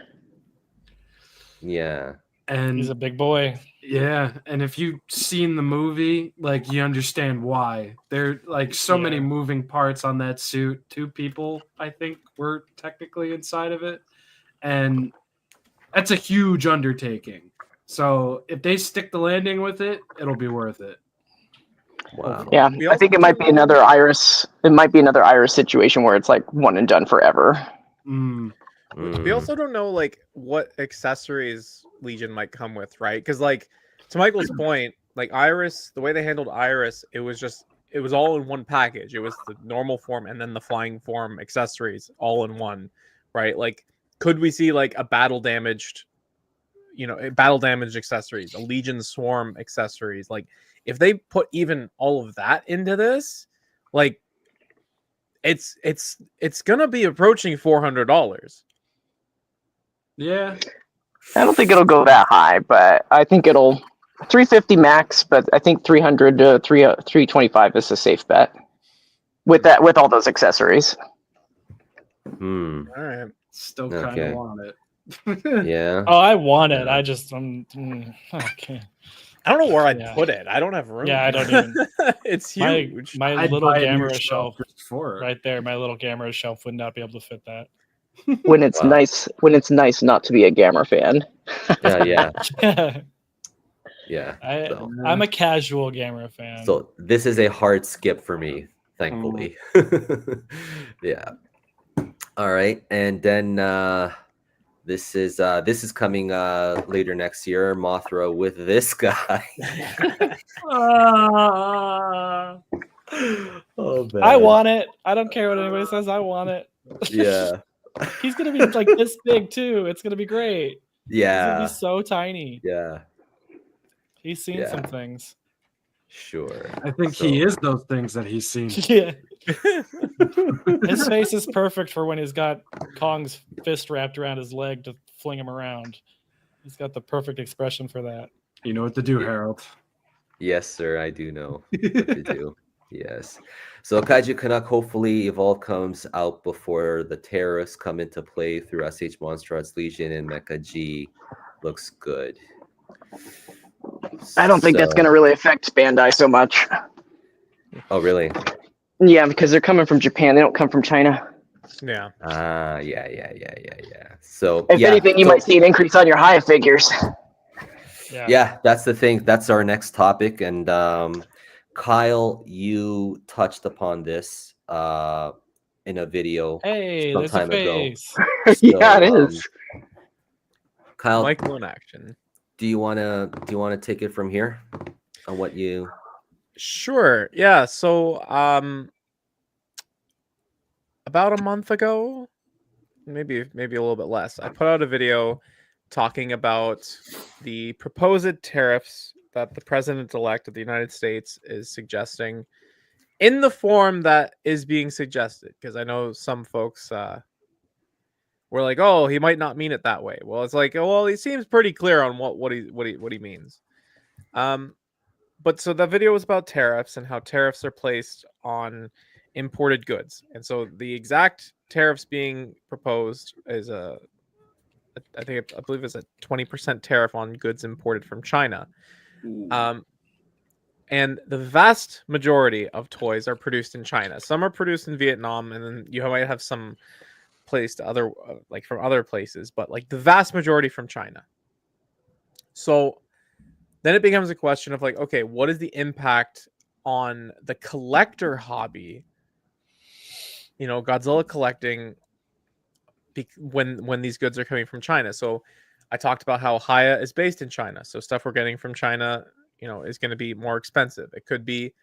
Yeah. And He's a big boy. yeah, and if you've seen the movie, like you understand why. There like so many moving parts on that suit. 2 people, I think, were technically inside of it. And that's a huge undertaking. So if they stick the landing with it, it'll be worth it. Wow. Yeah, I think it might be another Iris. It might be another Iris situation where it's like one and done forever. We also don't know like what accessories Legion might come with, right? Because like to Michael's point, like Iris, the way they handled Iris, it was all in one package. It was the normal form and then the flying form accessories all in one, right? Like, could we see like a battle damaged accessories, a Legion Swarm accessories? Like, if they put even all of that into this, like, it's gonna be approaching $400. Yeah. I don't think it'll go that high, but I think it'll 350 max, but I think 300 to 325 is a safe bet with all those accessories. All right. Still kind of want it. Yeah. Oh, I want it. I just okay. I don't know where I'd put it. I don't have room. Yeah, I don't even. It's huge. My I'd little buy a new Gamera shelf for it. right there. My little Gamera shelf would not be able to fit that. When it's nice not to be a Gamera fan. Yeah. I'm a casual Gamera fan. So this is a hard skip for me, thankfully. Yeah. All right, and then this is coming later next year, Mothra with this guy. Oh man. I want it. I don't care what anybody says. I want it. Yeah. He's gonna be like this big too. It's gonna be great. Yeah. He's gonna be so tiny. Yeah. He's seen some things. Sure. I think he is those things that he's seen. Yeah. His face is perfect for when he's got Kong's fist wrapped around his leg to fling him around. He's got the perfect expression for that. You know what to do, Harold. Yes, sir. I do know what to do. Yes. So Kaiju Canuck, hopefully Evolve comes out before the tariffs come into play through SH Monster Arts Legion and Mecha G. Looks good. I don't think that's going to really affect Bandai so much. Oh, really? Yeah, because they're coming from Japan. They don't come from China. Yeah. Yeah. So if anything, you might see an increase on your Hiya figures. Yeah, that's the thing. That's our next topic. And Kyle, you touched upon this in a video some time ago. Yeah, it is. Kyle, Michael in action. Do you wanna take it from here on what you? Sure. Yeah. So about a month ago, maybe a little bit less, I put out a video talking about the proposed tariffs that the president-elect of the United States is suggesting in the form that is being suggested. Because I know some folks were like, "Oh, he might not mean it that way." Well, it's like, well, he seems pretty clear on what he means. But so the video was about tariffs and how tariffs are placed on imported goods. And so the exact tariffs being proposed is I believe it's a 20% tariff on goods imported from China. And the vast majority of toys are produced in China. Some are produced in Vietnam, and then you might have some placed other like from other places, but like the vast majority from China. So then it becomes a question of like, okay, what is the impact on the collector hobby? You know, Godzilla collecting when these goods are coming from China. So I talked about how Hiya is based in China. So stuff we're getting from China, you know, is going to be more expensive. It could be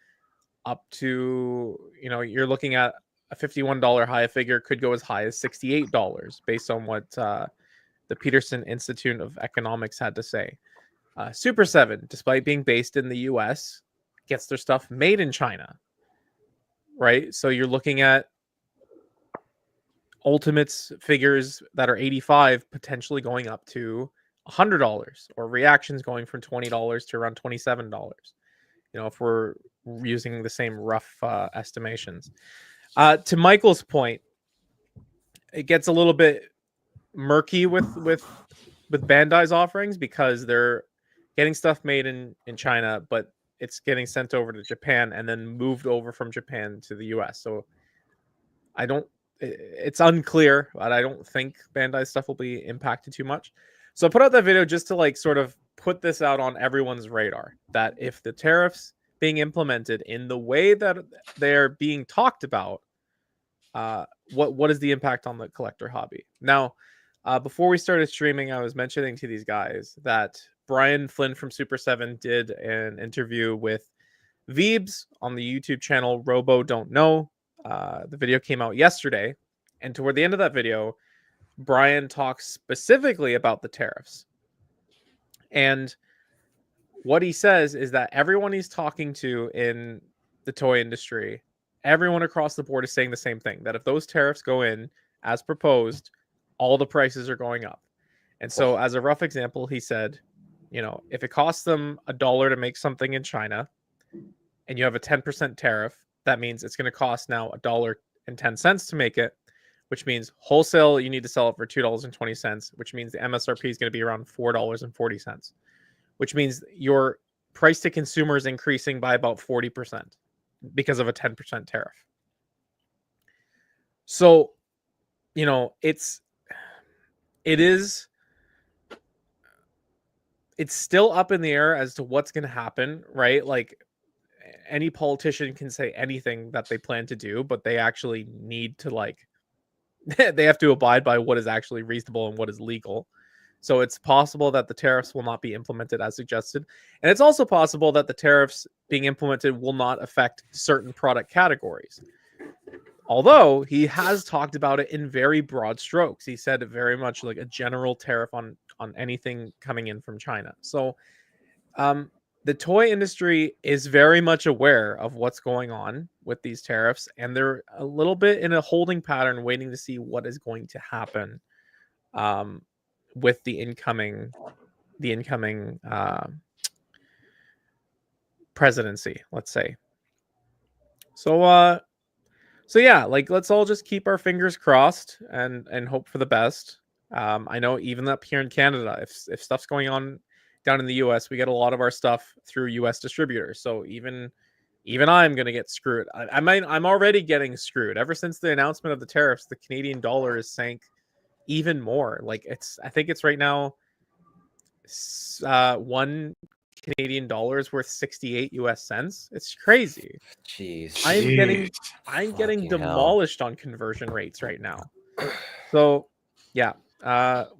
up to, you know, you're looking at a $51 Hiya figure could go as high as $68 based on what the Peterson Institute of Economics had to say. Super 7, despite being based in the US, gets their stuff made in China, right? So you're looking at Ultimates figures that are $85 potentially going up to $100, or reactions going from $20 to around $27. if we're using the same rough estimations. To Michael's point, it gets a little bit murky with Bandai's offerings because they're getting stuff made in China, but it's getting sent over to Japan and then moved over from Japan to the US. So it's unclear, but I don't think Bandai's stuff will be impacted too much. So I put out that video just to like sort of put this out on everyone's radar, that if the tariffs being implemented in the way that they're being talked about, what is the impact on the collector hobby? Now, before we started streaming, I was mentioning to these guys that Brian Flynn from Super 7 did an interview with Veebs on the YouTube channel Robo Don't Know. The video came out yesterday, and toward the end of that video, Brian talks specifically about the tariffs. And what he says is that everyone he's talking to in the toy industry, everyone across the board is saying the same thing, that if those tariffs go in as proposed, all the prices are going up. And so as a rough example, he said, if it costs them $1 to make something in China and you have a 10% tariff, that means it's going to cost now $1.10 to make it, which means wholesale, you need to sell it for $2.20, which means the MSRP is going to be around $4.40, which means your price to consumer is increasing by about 40% because of a 10% tariff. So, it's still up in the air as to what's going to happen, right? Like any politician can say anything that they plan to do, but they actually need to they have to abide by what is actually reasonable and what is legal. So it's possible that the tariffs will not be implemented as suggested. And it's also possible that the tariffs being implemented will not affect certain product categories. Although he has talked about it in very broad strokes. He said very much like a general tariff on anything coming in from China. So the toy industry is very much aware of what's going on with these tariffs, and they're a little bit in a holding pattern, waiting to see what is going to happen with the incoming presidency, let's say. So yeah, let's all just keep our fingers crossed and hope for the best. I know even up here in Canada, if stuff's going on down in the US, we get a lot of our stuff through US distributors. So even I'm going to get screwed. I'm already getting screwed. Ever since the announcement of the tariffs, the Canadian dollar has sank even more. I think it's right now 1 Canadian dollar is worth 68 US cents. It's crazy. Jeez. I'm getting demolished on conversion rates right now. So yeah,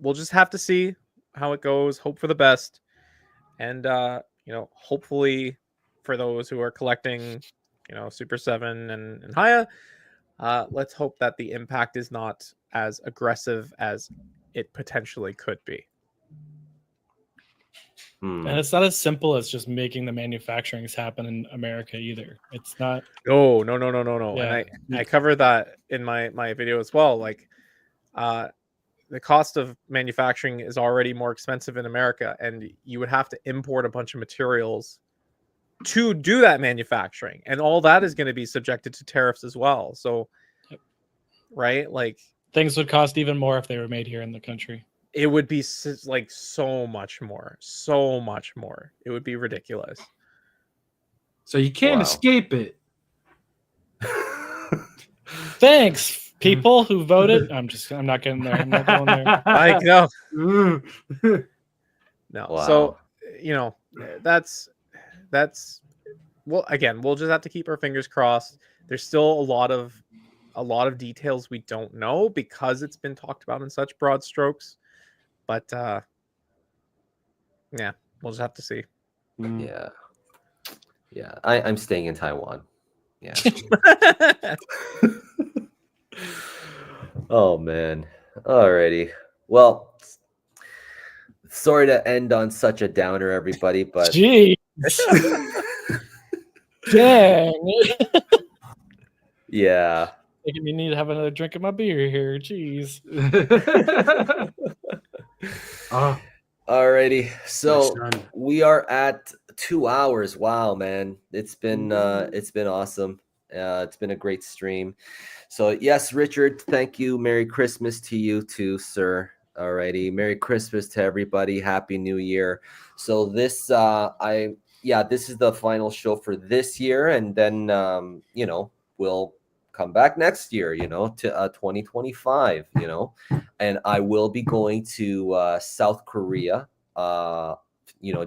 we'll just have to see how it goes. Hope for the best. And hopefully for those who are collecting, Super 7 and Hiya, let's hope that the impact is not as aggressive as it potentially could be. And it's not as simple as just making the manufacturings happen in America either. It's not. No. Yeah. And I cover that in my video as well. The cost of manufacturing is already more expensive in America, and you would have to import a bunch of materials to do that manufacturing, and all that is going to be subjected to tariffs as well. So, right, things would cost even more if they were made here in the country. It would be so much more. It would be ridiculous. So you can't escape it. Thanks, people who voted. I'm not getting there. I'm not going there. I know. No. Wow. So, that's well, again, we'll just have to keep our fingers crossed. There's still a lot of details we don't know because it's been talked about in such broad strokes. But yeah, we'll just have to see. Yeah. I'm staying in Taiwan. Yeah. Oh man. Alrighty. Well, sorry to end on such a downer, everybody, but Jeez. Dang. yeah. Making me need to have another drink of my beer here. Jeez. Alrighty. So we are at 2 hours. Wow, man. It's been awesome. It's been a great stream. So yes, Richard, thank you. Merry Christmas to you too, sir. Alrighty. Merry Christmas to everybody. Happy New Year. So this this is the final show for this year, and then we'll come back next year, to 2025, and I will be going to South Korea,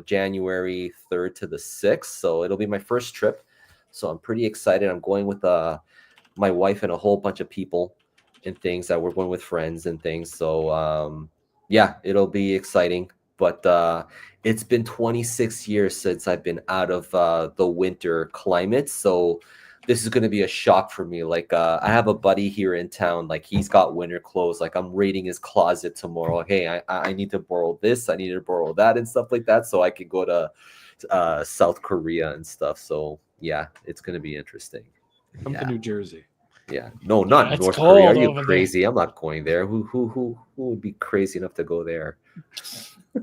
January 3rd to the 6th. So it'll be my first trip. So I'm pretty excited. I'm going with my wife and a whole bunch of people and things that we're going with friends and things. So it'll be exciting. But it's been 26 years since I've been out of the winter climate. So this is going to be a shock for me. Like I have a buddy here in town, like he's got winter clothes. Like I'm raiding his closet tomorrow. Hey, I need to borrow this. I need to borrow that and stuff like that. So I could go to South Korea and stuff. So yeah, it's going to be interesting. Come to New Jersey. Yeah, no, not it's North cold Korea. Are you over crazy? I'm not going there. Who would be crazy enough to go there? I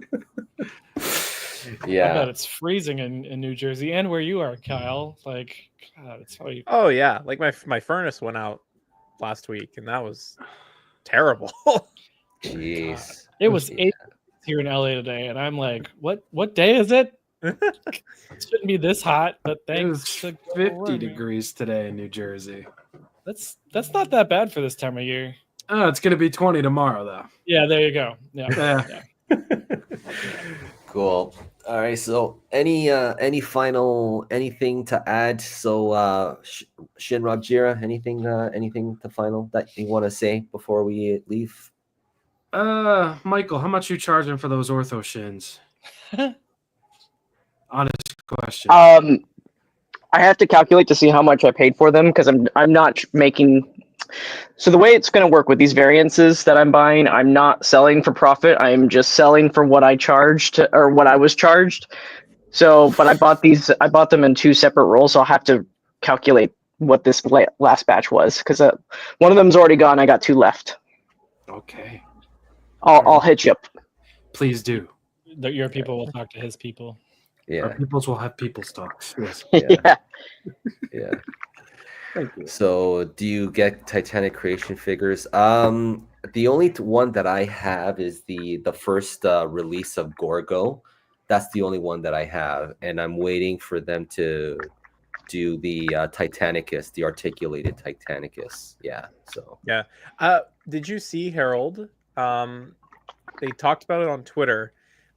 Yeah. bet it's freezing in New Jersey and where you are, Kyle. Like, God, it's probably. Oh yeah, like my furnace went out last week, and that was terrible. Jeez. It was 8 here in LA today, and I'm like, what day is it? It shouldn't be this hot, but It thanks. was to 50 degrees today in New Jersey. That's not that bad for this time of year. Oh, it's going to be 20 tomorrow, though. Yeah, there you go. Yeah. Cool. All right. So, any final anything to add? So, Shinrab Jira, anything to final that you want to say before we leave? Michael, how much you charging for those ortho shins? Honest question. I have to calculate to see how much I paid for them because I'm not making. So the way it's going to work with these variances that I'm buying, I'm not selling for profit. I'm just selling for what I charged or what I was charged. So, but I bought them in 2 separate rolls. So I'll have to calculate what this last batch was because one of them's already gone. I got 2 left. Okay. I'll hit you up. Please do. Your people will talk to his people. Yeah. Our peoples will have people's talks. Yes. Yeah. Yeah. Thank you. So, do you get Titanic creation figures? The only one that I have is the first release of Gorgo. That's the only one that I have, and I'm waiting for them to do the Titanicus, the articulated Titanicus. Yeah. So. Yeah. Did you see, Harold? They talked about it on Twitter,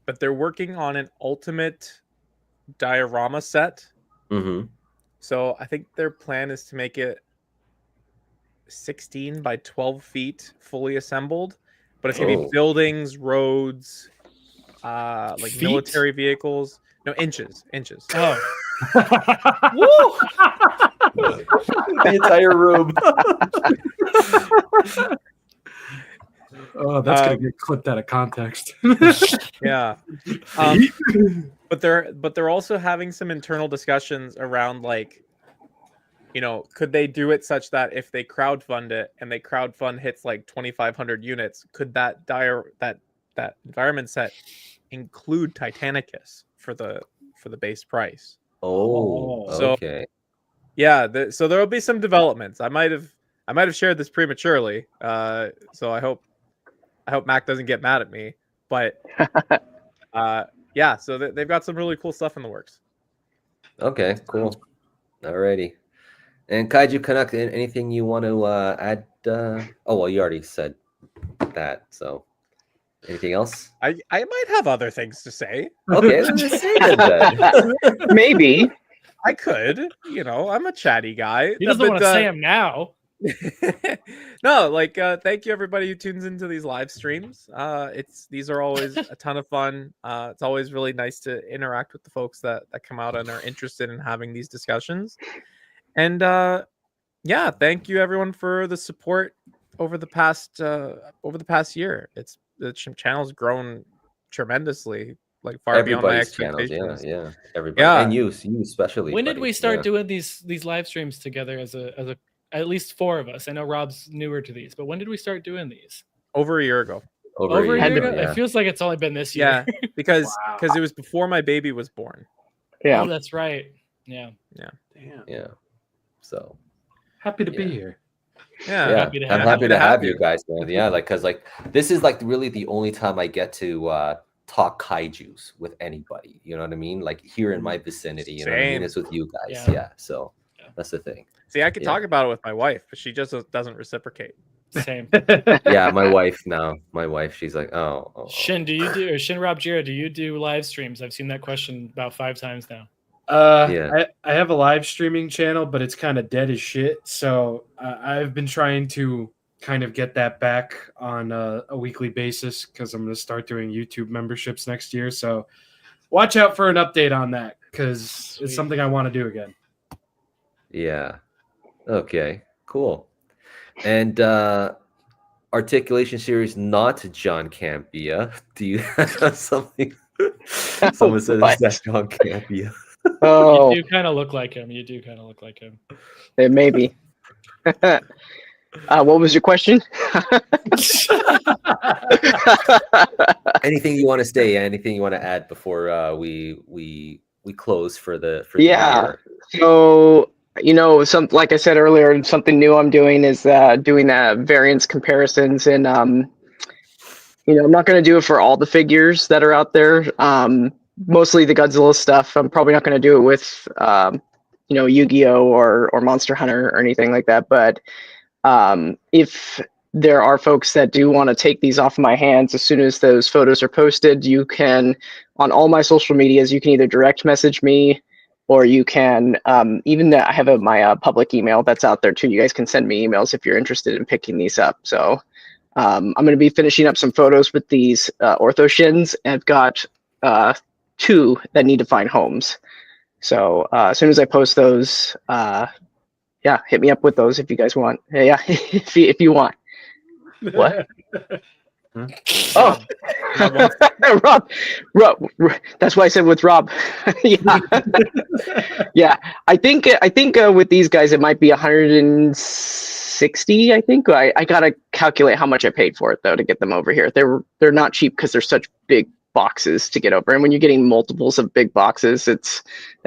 but they're working on an ultimate diorama set. Mm-hmm. So I think their plan is to make it 16 by 12 feet fully assembled, but it's gonna be buildings, roads, like Feet? military vehicles. No, inches. Oh, The entire room. Oh, that's gonna get clipped out of context. Yeah. But they're also having some internal discussions around, like, could they do it such that if they crowdfund it and they crowdfund hits like 2,500 units, could that environment set include Titanicus for the base price? Oh, So- okay. Yeah, so there will be some developments. I might have shared this prematurely, so I hope Mac doesn't get mad at me. But yeah, so they've got some really cool stuff in the works. Okay, cool. Alrighty. And Kaiju Canuck, anything you want to add? Oh, well, you already said that. So, anything else? I might have other things to say. Okay, let's just say it then. Maybe. I could, I'm a chatty guy. he doesn't want to say them now. No, thank you everybody who tunes into these live streams. These are always a ton of fun. It's always really nice to interact with the folks that come out and are interested in having these discussions. And yeah, thank you everyone for the support over the past year. The channel's grown tremendously, like far beyond my Everybody's channels, expectations. yeah, everybody, Yeah. and you especially. When did buddy. we start Yeah. doing these live streams together as a at least 4 of us? I know Rob's newer to these, but when did we start doing these? Over a year ago. Over a year Had to ago? be, Yeah. It feels like it's only been this year. Yeah, because Wow. it was before my baby was born. Yeah. Oh, that's right. Yeah. Damn. Yeah. So Happy to be Yeah. here. Yeah. yeah, happy to I'm have happy you. to have you guys, man. Yeah, like because like this is like really the only time I get to talk kaijus with anybody. You know what I mean? Like here in my vicinity. You know what I mean? Same. It's with you guys. Yeah. Yeah. So Yeah. that's the thing. See, I could Yeah. talk about it with my wife, but she just doesn't reciprocate. Same. Yeah, my wife now. My wife, she's like, oh. Shin, do you do, or Shin Rob Jira, do you do live streams? I've seen that question about 5 times now. Yeah. I have a live streaming channel, but it's kind of dead as shit. So I've been trying to kind of get that back on a weekly basis because I'm going to start doing YouTube memberships next year. So watch out for an update on that because it's something I want to do again. Yeah. Okay. Cool. And articulation series, not John Campia. Do you have something? Someone said what? that's John Campia. Oh, You do kind of look like him. it may be. What was your question? Anything you want to say? Anything you want to add before we close for the Yeah. year? So, like I said earlier, something new I'm doing is doing variance comparisons, and I'm not going to do it for all the figures that are out there. Mostly the Godzilla stuff. I'm probably not going to do it with Yu-Gi-Oh or Monster Hunter or anything like that. But if there are folks that do want to take these off my hands, as soon as those photos are posted, you can, on all my social medias, you can either direct message me, or you can I have my public email that's out there too. You guys can send me emails if you're interested in picking these up. So I'm going to be finishing up some photos with these ortho shins, and I've got 2 that need to find homes. So as soon as I post those, hit me up with those if you guys want. Yeah, if you want. What? Oh, Rob. That's why I said with Rob. Yeah, yeah. I think with these guys it might be 160. I think I gotta calculate how much I paid for it though to get them over here. They're not cheap because they're such big boxes to get over, and when you're getting multiples of big boxes, that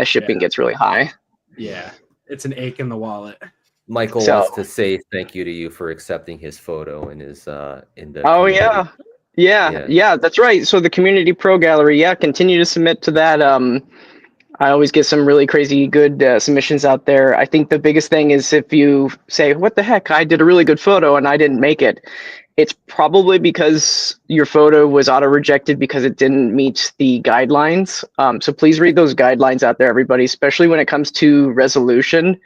shipping gets really high. Yeah, it's an ache in the wallet. Michael wants to say thank you to you for accepting his photo in his in the. Oh community. yeah, that's right. So the Community Pro Gallery, continue to submit to that. I always get some really crazy good submissions out there. I think the biggest thing is if you say, what the heck, I did a really good photo and I didn't make it. It's probably because your photo was auto-rejected because it didn't meet the guidelines. So please read those guidelines out there, everybody, especially when it comes to resolution.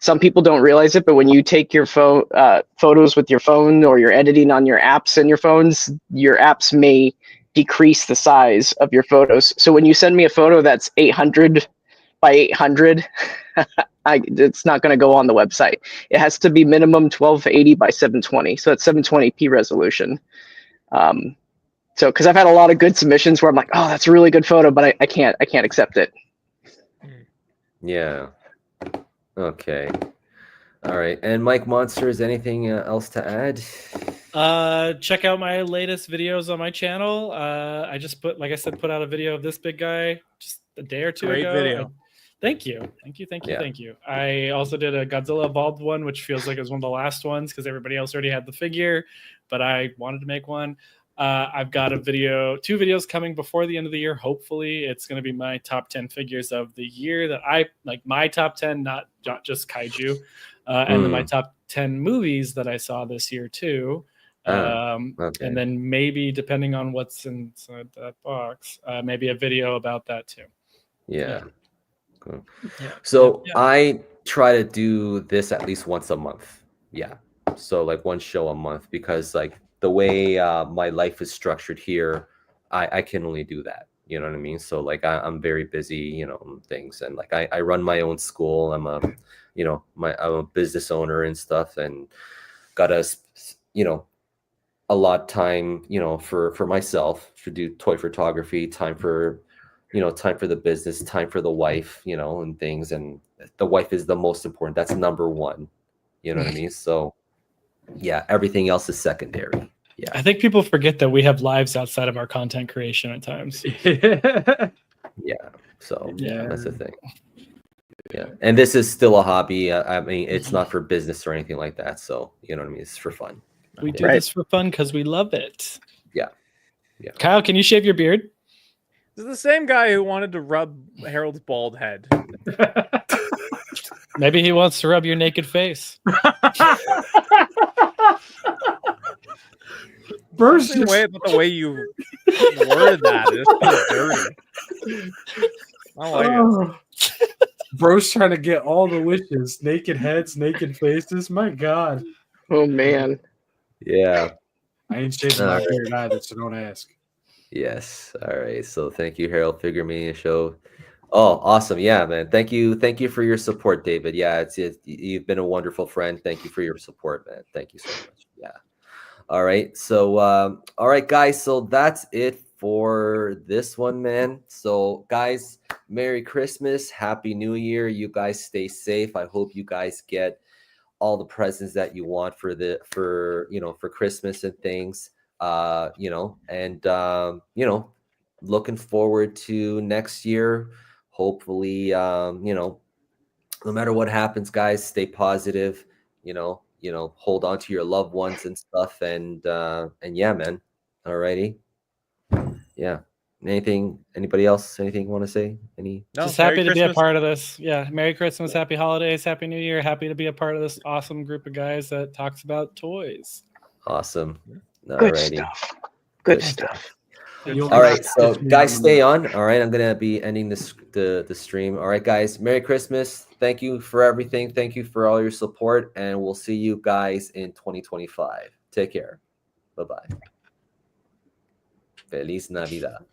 Some people don't realize it, but when you take your photos with your phone, or you're editing on your apps and your phones, your apps may decrease the size of your photos. So when you send me a photo that's 800 by 800, it's not going to go on the website. It has to be minimum 1280 by 720. So that's 720p resolution. So because I've had a lot of good submissions where I'm like, oh, that's a really good photo, but I can't accept it. Yeah. Okay. All right. And Mike Monster, is anything else to add? Check out my latest videos on my channel. I just put out a video of this big guy just a day or two ago. Great video. Thank you. I also did a Godzilla Evolved one, which feels like it was one of the last ones because everybody else already had the figure, but I wanted to make one. I've got 2 videos coming before the end of the year. Hopefully it's going to be my top 10 figures of the year that I like, my top 10, not just kaiju, and then my top 10 movies that I saw this year too. Okay. And then maybe depending on what's inside that box, maybe a video about that too. Yeah. Cool. Yeah. So Yeah. I try to do this at least once a month. Yeah. So like one show a month, because like the way my life is structured here, I can only do that. You know what I mean? So like I'm very busy, things, and like I run my own school. I'm I'm a business owner and stuff, and gotta allot time for myself to do toy photography, time for the business, time for the wife, and things. And the wife is the most important. That's number one. You know what I mean? So yeah, everything else is secondary. Yeah. I think people forget that we have lives outside of our content creation at times. Yeah. So Yeah. that's the thing. Yeah. And this is still a hobby. I mean, it's not for business or anything like that. So you know what I mean. It's for fun. We do Right. this for fun because we love it. Yeah. Yeah. Kyle, can you shave your beard? This is the same guy who wanted to rub Harold's bald head. Maybe he wants to rub your naked face. Bruce The way you worded that is so dirty. I like it. Bro's trying to get all the wishes. Naked heads, naked faces. My God. Oh man. Yeah. I ain't shaving my beard either, so don't ask. Yes. All right. So thank you, Harold FigureMania show. Oh, awesome. Yeah, man. Thank you. Thank you for your support, David. Yeah, you've been a wonderful friend. Thank you for your support, man. Thank you so much. Yeah. All right. So all right, guys. So that's it for this one, man. So guys, Merry Christmas, Happy New Year. You guys stay safe. I hope you guys get all the presents that you want for Christmas and things. Looking forward to next year. Hopefully, no matter what happens, guys, stay positive. Hold on to your loved ones and stuff. And yeah, man. Alrighty. Yeah. Anybody else? Anything want to say? No, Just Merry happy to be a Christmas. part of this. Yeah. Merry Christmas, Happy Holidays, Happy New Year. Happy to be a part of this awesome group of guys that talks about toys. Awesome. Good Alrighty. stuff. Good stuff. You'll All right, get so me guys, on stay the- on. All right, I'm gonna be ending the stream. All right, guys, Merry Christmas. Thank you for everything. Thank you for all your support, and we'll see you guys in 2025. Take care. Bye bye. Feliz Navidad.